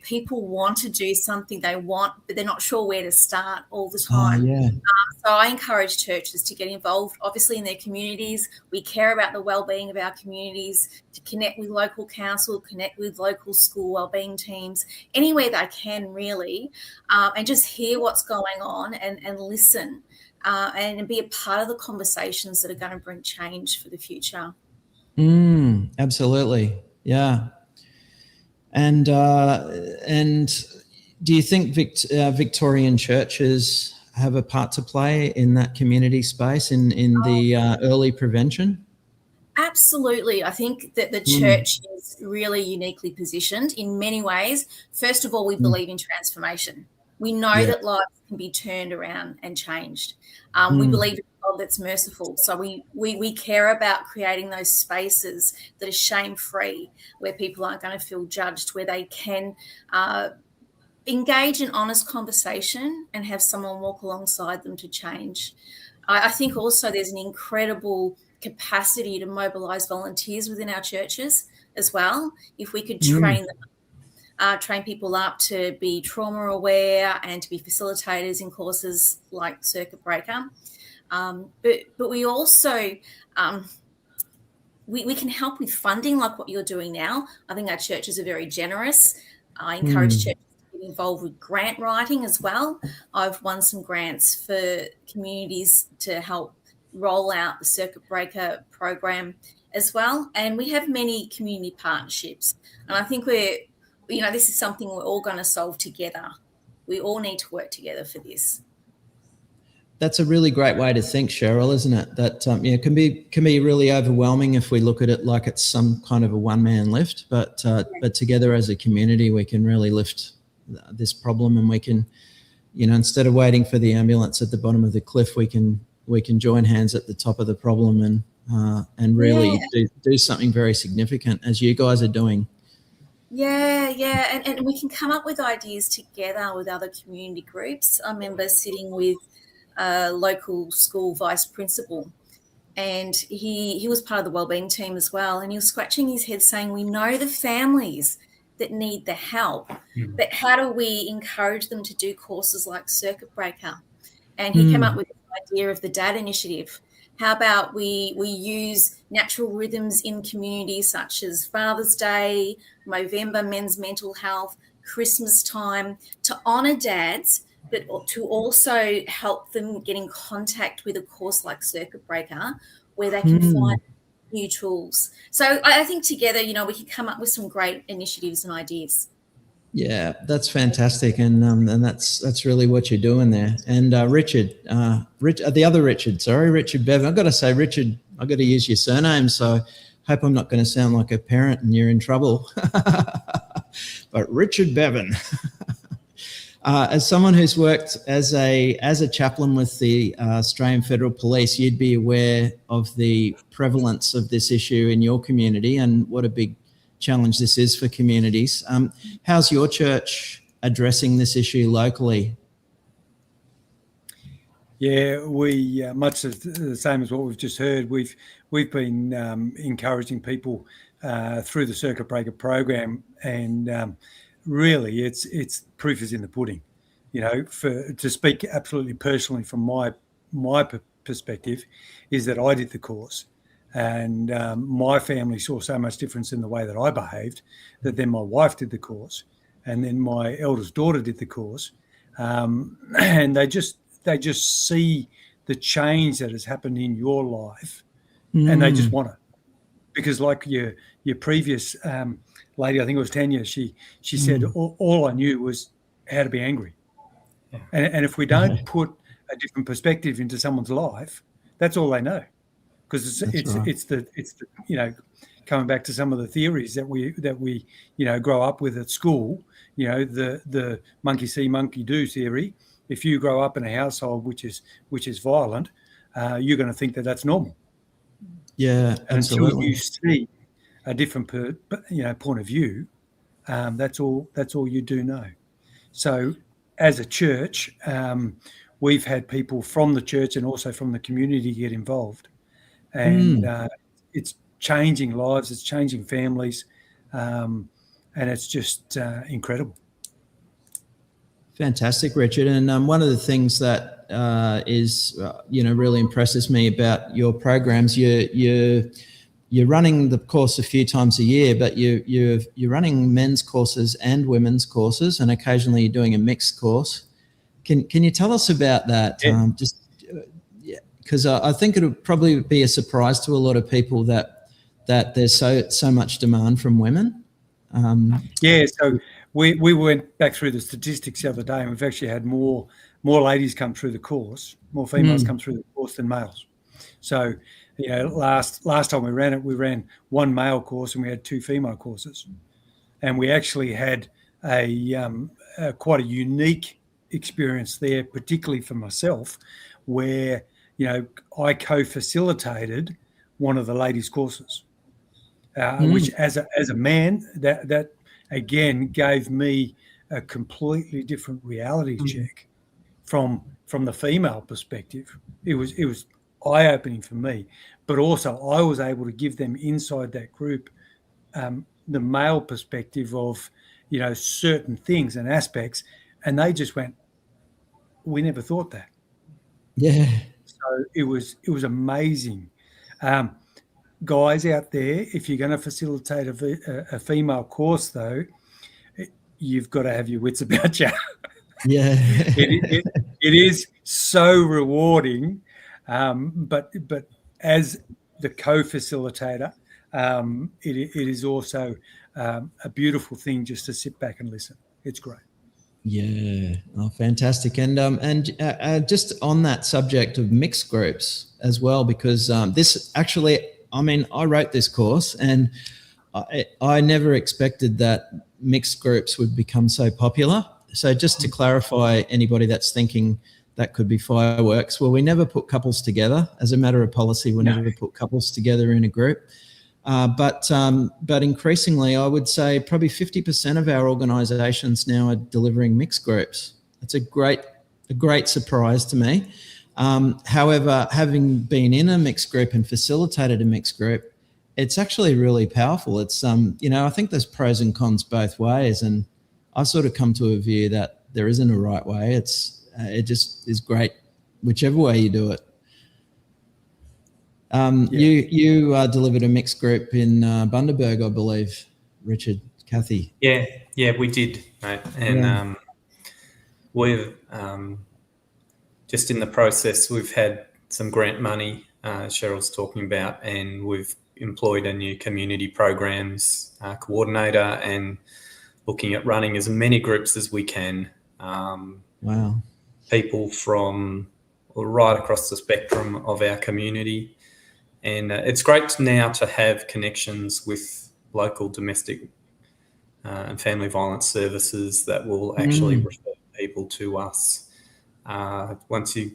people want to do something but they're not sure where to start all the time. So I encourage churches to get involved, obviously, in their communities. We care about the wellbeing of our communities, to connect with local council, connect with local school wellbeing teams, anywhere they can, really, and just hear what's going on and listen. And be a part of the conversations that are going to bring change for the future. Absolutely, yeah. And do you think Victorian churches have a part to play in that community space in the early prevention? Absolutely. I think that the church is really uniquely positioned in many ways. First of all, we believe in transformation. We know that lives can be turned around and changed. We believe in a God that's merciful. So we care about creating those spaces that are shame-free, where people aren't going to feel judged, where they can engage in honest conversation and have someone walk alongside them to change. I think also there's an incredible capacity to mobilise volunteers within our churches as well. If we could train them, train people up to be trauma aware and to be facilitators in courses like Circuit Breaker. But we also, we can help with funding like what you're doing now. I think our churches are very generous. I encourage churches to get involved with grant writing as well. I've won some grants for communities to help roll out the Circuit Breaker program as well. And we have many community partnerships. And I think this is something we're all going to solve together. We all need to work together for this. that's a really great way to think, Cheryl, isn't it? That it can be really overwhelming if we look at it like it's some kind of a one-man lift, but together as a community we can really lift this problem, and we can, instead of waiting for the ambulance at the bottom of the cliff, we can join hands at the top of the problem and really do something very significant, as you guys are doing. Yeah, and we can come up with ideas together with other community groups. I remember sitting with a local school vice principal, and he was part of the wellbeing team as well, and he was scratching his head saying, we know the families that need the help, but how do we encourage them to do courses like Circuit Breaker? And he came up with the idea of the Dad Initiative. How about we use natural rhythms in communities such as Father's Day, Movember, Men's Mental Health, Christmas time, to honour dads, but to also help them get in contact with a course like Circuit Breaker where they can find new tools. So I think together, we can come up with some great initiatives and ideas. Yeah, that's fantastic, and that's really what you're doing there. And Richard Bevan. I've got to say, Richard, I've got to use your surname, so hope I'm not going to sound like a parent and you're in trouble. But Richard Bevan, as someone who's worked as a chaplain with the Australian Federal Police, you'd be aware of the prevalence of this issue in your community and what a big challenge this is for communities. How's your church addressing this issue locally? Yeah, we much the same as what we've just heard. We've been encouraging people through the Circuit Breaker program, and really, it's proof is in the pudding. To speak absolutely personally from my perspective, is that I did the course. And my family saw so much difference in the way that I behaved that then my wife did the course, and then my eldest daughter did the course, and they just see the change that has happened in your life, and they just want it. Because like your previous lady, I think it was Tanya, she said all I knew was how to be angry, and if we don't put a different perspective into someone's life, that's all they know. Because it's the coming back to some of the theories that we grow up with at school, the monkey see monkey do theory. If you grow up in a household which is violent, you're going to think that that's normal. Yeah, absolutely. Until you see a different point of view, that's all you do know. So as a church, we've had people from the church and also from the community get involved. And it's changing lives, it's changing families, and it's just incredible. Fantastic, Richard. And one of the things that is really impresses me about your programs, you're running the course a few times a year, but you're running men's courses and women's courses, and occasionally you're doing a mixed course. Can you tell us about that? Because I think it would probably be a surprise to a lot of people that there's so much demand from women. So we went back through the statistics the other day, and we've actually had more ladies come through the course, more females come through the course than males. So last time we ran one male course and we had two female courses, and we actually had a quite a unique experience there, particularly for myself, where I co-facilitated one of the ladies' courses, which as a man, that again gave me a completely different reality check from the female perspective. It was eye-opening for me, but also I was able to give them inside that group the male perspective of certain things and aspects, and they just went, "We never thought that." Yeah. So it was amazing. Guys out there, if you're going to facilitate a female course, though, you've got to have your wits about you. Yeah. it is so rewarding, but as the co-facilitator, it is also a beautiful thing just to sit back and listen. It's great. Yeah, oh, fantastic. And just on that subject of mixed groups as well, because this actually, I mean, I wrote this course and I never expected that mixed groups would become so popular. So just to clarify, anybody that's thinking that could be fireworks, well, we never put couples together. As a matter of policy, we never put couples together in a group. But increasingly, I would say probably 50% of our organisations now are delivering mixed groups. It's a great surprise to me. However, having been in a mixed group and facilitated a mixed group, it's actually really powerful. It's I think there's pros and cons both ways, and I've sort of come to a view that there isn't a right way. It just is great, whichever way you do it. You delivered a mixed group in Bundaberg, I believe, Richard, Kathy. Yeah, we did, mate. And we've just in the process, we've had some grant money Cheryl's talking about, and we've employed a new community programs coordinator and looking at running as many groups as we can. Wow. People from right across the spectrum of our community. And it's great now to have connections with local domestic and family violence services that will actually refer people to us. Once you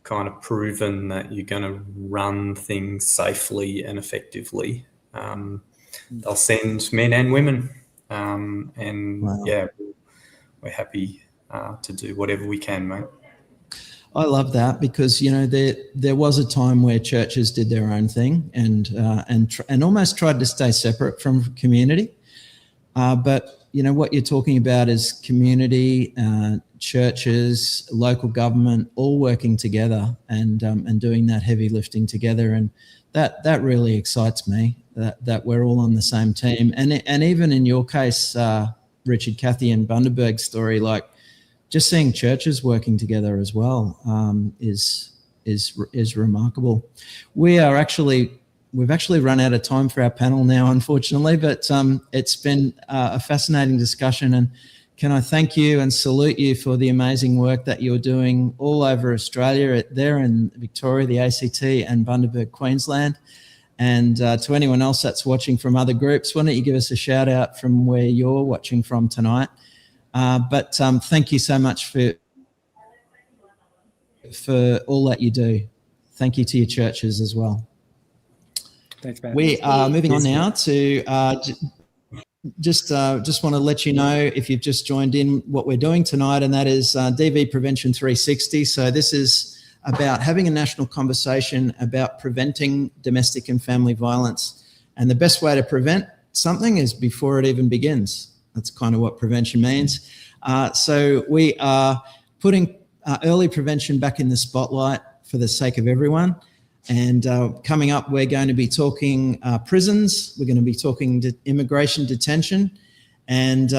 kind of proven that you're going to run things safely and effectively, they'll send men and women. We're happy to do whatever we can, mate. I love that because there was a time where churches did their own thing and almost tried to stay separate from community. But what you're talking about is community, churches, local government, all working together and doing that heavy lifting together, and that really excites me. That we're all on the same team, and even in your case, Richard, Kathy, and Bundaberg's story, like. Just seeing churches working together as well is remarkable. We've actually run out of time for our panel now, unfortunately, but it's been a fascinating discussion. And can I thank you and salute you for the amazing work that you're doing all over Australia, there in Victoria, the ACT, and Bundaberg, Queensland. And to anyone else that's watching from other groups, why don't you give us a shout out from where you're watching from tonight? But thank you so much for all that you do. Thank you to your churches as well. Thanks, Matt. We are moving on now to just want to let you know, if you've just joined in, what we're doing tonight, and that is DV Prevention 360. So this is about having a national conversation about preventing domestic and family violence. And the best way to prevent something is before it even begins. That's kind of what prevention means. So we are putting early prevention back in the spotlight for the sake of everyone. And coming up, we're going to be talking prisons. We're going to be talking immigration detention. And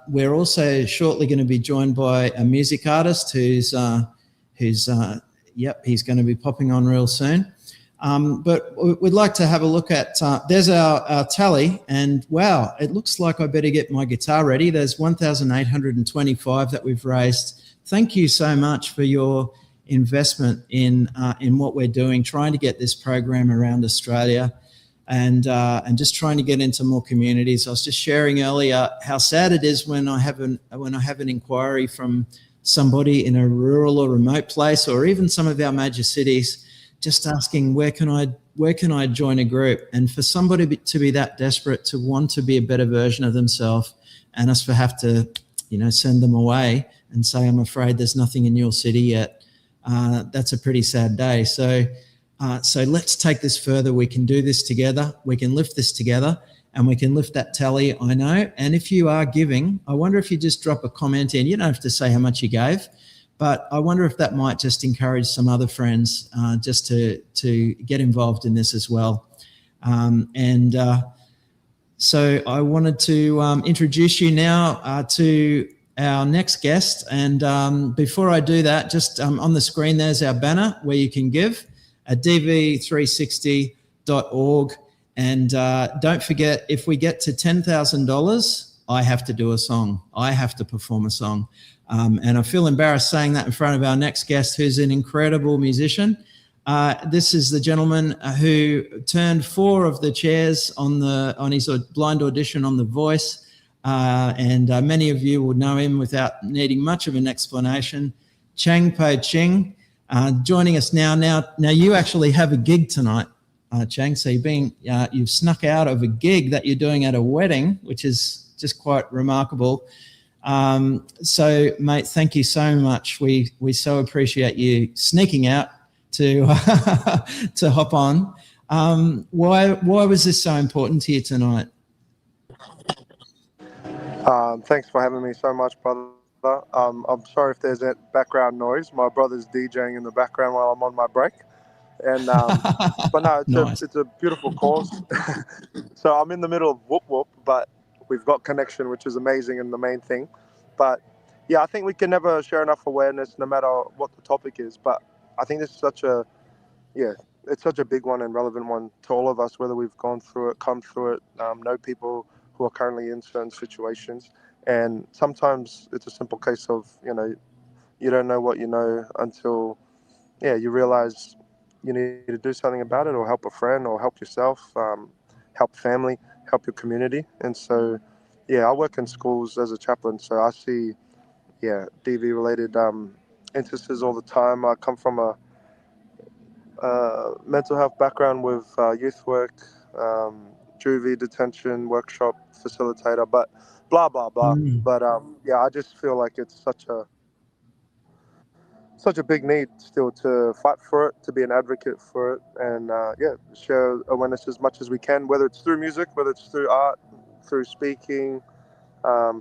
we're also shortly going to be joined by a music artist he's going to be popping on real soon. But we'd like to have a look at, there's our tally, and wow, it looks like I better get my guitar ready. There's 1,825 that we've raised. Thank you so much for your investment in what we're doing, trying to get this program around Australia and just trying to get into more communities. I was just sharing earlier how sad it is when I have an inquiry from somebody in a rural or remote place, or even some of our major cities, just asking, where can I join a group? And for somebody to be that desperate to want to be a better version of themselves, and us to have to, send them away and say, I'm afraid there's nothing in your city yet. That's a pretty sad day. So let's take this further. We can do this together. We can lift this together, and we can lift that tally, I know. And if you are giving, I wonder if you just drop a comment in. You don't have to say how much you gave, but I wonder if that might just encourage some other friends just to get involved in this as well. So I wanted to introduce you now to our next guest. And before I do that, just on the screen, there's our banner where you can give at dv360.org. And don't forget, if we get to $10,000 I have to do a song. I have to perform a song. And I feel embarrassed saying that in front of our next guest, who's an incredible musician. This is the gentleman who turned 4 of the chairs on his blind audition on The Voice. And many of you will know him without needing much of an explanation. Chang Po Ching, joining us now. Now you actually have a gig tonight, Chang. So you've snuck out of a gig that you're doing at a wedding, which is just quite remarkable. So, mate, thank you so much. We so appreciate you sneaking out to to hop on. Why was this so important to you tonight? Thanks for having me so much, brother. I'm sorry if there's that background noise. My brother's DJing in the background while I'm on my break. And but no, it's a beautiful cause. So I'm in the middle of whoop whoop, but we've got connection, which is amazing and the main thing. But yeah, I think we can never share enough awareness, no matter what the topic is. But I think this is it's such a big one and relevant one to all of us, whether we've gone through it, come through it, know people who are currently in certain situations. And sometimes it's a simple case of, you don't know what you know until, you realize you need to do something about it, or help a friend, or help yourself, help family, help your community. And so, I work in schools as a chaplain, so I see, DV-related instances all the time. I come from a mental health background with youth work, juvie detention, workshop facilitator, but blah, blah, blah. But I just feel like it's such a big need still to fight for it, to be an advocate for it, and share awareness as much as we can, whether it's through music, whether it's through art, through speaking,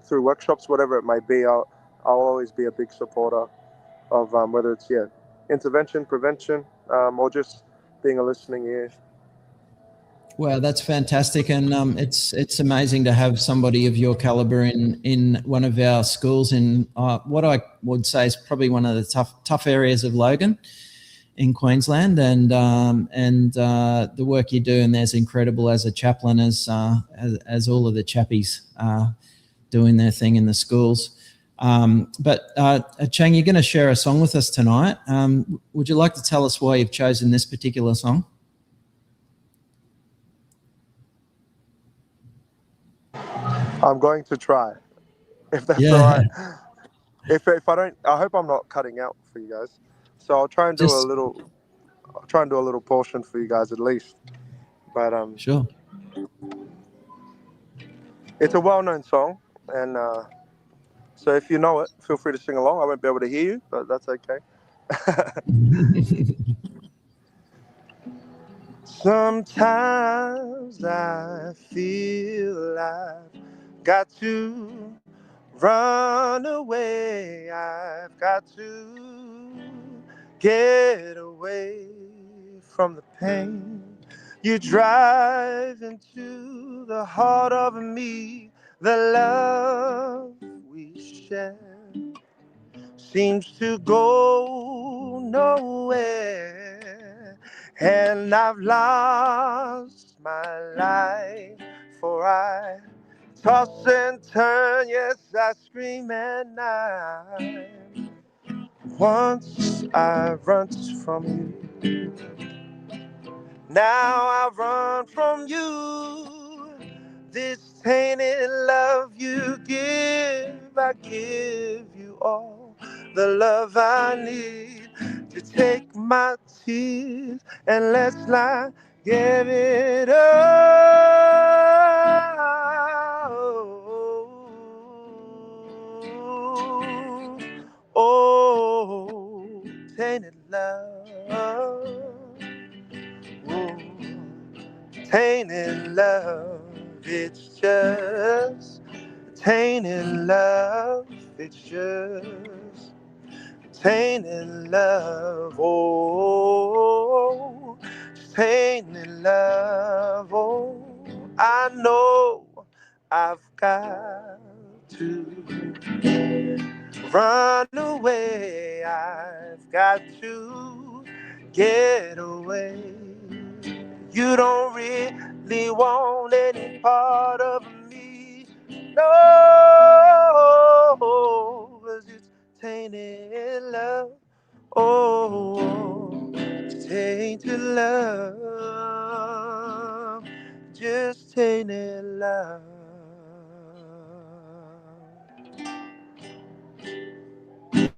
through workshops, whatever it may be. I'll always be a big supporter of whether it's intervention, prevention, or just being a listening ear. Wow, that's fantastic, and it's amazing to have somebody of your caliber in one of our schools in what I would say is probably one of the tough areas of Logan in Queensland, and the work you do in there's incredible as a chaplain, as all of the chappies doing their thing in the schools. But Chang, you're going to share a song with us tonight. Would you like to tell us why you've chosen this particular song? I'm going to try, if that's all right. If I don't, I hope I'm not cutting out for you guys. So I'll try and do a little portion for you guys at least. But sure. It's a well-known song, and so if you know it, feel free to sing along. I won't be able to hear you, but that's okay. Sometimes I feel I've got to run away. I've got to get away from the pain. You drive into the heart of me. The love we share seems to go nowhere, and I've lost my life, for I toss and turn, yes, I scream at night. Once I run from you, now I run from you. This tainted love you give, I give you all the love I need to take my tears and let's not give it up. Oh, tainted love. Oh, tainted love. It's just tainted love. It's just tainted love. Oh, tainted love. Oh, I know I've got to run away. I've got to get away. You don't really want any part of me. No, 'cause it's tainted love. Oh, it's tainted love. Just tainted love. So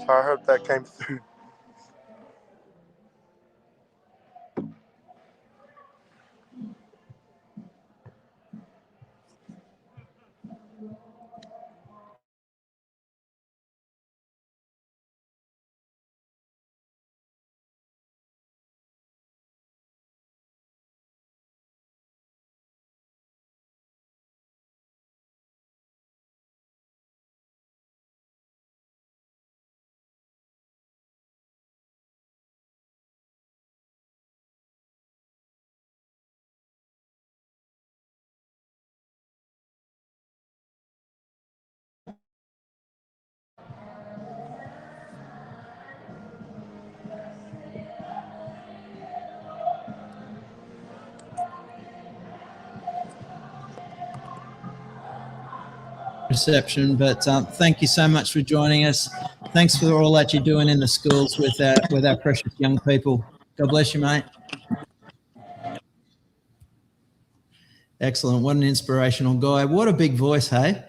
I hope that came through. Reception, but thank you so much for joining us. Thanks for all that you're doing in the schools with our precious young people. God bless you, mate. Excellent. What an inspirational guy. What a big voice, hey?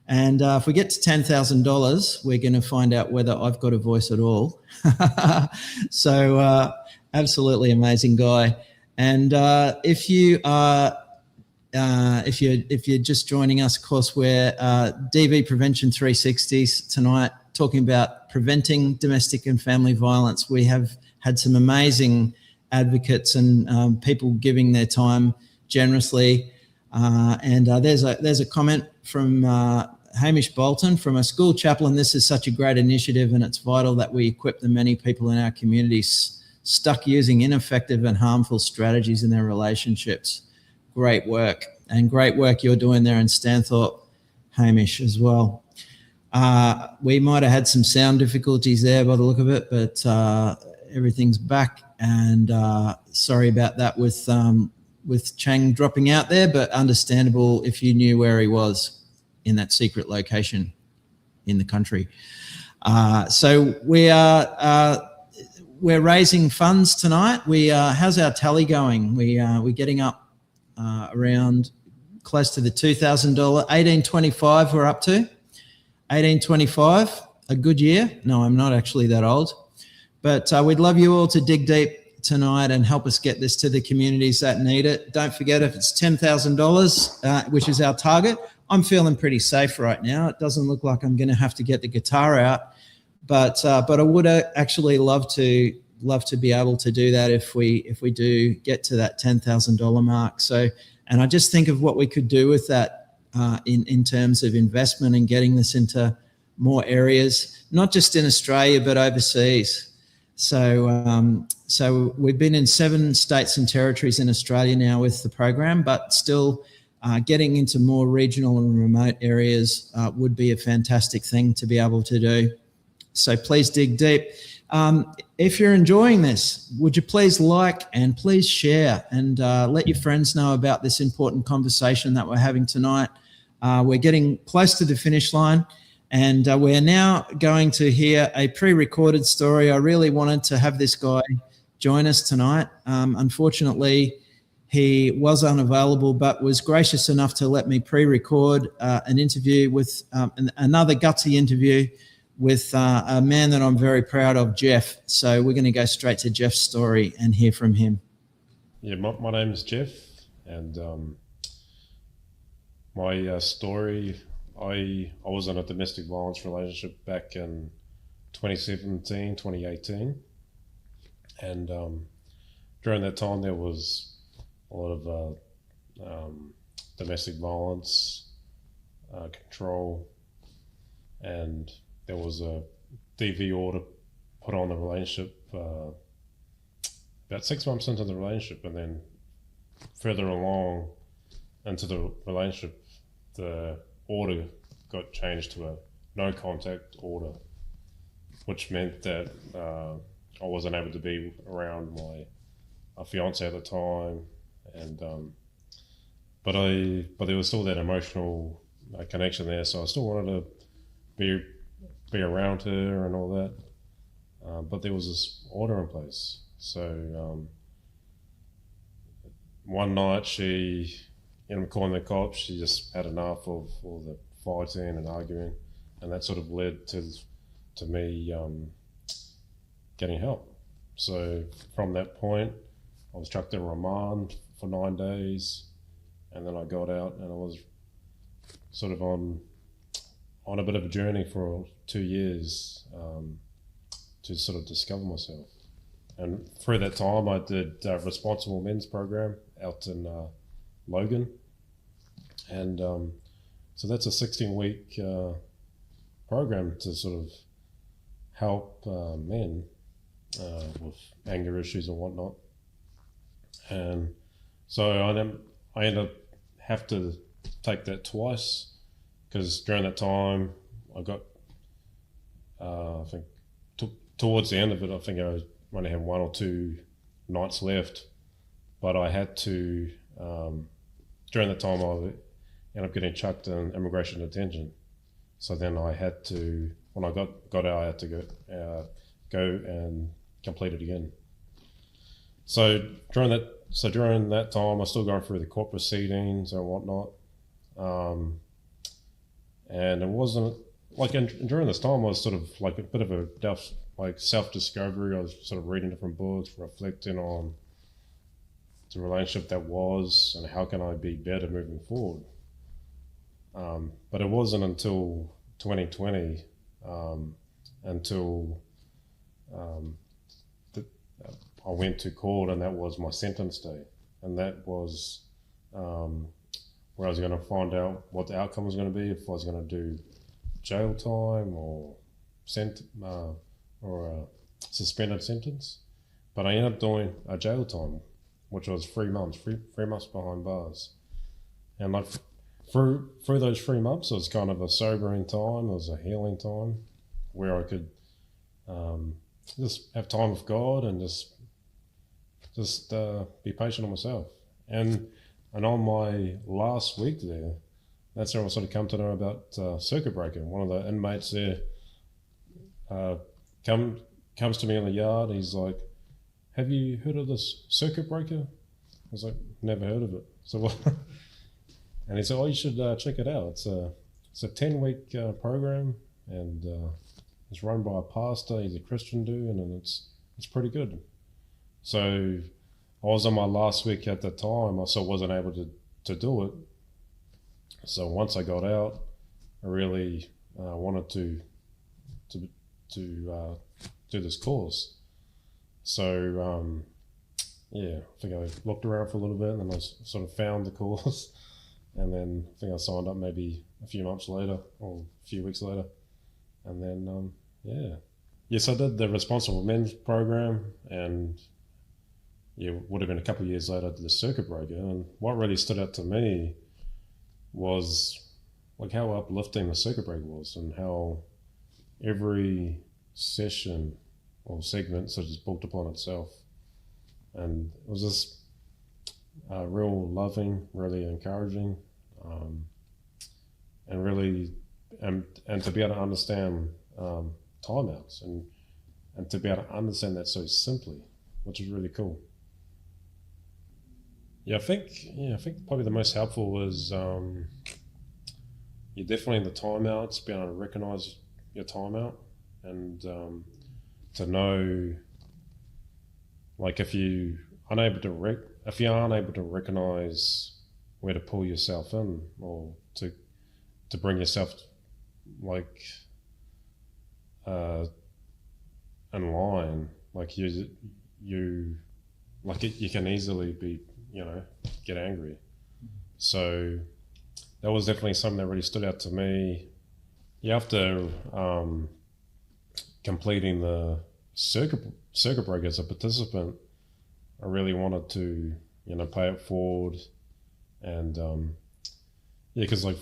And if we get to $10,000, we're going to find out whether I've got a voice at all. So absolutely amazing guy. And if you're just joining us, of course, we're DV Prevention 360 tonight, talking about preventing domestic and family violence. We have had some amazing advocates and people giving their time generously. And there's a comment from Hamish Bolton from a school chaplain. This is such a great initiative, and it's vital that we equip the many people in our communities stuck using ineffective and harmful strategies in their relationships. Great work, and great work you're doing there in Stanthorpe, Hamish, as well. We might have had some sound difficulties there by the look of it, but everything's back, and sorry about that with Chang dropping out there, but understandable if you knew where he was in that secret location in the country. So we're raising funds tonight. How's our tally going? We're getting up around close to the $2,000, $1,825 we're up to. $1,825, a good year. No, I'm not actually that old. But we'd love you all to dig deep tonight and help us get this to the communities that need it. Don't forget, if it's $10,000, which is our target, I'm feeling pretty safe right now. It doesn't look like I'm going to have to get the guitar out, but I would actually love to be able to do that if we do get to that $10,000 mark. So, and I just think of what we could do with that in terms of investment and getting this into more areas, not just in Australia but overseas. So we've been in 7 states and territories in Australia now with the program, but still getting into more regional and remote areas would be a fantastic thing to be able to do. So please dig deep. If you're enjoying this, would you please like and please share and let your friends know about this important conversation that we're having tonight. We're getting close to the finish line, and we're now going to hear a pre-recorded story. I really wanted to have this guy join us tonight. Unfortunately, he was unavailable, but was gracious enough to let me pre-record an interview with another gutsy interview with a man that I'm very proud of, Jeff. So we're going to go straight to Jeff's story and hear from him. Yeah, my name is Jeff, and my story, I was in a domestic violence relationship back in 2017, 2018. And during that time, there was a lot of domestic violence, control, and there was a DV order put on the relationship about 6 months into the relationship, and then further along into the relationship, the order got changed to a no contact order, which meant that I wasn't able to be around my fiance at the time, and but there was still that emotional connection there. So I still wanted to be around her and all that. But there was this order in place. So one night she ended up calling the cops. She just had enough of all the fighting and arguing, and that sort of led to me getting help. So from that point, I was chucked in remand for 9 days, and then I got out, and I was sort of on a bit of a journey for 2 years to sort of discover myself. And through that time, I did a responsible men's program out in Logan, and so that's a 16-week program to sort of help men with anger issues and whatnot. And so I ended up have to take that twice, because during that time I got I think towards the end of it, I think I only had 1 or 2 nights left, but I had to during that time I ended up getting chucked in immigration detention. So then I had to, when I got out, I had to go and complete it again. So during that time, I was still going through the court proceedings and whatnot, and it wasn't like during this time I was sort of like a bit of a self-discovery. I was sort of reading different books, reflecting on the relationship that was and how can I be better moving forward. But it wasn't until 2020 until I went to court, and that was my sentence day, and that was where I was going to find out what the outcome was going to be, if I was going to do jail time or a suspended sentence. But I ended up doing a jail time, which was 3 months, three months behind bars. And like through those 3 months, it was kind of a sobering time. It was a healing time where I could just have time with God and just be patient on myself. And on my last week there, that's where I sort of come to know about circuit breaker. One of the inmates there comes to me in the yard. He's like, "Have you heard of this circuit breaker?" I was like, "Never heard of it." So what? And he said, "Oh, you should check it out. It's a 10-week program, and it's run by a pastor. He's a Christian dude, and it's pretty good." So I was on my last week at the time. I still wasn't able to do it. So once I got out, I really wanted to do this course. So yeah, I think I looked around for a little bit, and then I sort of found the course, and then I think I signed up maybe a few months later or a few weeks later, and then yes, I did the responsible men's program, and would have been a couple of years later I did the circuit breaker. And what really stood out to me was like how uplifting the circuit breaker was, and how every session or segment sort of just built upon itself. And it was just real loving, really encouraging, and really and to be able to understand timeouts and to be able to understand that so simply, which is really cool. I think probably the most helpful was definitely the timeouts, being able to recognize your timeout, and to know, like, if you're unable to recognize where to pull yourself in, or to bring yourself like in line, like you can easily be, get angry. So that was definitely something that really stood out to me. After completing the circuit breaker as a participant, I really wanted to, pay it forward, and because like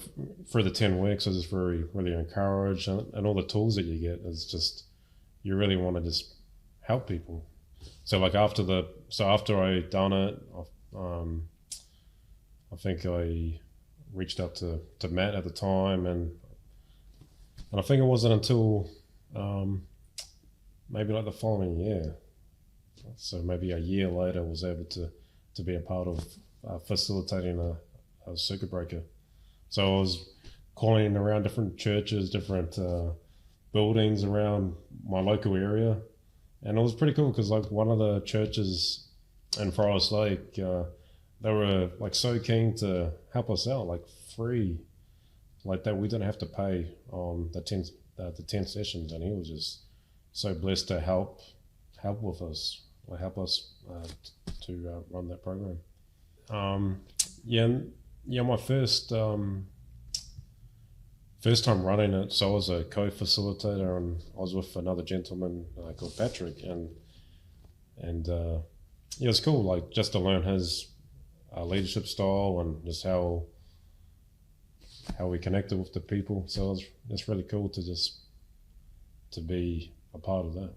for the 10 weeks, I was just really encouraged, and all the tools that you get is just, you really want to just help people. So like after I done it, I think I reached out to Matt at the time, and I think it wasn't until maybe like the following year, so maybe a year later, I was able to be a part of facilitating a circuit breaker. So I was calling around different churches, different buildings around my local area, and it was pretty cool because like one of the churches in Forest Lake, they were like so keen to help us out, like free, like that we didn't have to pay on the 10 sessions, and he was just so blessed to help with us, or help us to run that program. My first time running it, so I was a co-facilitator, and I was with another gentleman called Patrick, and it was cool, like just to learn his leadership style and just how we connected with the people. So it's really cool to be a part of that.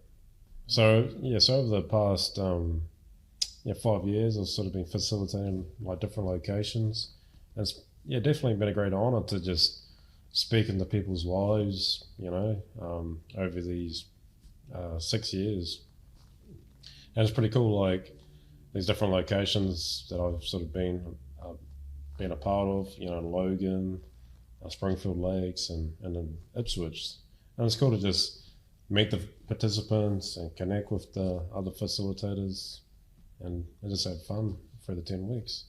So over the past 5 years, I've sort of been facilitating like different locations. And it's definitely been a great honor to just speak into people's lives, over these 6 years. And it's pretty cool, like these different locations that I've sort of been a part of, Logan, Springfield Lakes, and then Ipswich. And it's cool to just meet the participants and connect with the other facilitators and just have fun for the 10 weeks.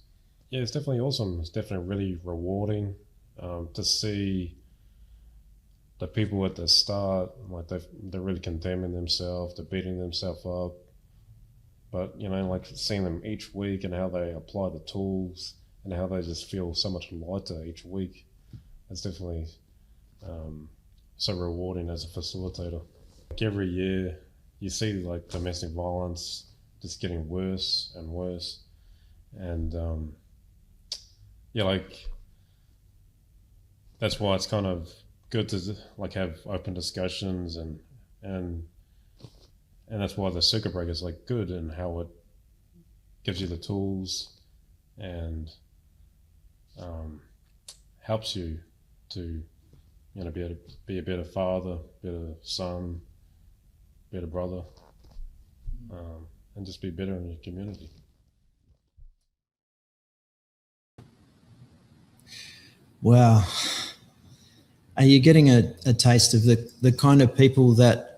Yeah, it's definitely awesome. It's definitely really rewarding to see the people at the start, like they're really condemning themselves, they're beating themselves up. But, like seeing them each week and how they apply the tools and how they just feel so much lighter each week. It's definitely so rewarding as a facilitator. Like every year you see like domestic violence just getting worse and worse. And that's why it's kind of good to like have open discussions and that's why the circuit breaker is like good, and how it gives you the tools and helps you to be a better father, better son, better brother, and just be better in your community. Wow. Are you getting a taste of the kind of people that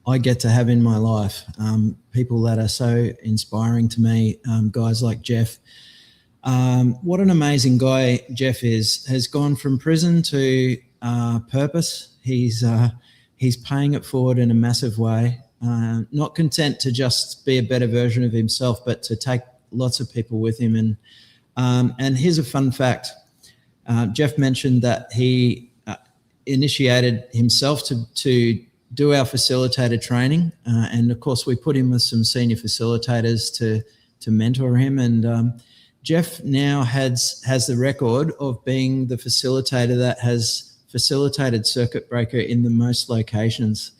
I get to have in my life? People that are so inspiring to me, guys like Jeff. What an amazing guy Jeff is. Has gone from prison to purpose. He's paying it forward in a massive way. Not content to just be a better version of himself, but to take lots of people with him. And here's a fun fact. Jeff mentioned that he initiated himself to do our facilitator training. And of course, we put him with some senior facilitators to mentor him. And Jeff now has the record of being the facilitator that has facilitated circuit breaker in the most locations,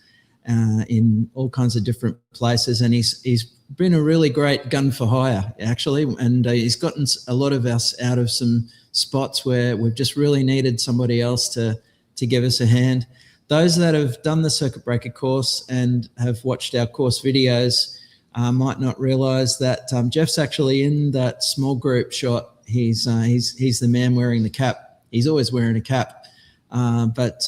in all kinds of different places. And he's been a really great gun for hire, actually. And he's gotten a lot of us out of some spots where we've just really needed somebody else to give us a hand. Those that have done the circuit breaker course and have watched our course videos might not realise that Jeff's actually in that small group shot. He's the man wearing the cap. He's always wearing a cap, but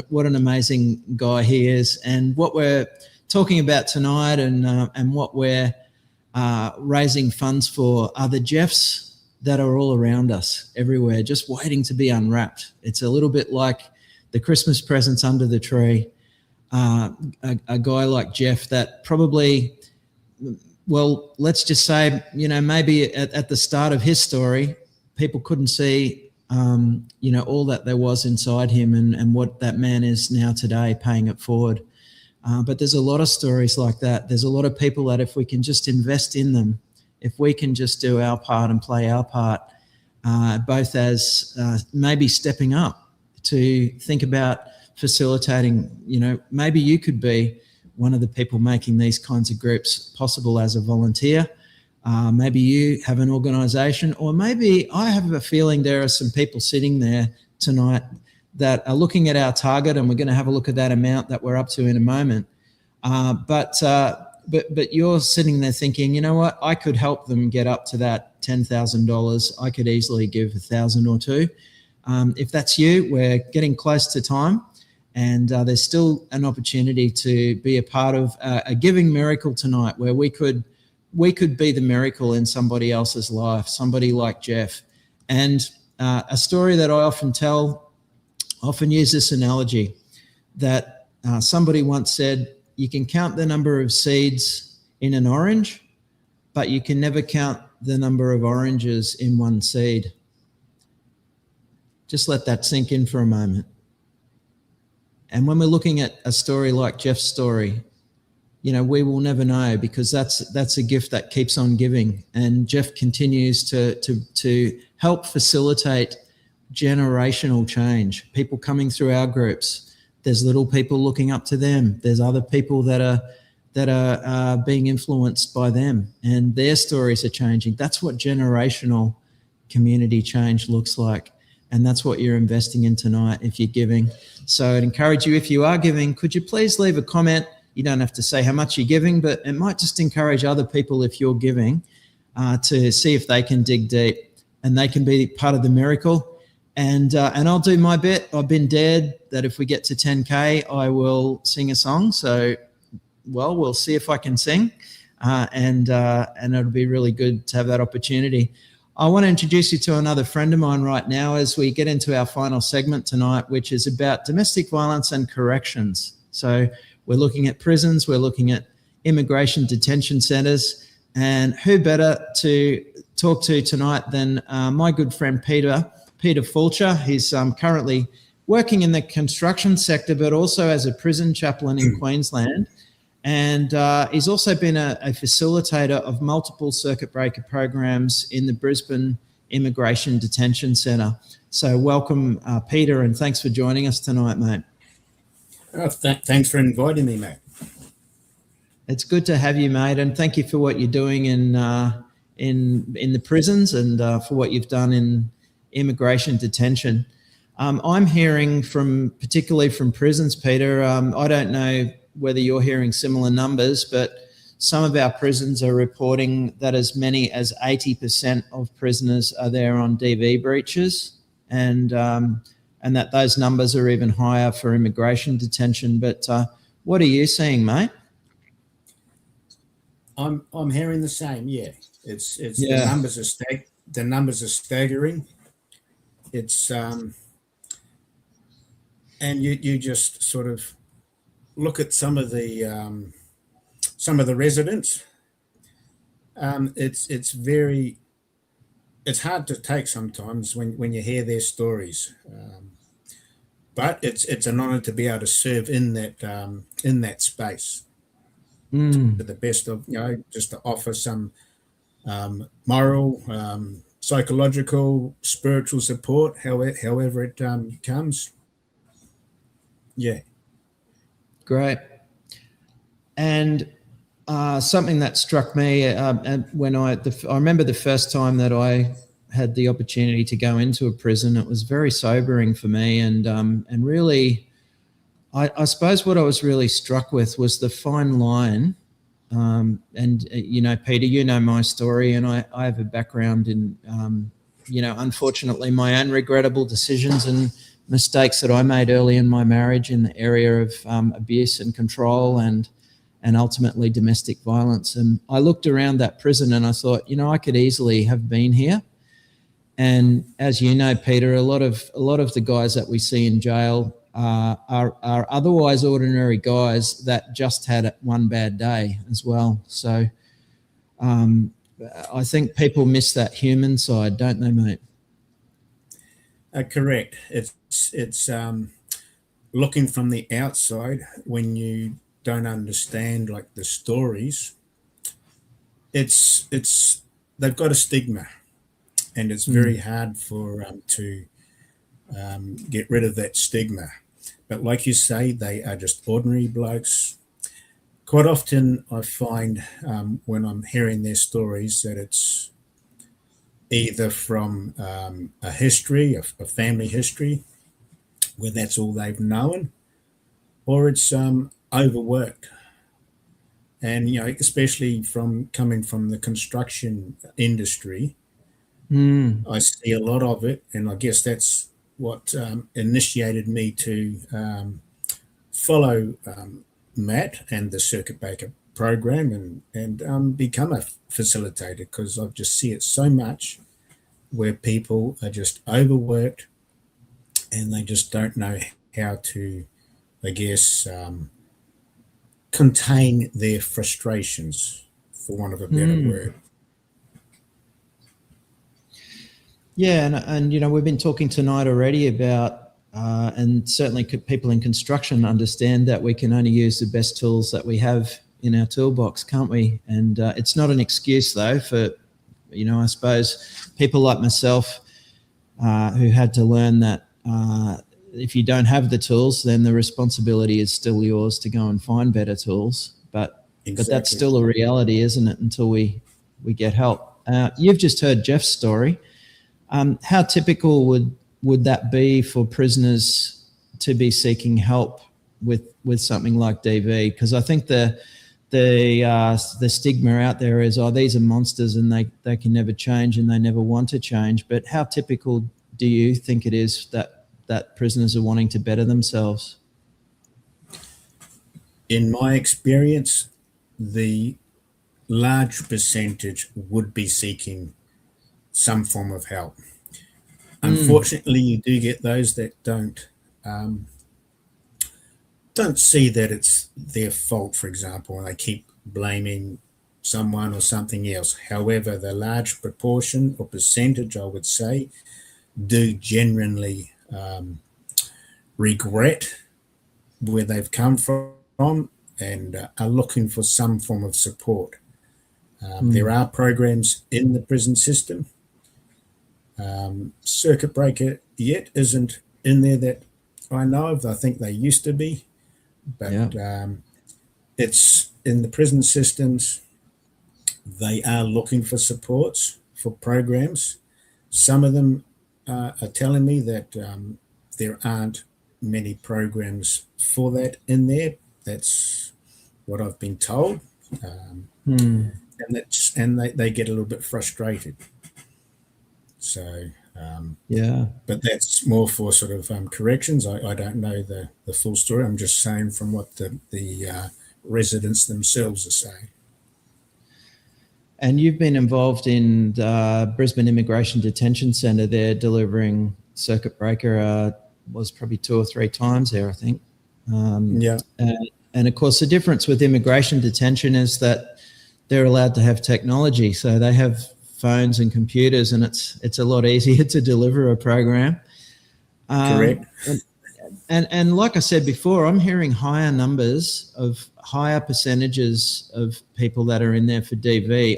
what an amazing guy he is. And what we're talking about tonight, and what we're raising funds for, are the Jeffs that are all around us, everywhere, just waiting to be unwrapped. It's a little bit like the Christmas presents under the tree. A guy like Jeff that probably, well, let's just say, maybe at the start of his story, people couldn't see, all that there was inside him and what that man is now today, paying it forward. But there's a lot of stories like that. There's a lot of people that if we can just invest in them, if we can just do our part and play our part, both as maybe stepping up to think about facilitating, maybe you could be one of the people making these kinds of groups possible as a volunteer. Maybe you have an organisation, or maybe I have a feeling there are some people sitting there tonight that are looking at our target, and we're going to have a look at that amount that we're up to in a moment. But you're sitting there thinking, you know what, I could help them get up to that $10,000. I could easily give $1,000 or $2,000. If that's you, we're getting close to time, and there's still an opportunity to be a part of a giving miracle tonight, where we could be the miracle in somebody else's life, somebody like Jeff. And a story that I often tell, often use this analogy, that somebody once said, you can count the number of seeds in an orange, but you can never count the number of oranges in one seed. Just let that sink in for a moment. And when we're looking at a story like Jeff's story, you know, we will never know, because that's a gift that keeps on giving. And Jeff continues to help facilitate generational change. People coming through our groups, there's little people looking up to them. There's other people that are being influenced by them, and their stories are changing. That's what generational community change looks like. And that's what you're investing in tonight if you're giving. So I'd encourage you, if you are giving, could you please leave a comment? You don't have to say how much you're giving, but it might just encourage other people, if you're giving, to see if they can dig deep and they can be part of the miracle. And I'll do my bit. I've been dared that if we get to 10K, I will sing a song. So, well, we'll see if I can sing, and it'll be really good to have that opportunity. I want to introduce you to another friend of mine right now as we get into our final segment tonight, which is about domestic violence and corrections. So we're looking at prisons, we're looking at immigration detention centres, and who better to talk to tonight than my good friend Peter Fulcher. He's currently working in the construction sector, but also as a prison chaplain in Queensland. And he's also been a facilitator of multiple circuit breaker programs in the Brisbane Immigration Detention Centre. So welcome, Peter, and thanks for joining us tonight, mate. Oh, thanks for inviting me, mate. It's good to have you, mate, and thank you for what you're doing in the prisons, and for what you've done in immigration detention. I'm hearing particularly from prisons, Peter. I don't know whether you're hearing similar numbers, but some of our prisons are reporting that as many as 80% of prisoners are there on DV breaches, and that those numbers are even higher for immigration detention. But what are you seeing, mate? I'm hearing the same. Yeah, it's Yeah. the numbers are staggering. It's and you just sort of look at some of the residents. It's hard to take sometimes when you hear their stories, but it's an honour to be able to serve in that space to the best of, just to offer some moral, psychological, spiritual support, however it comes. Yeah. Great. And something that struck me when I remember the first time that I had the opportunity to go into a prison, it was very sobering for me, and really, I suppose what I was really struck with was the fine line. And Peter, you know my story, and I have a background in unfortunately my own regrettable decisions and mistakes that I made early in my marriage in the area of abuse and control and ultimately domestic violence. And I looked around that prison and I thought, I could easily have been here. And as you know, Peter, a lot of the guys that we see in jail are otherwise ordinary guys that just had one bad day as well. So I think people miss that human side, don't they, mate? Correct. It's looking from the outside when you don't understand like the stories. It's they've got a stigma, and it's very hard for to get rid of that stigma. But like you say, they are just ordinary blokes quite often I find when I'm hearing their stories that it's either from a history, a family history, where that's all they've known, or it's overwork. And, you know, especially from coming from the construction industry, I see a lot of it. And I guess that's what initiated me to follow Matt and the Circuit Breaker program and become a facilitator, because I just see it so much where people are just overworked and they just don't know how to, I guess, contain their frustrations, for want of a better word. Yeah, and you know, we've been talking tonight already about, and certainly people in construction understand that we can only use the best tools that we have in our toolbox, can't we? And it's not an excuse, though, for, you know, I suppose people like myself who had to learn that if you don't have the tools, then the responsibility is still yours to go and find better tools. But that's still a reality, isn't it, until we get help. You've just heard Jeff's story. How typical would that be for prisoners to be seeking help with something like DV? Because I think the stigma out there is, oh, these are monsters and they can never change and they never want to change. But how typical do you think it is that prisoners are wanting to better themselves? In my experience, the large percentage would be seeking some form of help. Unfortunately, you do get those that don't see that it's their fault, for example, and they keep blaming someone or something else. However, the large proportion or percentage, I would say, do genuinely regret where they've come from and are looking for some form of support. There are programs in the prison system. Circuit Breaker yet isn't in there that I know of. I think they used to be, but it's in the prison systems. They are looking for supports for programs. Some of them are telling me that there aren't many programs for that in there. That's what I've been told. And they get a little bit frustrated. So, but that's more for sort of corrections. I don't know the full story. I'm just saying from what the residents themselves are saying. And you've been involved in the Brisbane Immigration Detention Centre there, delivering Circuit Breaker, was probably 2 or 3 times there, I think. And of course, the difference with immigration detention is that they're allowed to have technology. So they have phones and computers, and it's a lot easier to deliver a program. Correct. And like I said before, I'm hearing higher percentages of people that are in there for DV.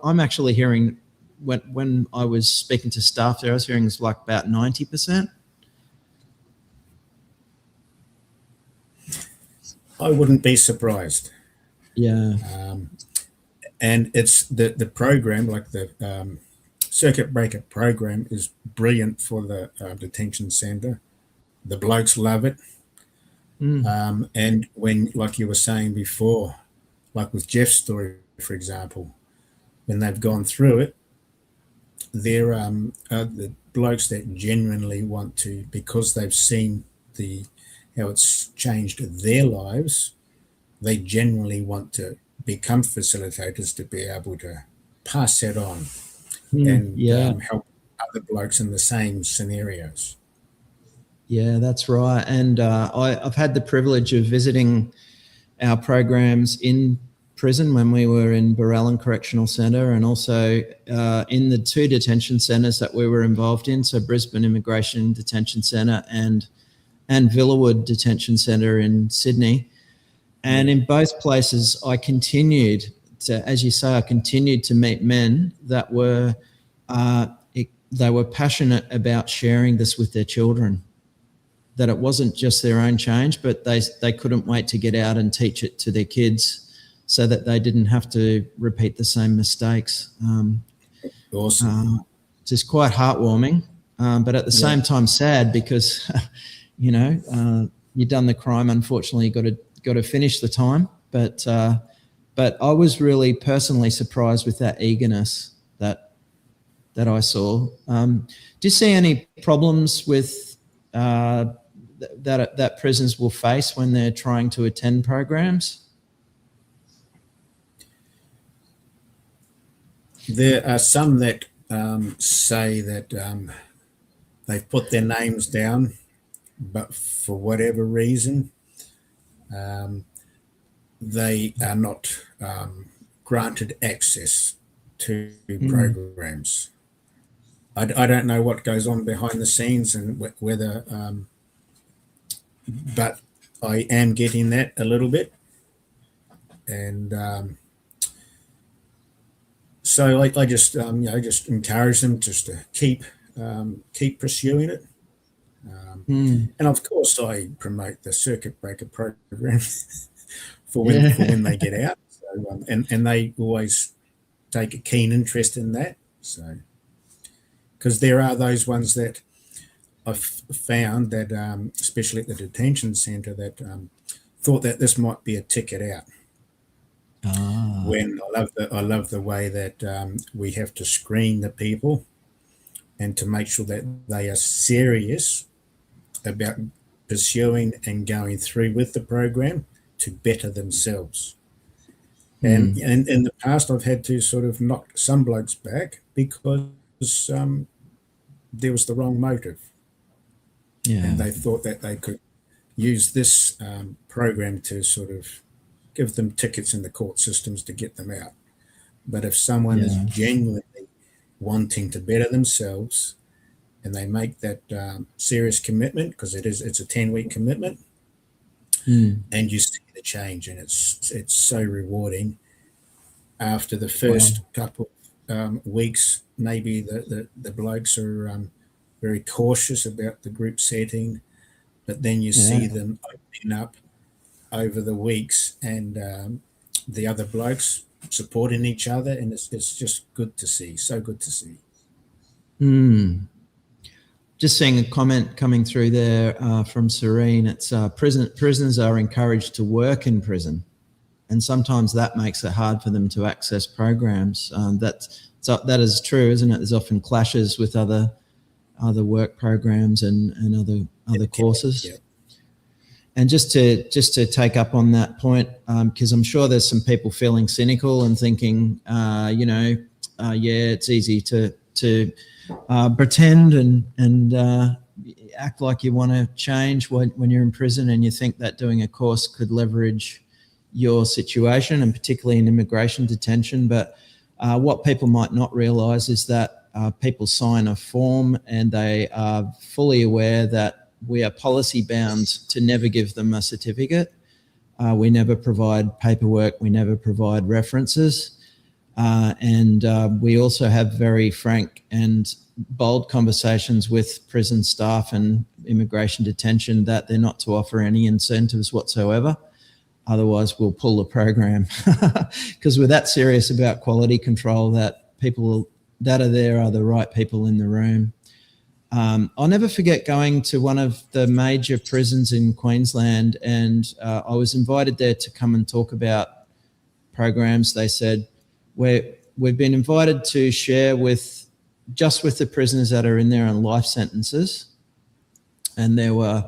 I'm actually hearing, when I was speaking to staff there, I was hearing it's like about 90%. I wouldn't be surprised. Yeah. And it's the program, like the Circuit Breaker program, is brilliant for the detention centre. The blokes love it. And when, like you were saying before, like with Jeff's story, for example, when they've gone through it, they're the blokes that genuinely want to, because they've seen how it's changed their lives, they genuinely want to become facilitators to be able to pass that on and help other blokes in the same scenarios. Yeah, that's right. And I've had the privilege of visiting our programs in prison when we were in Barellan Correctional Centre, and also in the 2 detention centres that we were involved in, so Brisbane Immigration Detention Centre and Villawood Detention Centre in Sydney. And in both places, I continued to meet men that were they were passionate about sharing this with their children, that it wasn't just their own change, but they couldn't wait to get out and teach it to their kids. so that they didn't have to repeat the same mistakes. Awesome. Just quite heartwarming, but at the same time sad because, you know, you've done the crime. Unfortunately, you got to finish the time. But I was really personally surprised with that eagerness that I saw. Do you see any problems with that prisons will face when they're trying to attend programs? There are some that say that they've put their names down, but for whatever reason, they are not granted access to programs. I don't know what goes on behind the scenes and whether, but I am getting that a little bit, and so I just you know, just encourage them just to keep pursuing it, and of course I promote the circuit breaker program for when they get out, so, and they always take a keen interest in that. So because there are those ones that I've found that, especially at the detention centre, that thought that this might be a ticket out. When I love the way that we have to screen the people and to make sure that they are serious about pursuing and going through with the program to better themselves. And in the past, I've had to sort of knock some blokes back because there was the wrong motive. And they thought that they could use this program to sort of give them tickets in the court systems to get them out. But if someone is genuinely wanting to better themselves and they make that serious commitment, because it's a 10-week commitment, and you see the change, and it's so rewarding. After the first couple weeks, maybe the blokes are very cautious about the group setting, but then you see them opening up over the weeks, and the other blokes supporting each other, and it's just good to see. So good to see. Just seeing a comment coming through there from Serene. It's prisoners are encouraged to work in prison, and sometimes that makes it hard for them to access programs. That is true, isn't it? There's often clashes with other work programs and other courses. And just to take up on that point, because I'm sure there's some people feeling cynical and thinking, it's easy to pretend and act like you want to change when you're in prison, and you think that doing a course could leverage your situation, and particularly in immigration detention. But what people might not realise is that people sign a form and they are fully aware that we are policy bound to never give them a certificate. We never provide paperwork. We never provide references. And we also have very frank and bold conversations with prison staff and immigration detention that they're not to offer any incentives whatsoever. Otherwise, we'll pull the program, because we're that serious about quality control that people that are there are the right people in the room. I'll never forget going to one of the major prisons in Queensland, and I was invited there to come and talk about programs. They said, we've been invited to share with the prisoners that are in there on life sentences. And there were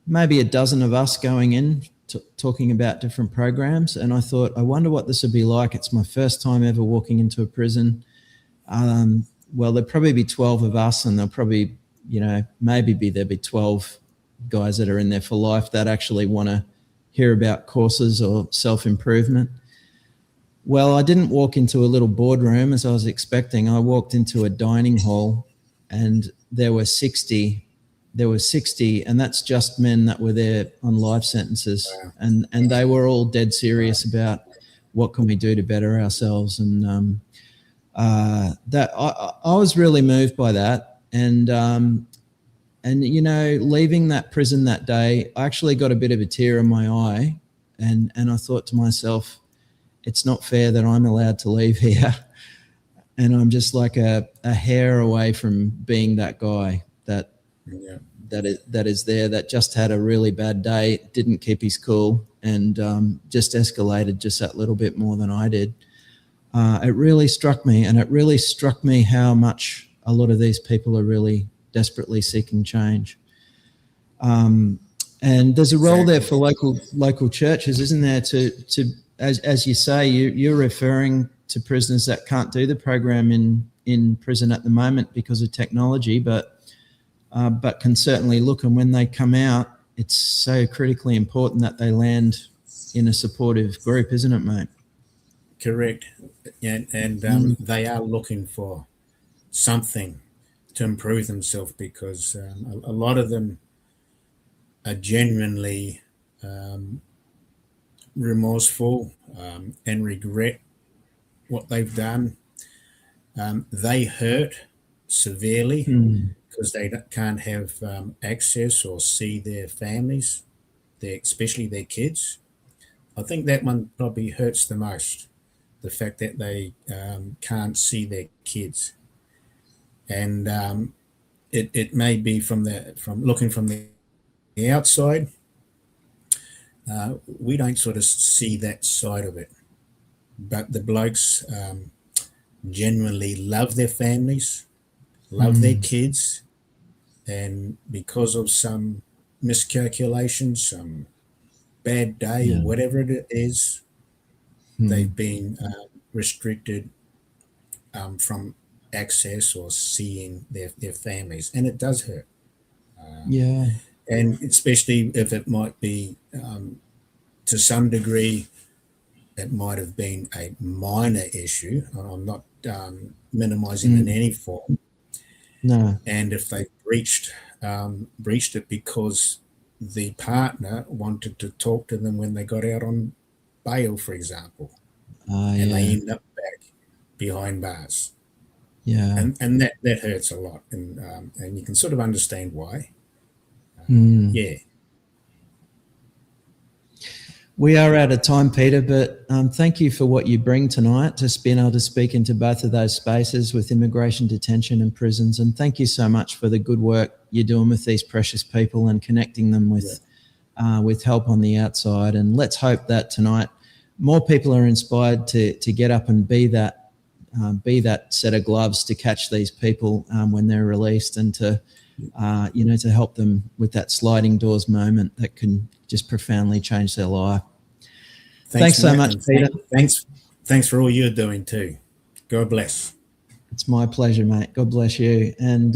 maybe a dozen of us going in talking about different programs. And I thought, I wonder what this would be like. It's my first time ever walking into a prison. Well, there'll probably be 12 of us, and there'll probably, there'll be 12 guys that are in there for life that actually want to hear about courses or self-improvement. Well, I didn't walk into a little boardroom as I was expecting. I walked into a dining hall, and there were 60, and that's just men that were there on life sentences. And they were all dead serious about what can we do to better ourselves. And that I was really moved by that. And leaving that prison that day, I actually got a bit of a tear in my eye, and I thought to myself, it's not fair that I'm allowed to leave here. And I'm just like a hair away from being that guy that is there, that just had a really bad day, didn't keep his cool, and just escalated just that little bit more than I did. It really struck me, and it really struck me how much a lot of these people are really desperately seeking change. And there's a role there for local churches, isn't there? To as you say, you're referring to prisoners that can't do the program in prison at the moment because of technology, but can certainly look. And when they come out, it's so critically important that they land in a supportive group, isn't it, mate? Correct. And they are looking for something to improve themselves, because a lot of them are genuinely remorseful and regret what they've done. They hurt severely because they can't have access or see their families, especially their kids. I think that one probably hurts the most, the fact that they can't see their kids. And it may be from looking from the outside, we don't sort of see that side of it. But the blokes genuinely love their families, love their kids, and because of some miscalculation, some bad day or whatever it is, they've been restricted from access or seeing their families, and it does hurt. And especially if it might be, to some degree, it might have been a minor issue. I'm not minimizing in any form. No. And if they breached it because the partner wanted to talk to them when they got out on bail, for example, and they end up back behind bars. And that hurts a lot, and you can sort of understand why. We are out of time, Peter, but thank you for what you bring tonight, to being able to speak into both of those spaces with immigration detention and prisons. And thank you so much for the good work you're doing with these precious people and connecting them with help on the outside. And let's hope that tonight more people are inspired to get up and be that set of gloves to catch these people when they're released, and to to help them with that sliding doors moment that can just profoundly change their life. Thanks so much, Peter. Thanks for all you're doing too. God bless. It's my pleasure, mate. God bless you. And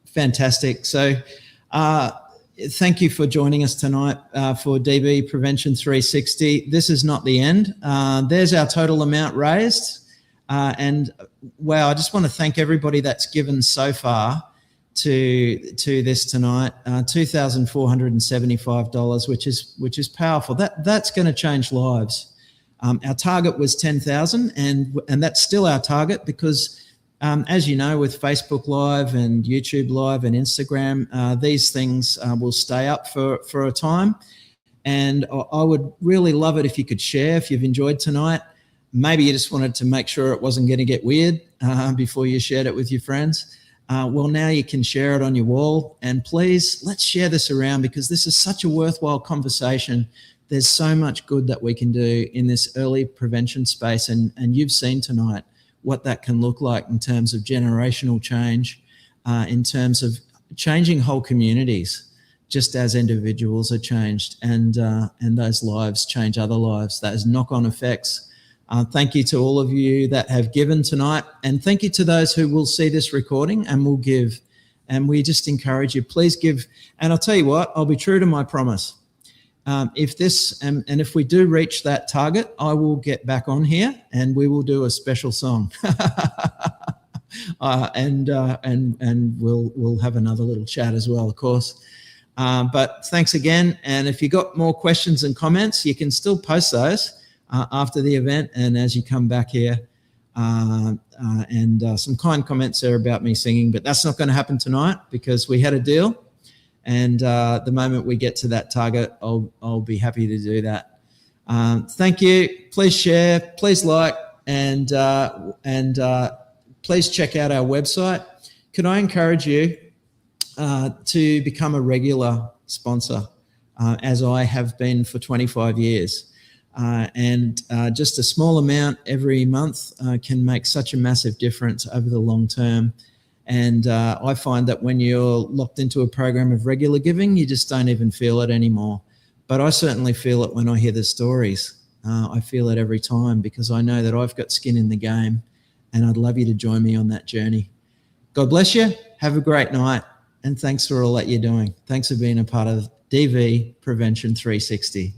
fantastic. So thank you for joining us tonight for DV Prevention 360. This is not the end. There's our total amount raised. And wow, I just want to thank everybody that's given so far to this tonight, $2,475, which is powerful. That's going to change lives. Our target was 10,000, and that's still our target, because as you know, with Facebook Live and YouTube Live and Instagram, these things will stay up for a time. And I would really love it if you could share, if you've enjoyed tonight. Maybe you just wanted to make sure it wasn't going to get weird before you shared it with your friends. Well, now you can share it on your wall. And please, let's share this around, because this is such a worthwhile conversation. There's so much good that we can do in this early prevention space. And you've seen tonight what that can look like in terms of generational change, in terms of changing whole communities, just as individuals are changed, and those lives change other lives. Those knock-on effects. Thank you to all of you that have given tonight, and thank you to those who will see this recording and will give. And we just encourage you, please give. And I'll tell you what, I'll be true to my promise. If we do reach that target, I will get back on here and we will do a special song. And we'll have another little chat as well, of course. But thanks again. And if you got more questions and comments, you can still post those after the event and as you come back here. Some kind comments there about me singing, but that's not going to happen tonight because we had a deal. And the moment we get to that target, I'll be happy to do that. Thank you. Please share, please like, and please check out our website. Could I encourage you to become a regular sponsor, as I have been for 25 years. Just a small amount every month can make such a massive difference over the long term. And I find that when you're locked into a program of regular giving, you just don't even feel it anymore. But I certainly feel it when I hear the stories. I feel it every time, because I know that I've got skin in the game, and I'd love you to join me on that journey. God bless you. Have a great night. And thanks for all that you're doing. Thanks for being a part of DV Prevention 360.